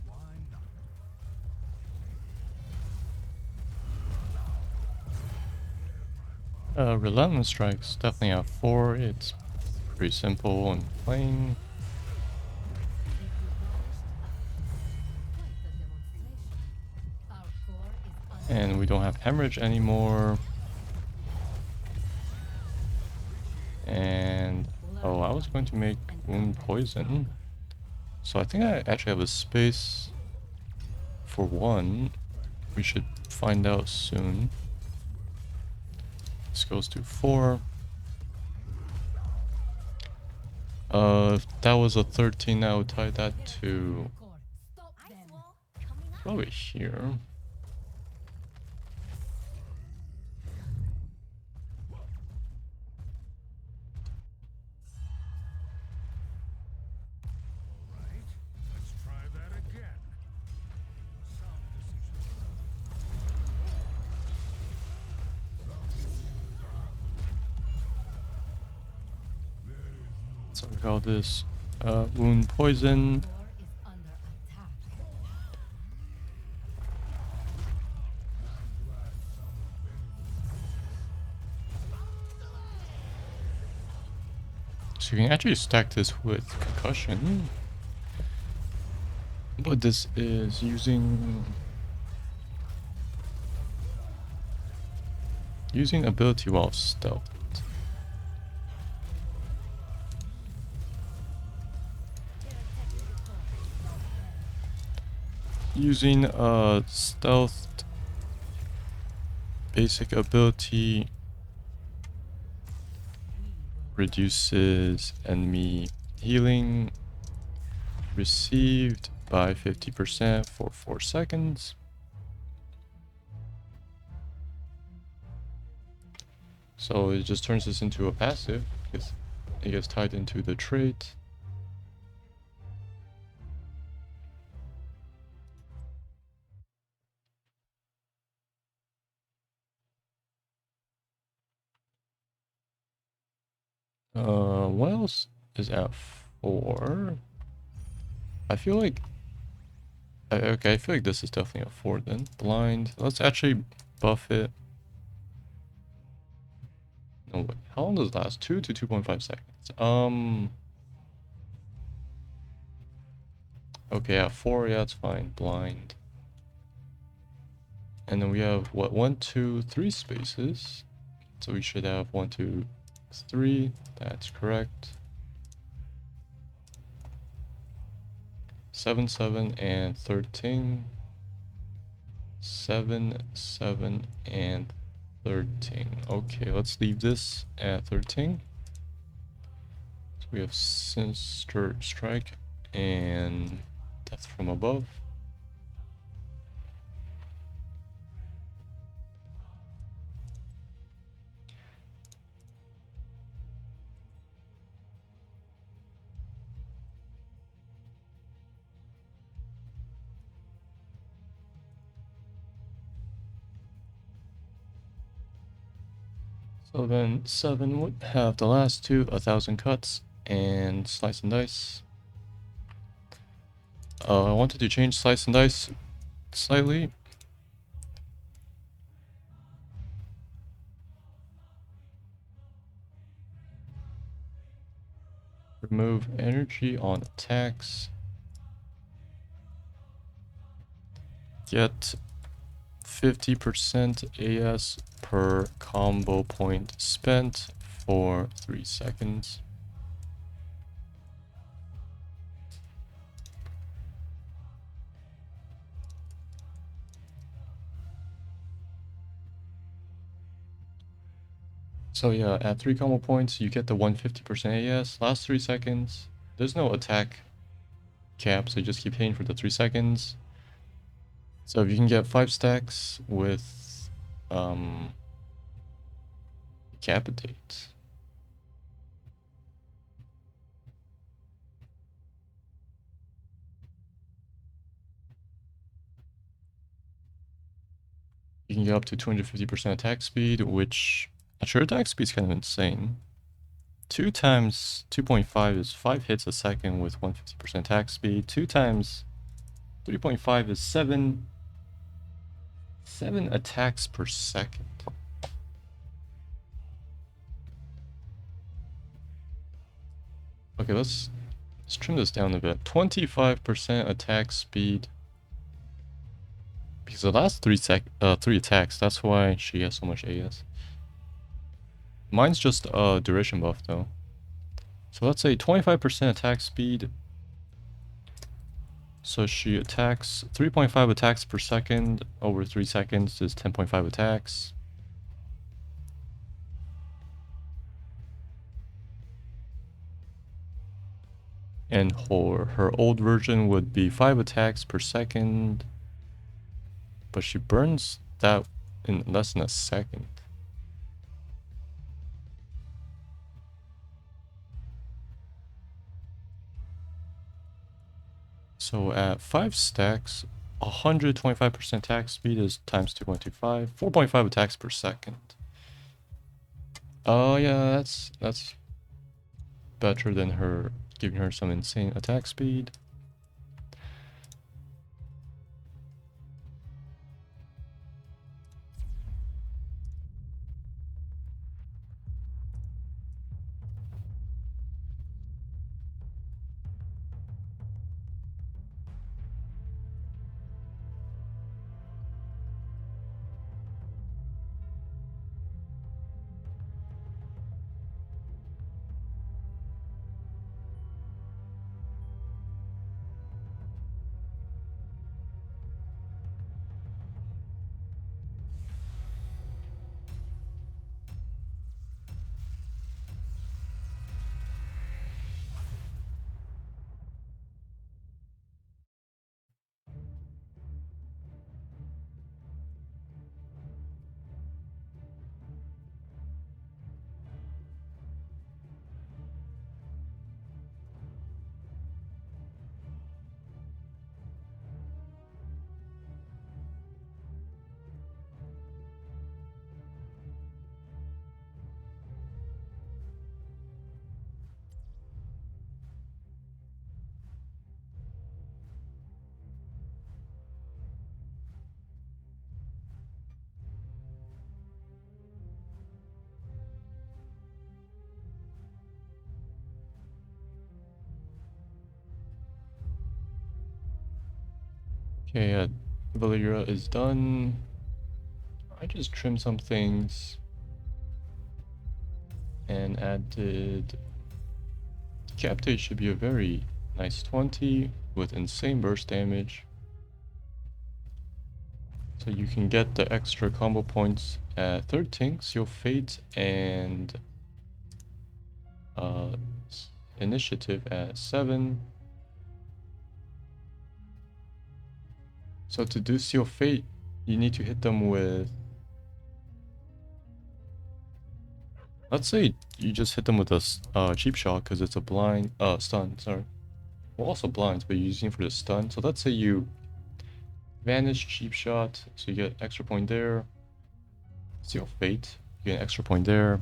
Why not? Relentless Strikes definitely have 4. It's pretty simple and plain. Quite a demonstration. Our core is And we don't have Hemorrhage anymore. And oh, I was going to make Wound Poison. So I think I actually have a space for 1. We should find out soon. This goes to 4. If that was a 13, I would tie that to core. Stop them. probably here. Right? Let's try that again. Sound decision. So we call this Wound Poison. Core is under attack. So you can actually stack this with Concussion. But this is using ability while stealth. Using stealth basic ability reduces enemy healing received by 50% for 4 seconds. So it just turns this into a passive because it gets tied into the trait. What else is at 4? I feel like... okay, I feel like this is definitely a 4 then. Blind. Let's actually buff it. No, wait. How long does it last? 2 to 2.5 seconds. Okay, at 4, yeah, it's fine. Blind. And then we have, what, 1, 2, 3 spaces. So we should have 1, 2, 3. That's correct. 7, 7, and 13. 7, 7, and 13. Okay, let's leave this at 13. So we have Sinister Strike and Death from Above. So then 7 would have the last two, 1,000 cuts, and Slice and Dice. I wanted to change Slice and Dice slightly. Remove energy on attacks. Get 50% AS per combo point spent for 3 seconds. So yeah, at 3 combo points, you get the 150% AS. Last 3 seconds. There's no attack cap, so you just keep hitting for the 3 seconds. So if you can get 5 stacks with Decapitate. You can get up to 250% attack speed, which actually attack speed is kind of insane. 2 times 2.5 is 5 hits a second with 150% attack speed. 2 times 3.5 is 7 attacks per second. Okay, let's trim this down a bit. 25% attack speed. Because the last 3 attacks, that's why she has so much AS. Mine's just a duration buff though. So let's say 25% attack speed. So she attacks 3.5 attacks per second over 3 seconds is 10.5 attacks. And her old version would be 5 attacks per second. But she burns that in less than a second. So at 5 stacks, 125% attack speed is times 2.25, 4.5 attacks per second. Oh yeah, that's better than her giving her some insane attack speed. Okay, Valeera is done. I just trimmed some things and added Decapitate should be a very nice 20 with insane burst damage. So you can get the extra combo points at 13, Seal Fate, and Initiative at 7. So to do Seal Fate, you need to hit them with... Let's say you just hit them with a cheap shot because it's a blind... stun, sorry. Well, also blinds, but you're using it for the stun. So let's say you Vanish, cheap shot, so you get extra point there. Seal Fate, you get an extra point there.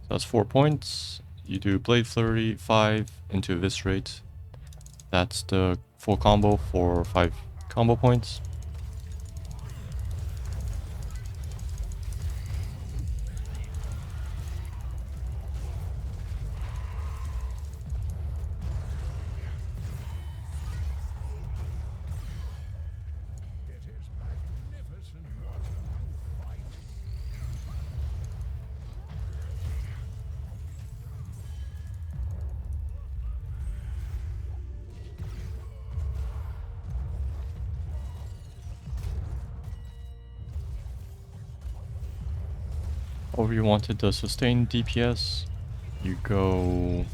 So that's 4 points. You do Blade Flurry, 5 into Eviscerate. That's the full combo for 5 combo points. It is magnificent watching you fight. Or if you wanted the sustained DPS, you go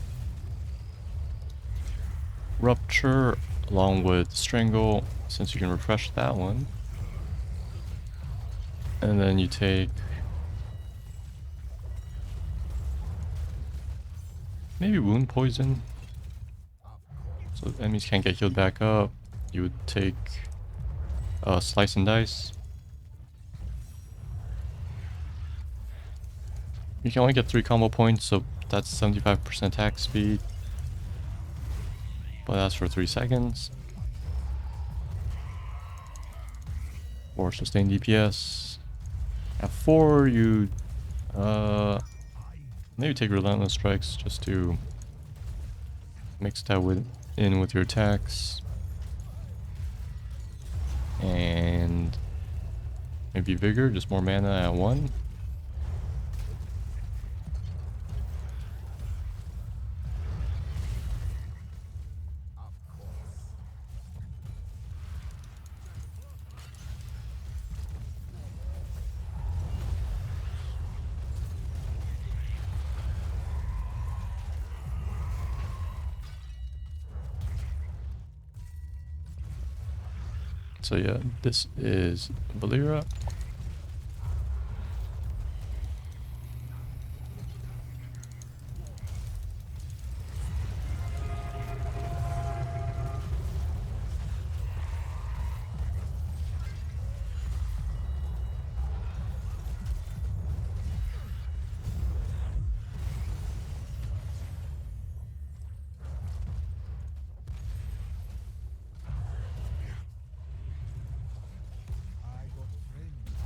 Rupture along with Strangle, since you can refresh that one. And then you take maybe Wound Poison, so enemies can't get healed back up. You would take Slice and Dice. You can only get 3 combo points, so that's 75% attack speed. But that's for 3 seconds. Or sustained DPS. At 4, you maybe take Relentless Strikes just to mix that in with your attacks. And maybe Vigor, just more mana at 1. So yeah, this is Valeera. I got friends.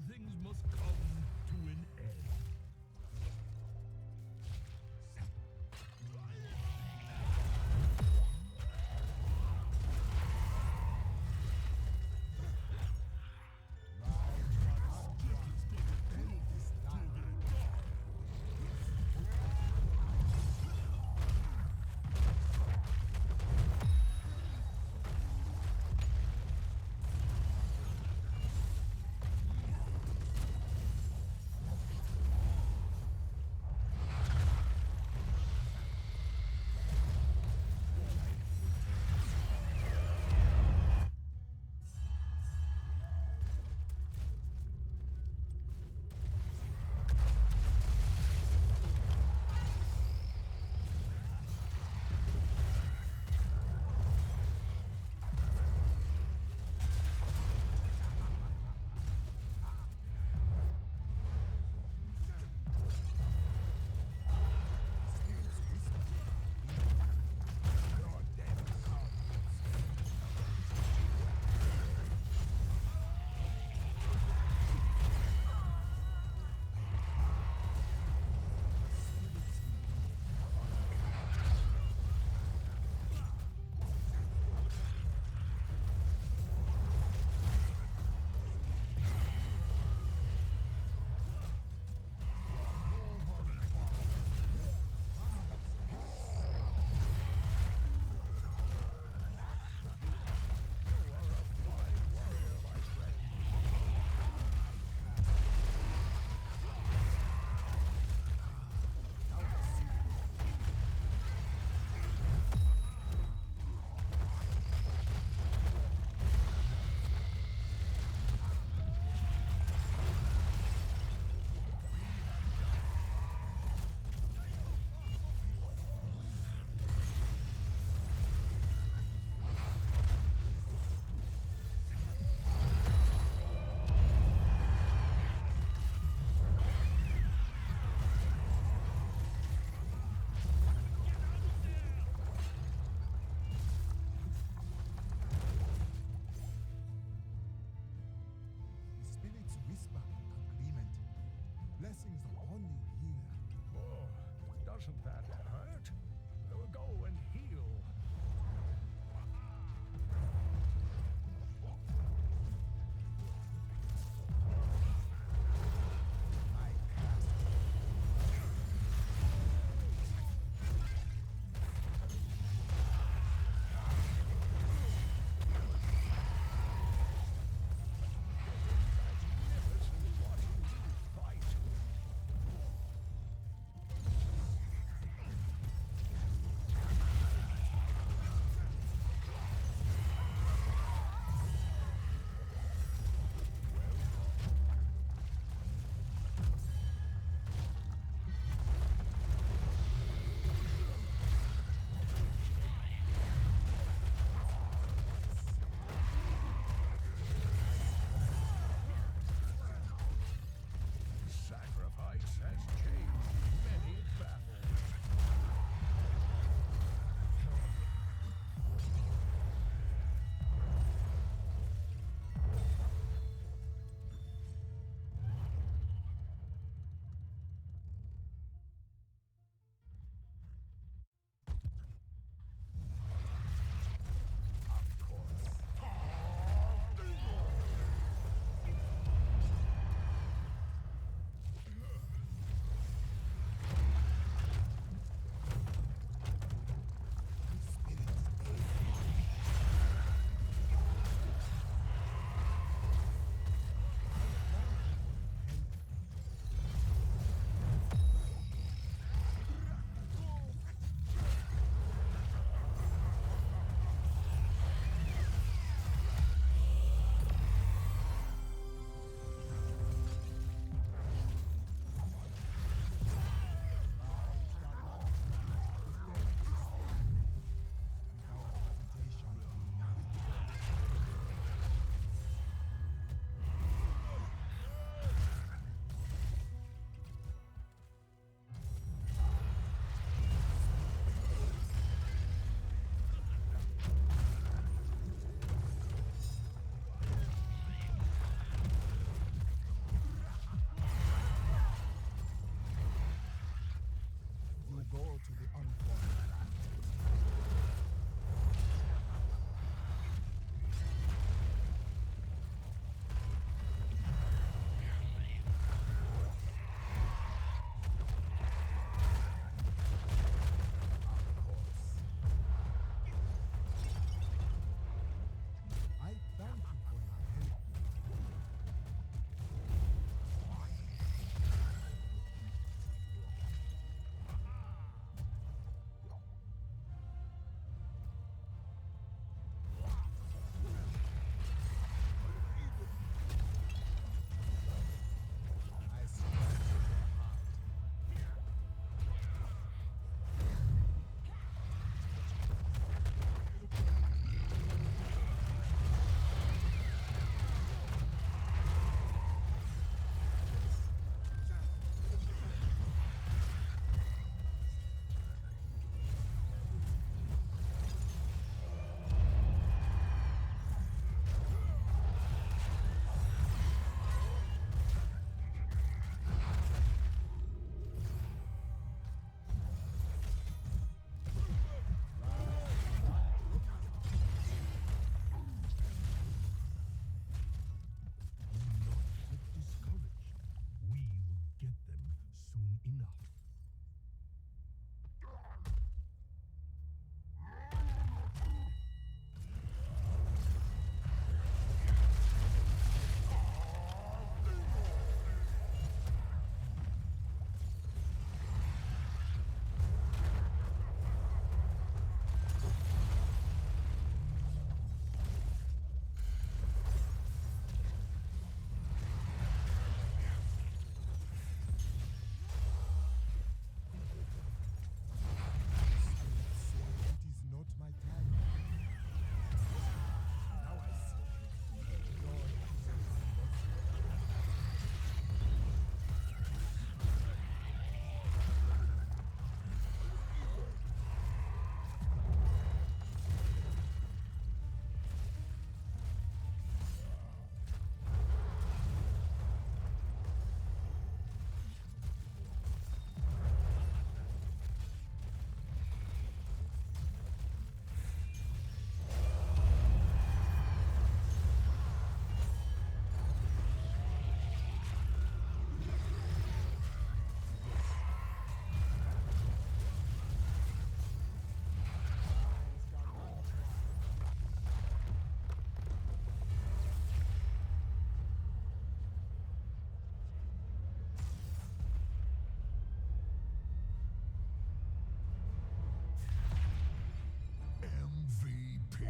things must come to an end. Blessings on you here. Oh, doesn't that hurt? Go and heal. enough. It is not my time. Now I see. Your MVP.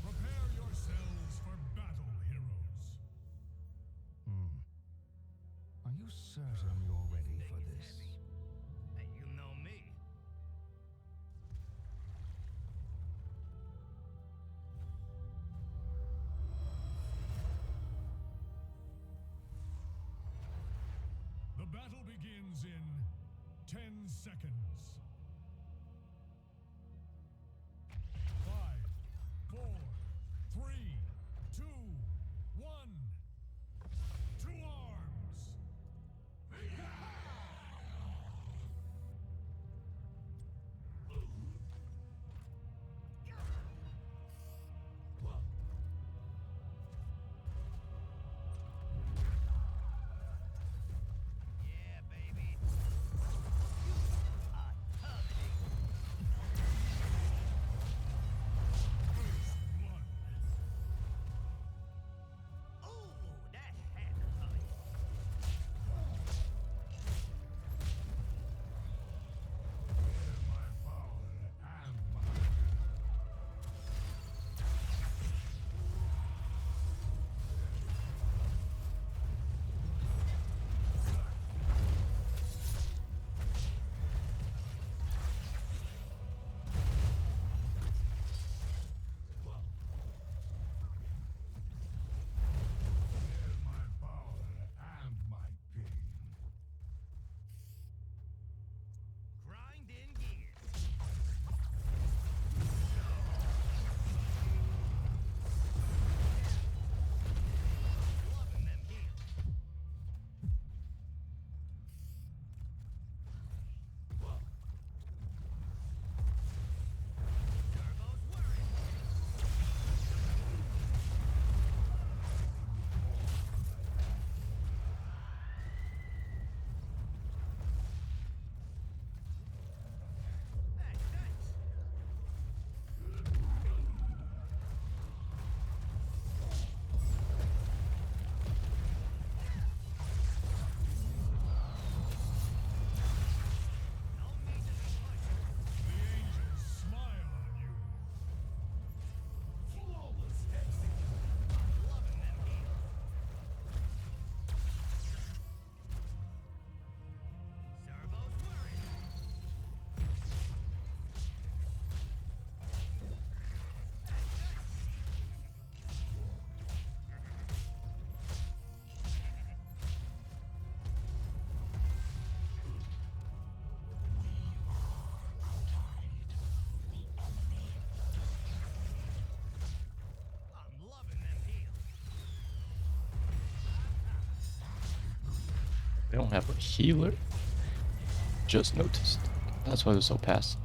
Prepare yourselves for battle, heroes. Are you certain you're ready for this? Hey, you know me. The battle begins in 10 seconds. 5, 4, 3, 2, 1. one. To arms. Yeah, baby. Hot tubby. First blood. Ooh, that had to hurt. My power and my my power and my pain. Grinding gears. Loving them heels. Turbo's worried. Hey, thanks. No need to be pushing. The angels smile on you. Flawless execution. Loving them heels. Servo's worried. I'm loving them heels. They don't have a healer. Just noticed. That's why they're so passive.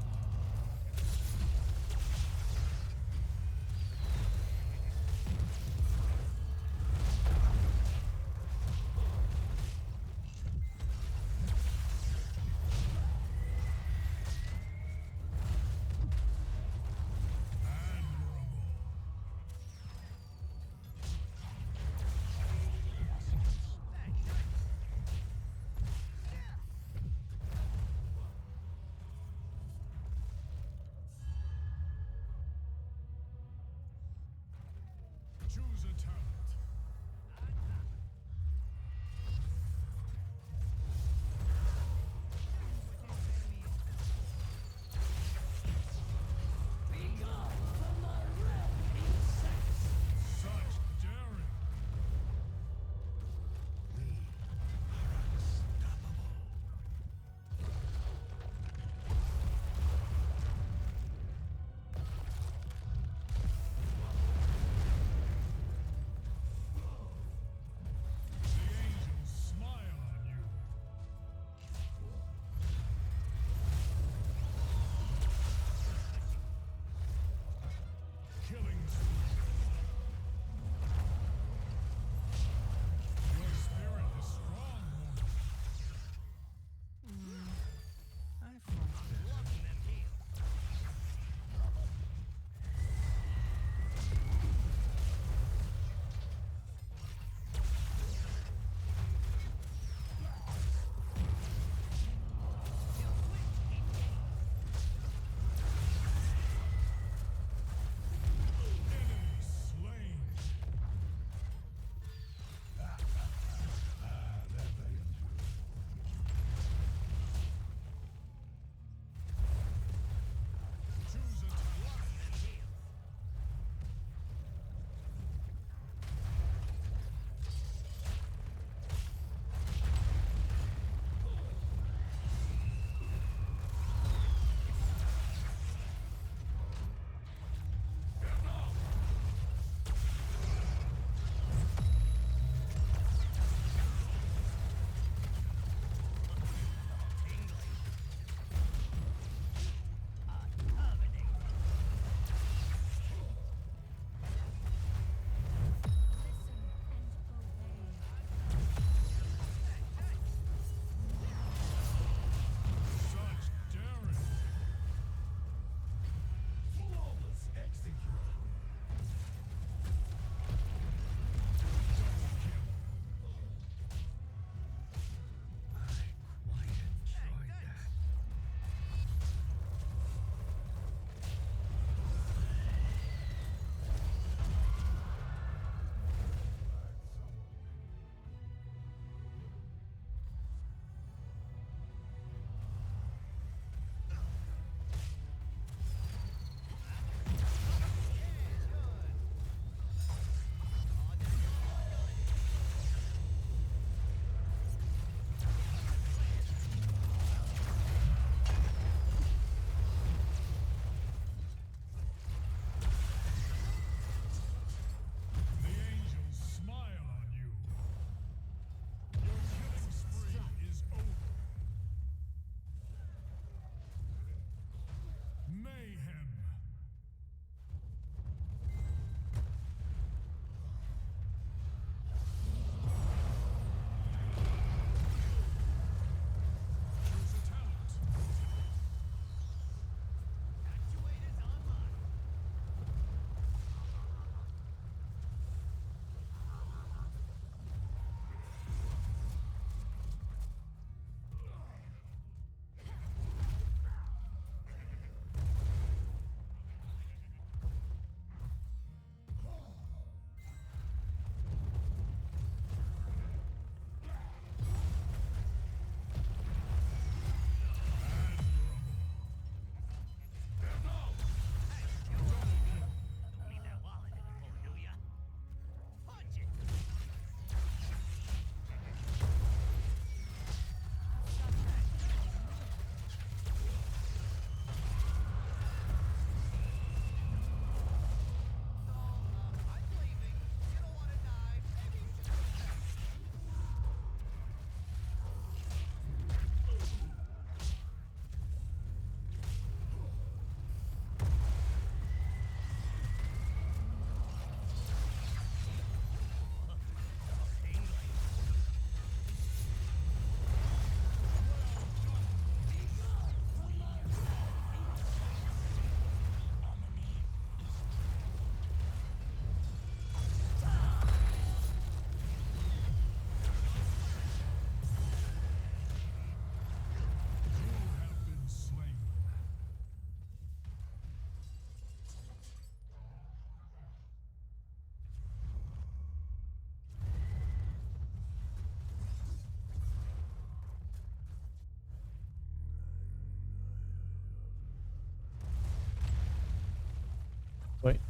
Wait.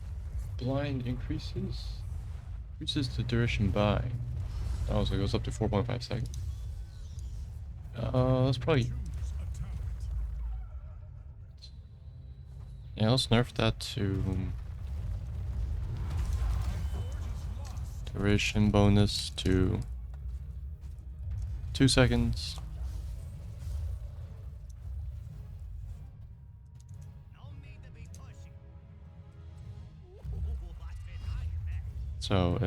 Blind increases the duration by. Oh, so it goes up to 4.5 seconds. Let's probably. Choose a talent. Yeah, let's nerf that to duration bonus to 2 seconds. No need to be pushy. Ooh, I've been hiding that. So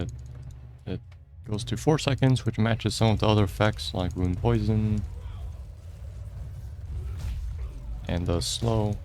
it goes to 4 seconds, which matches some of the other effects like wound poison and the slow.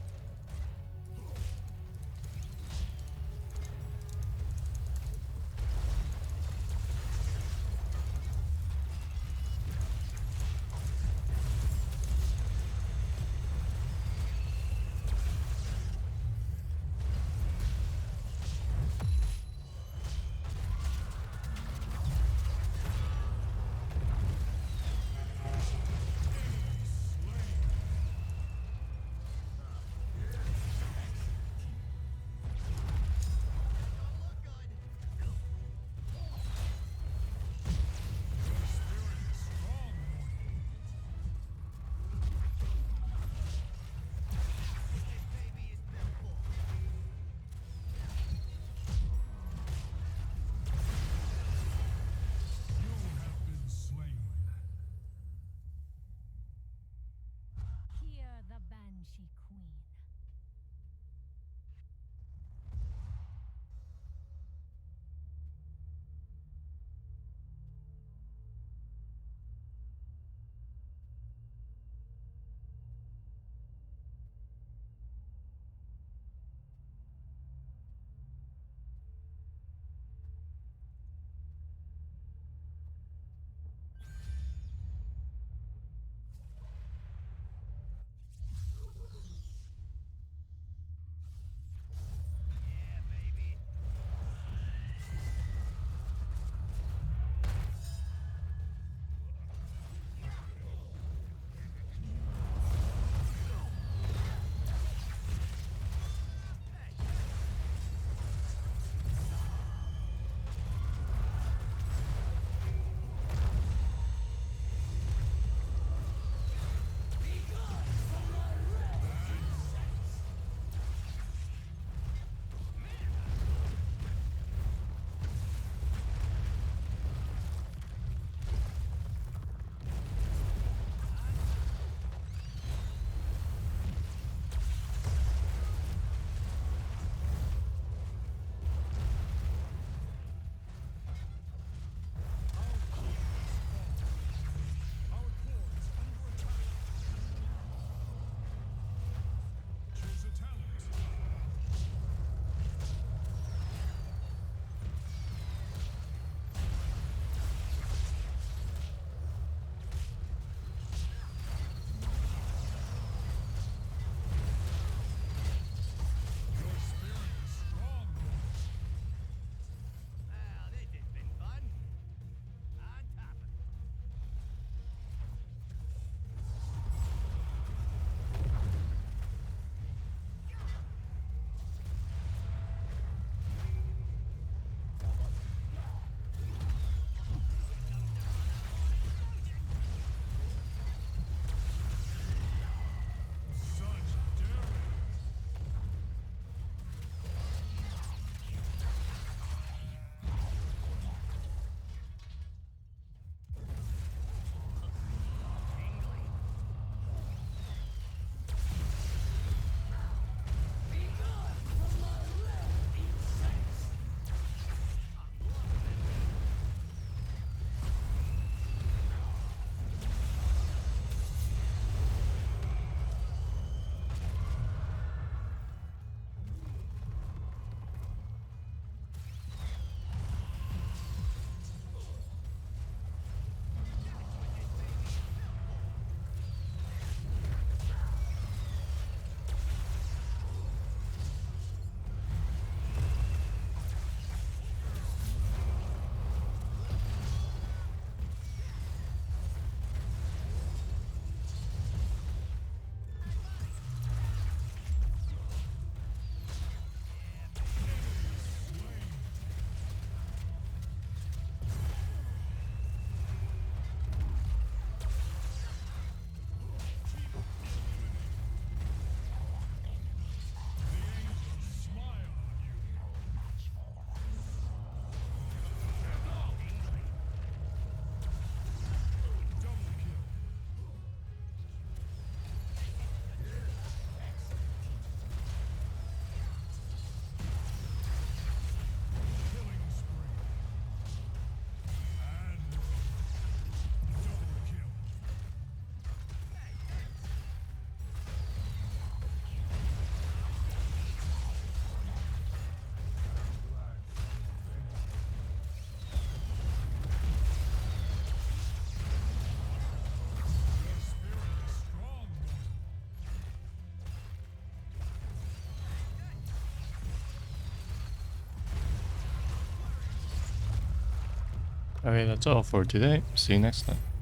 Okay, that's all for today. See you next time.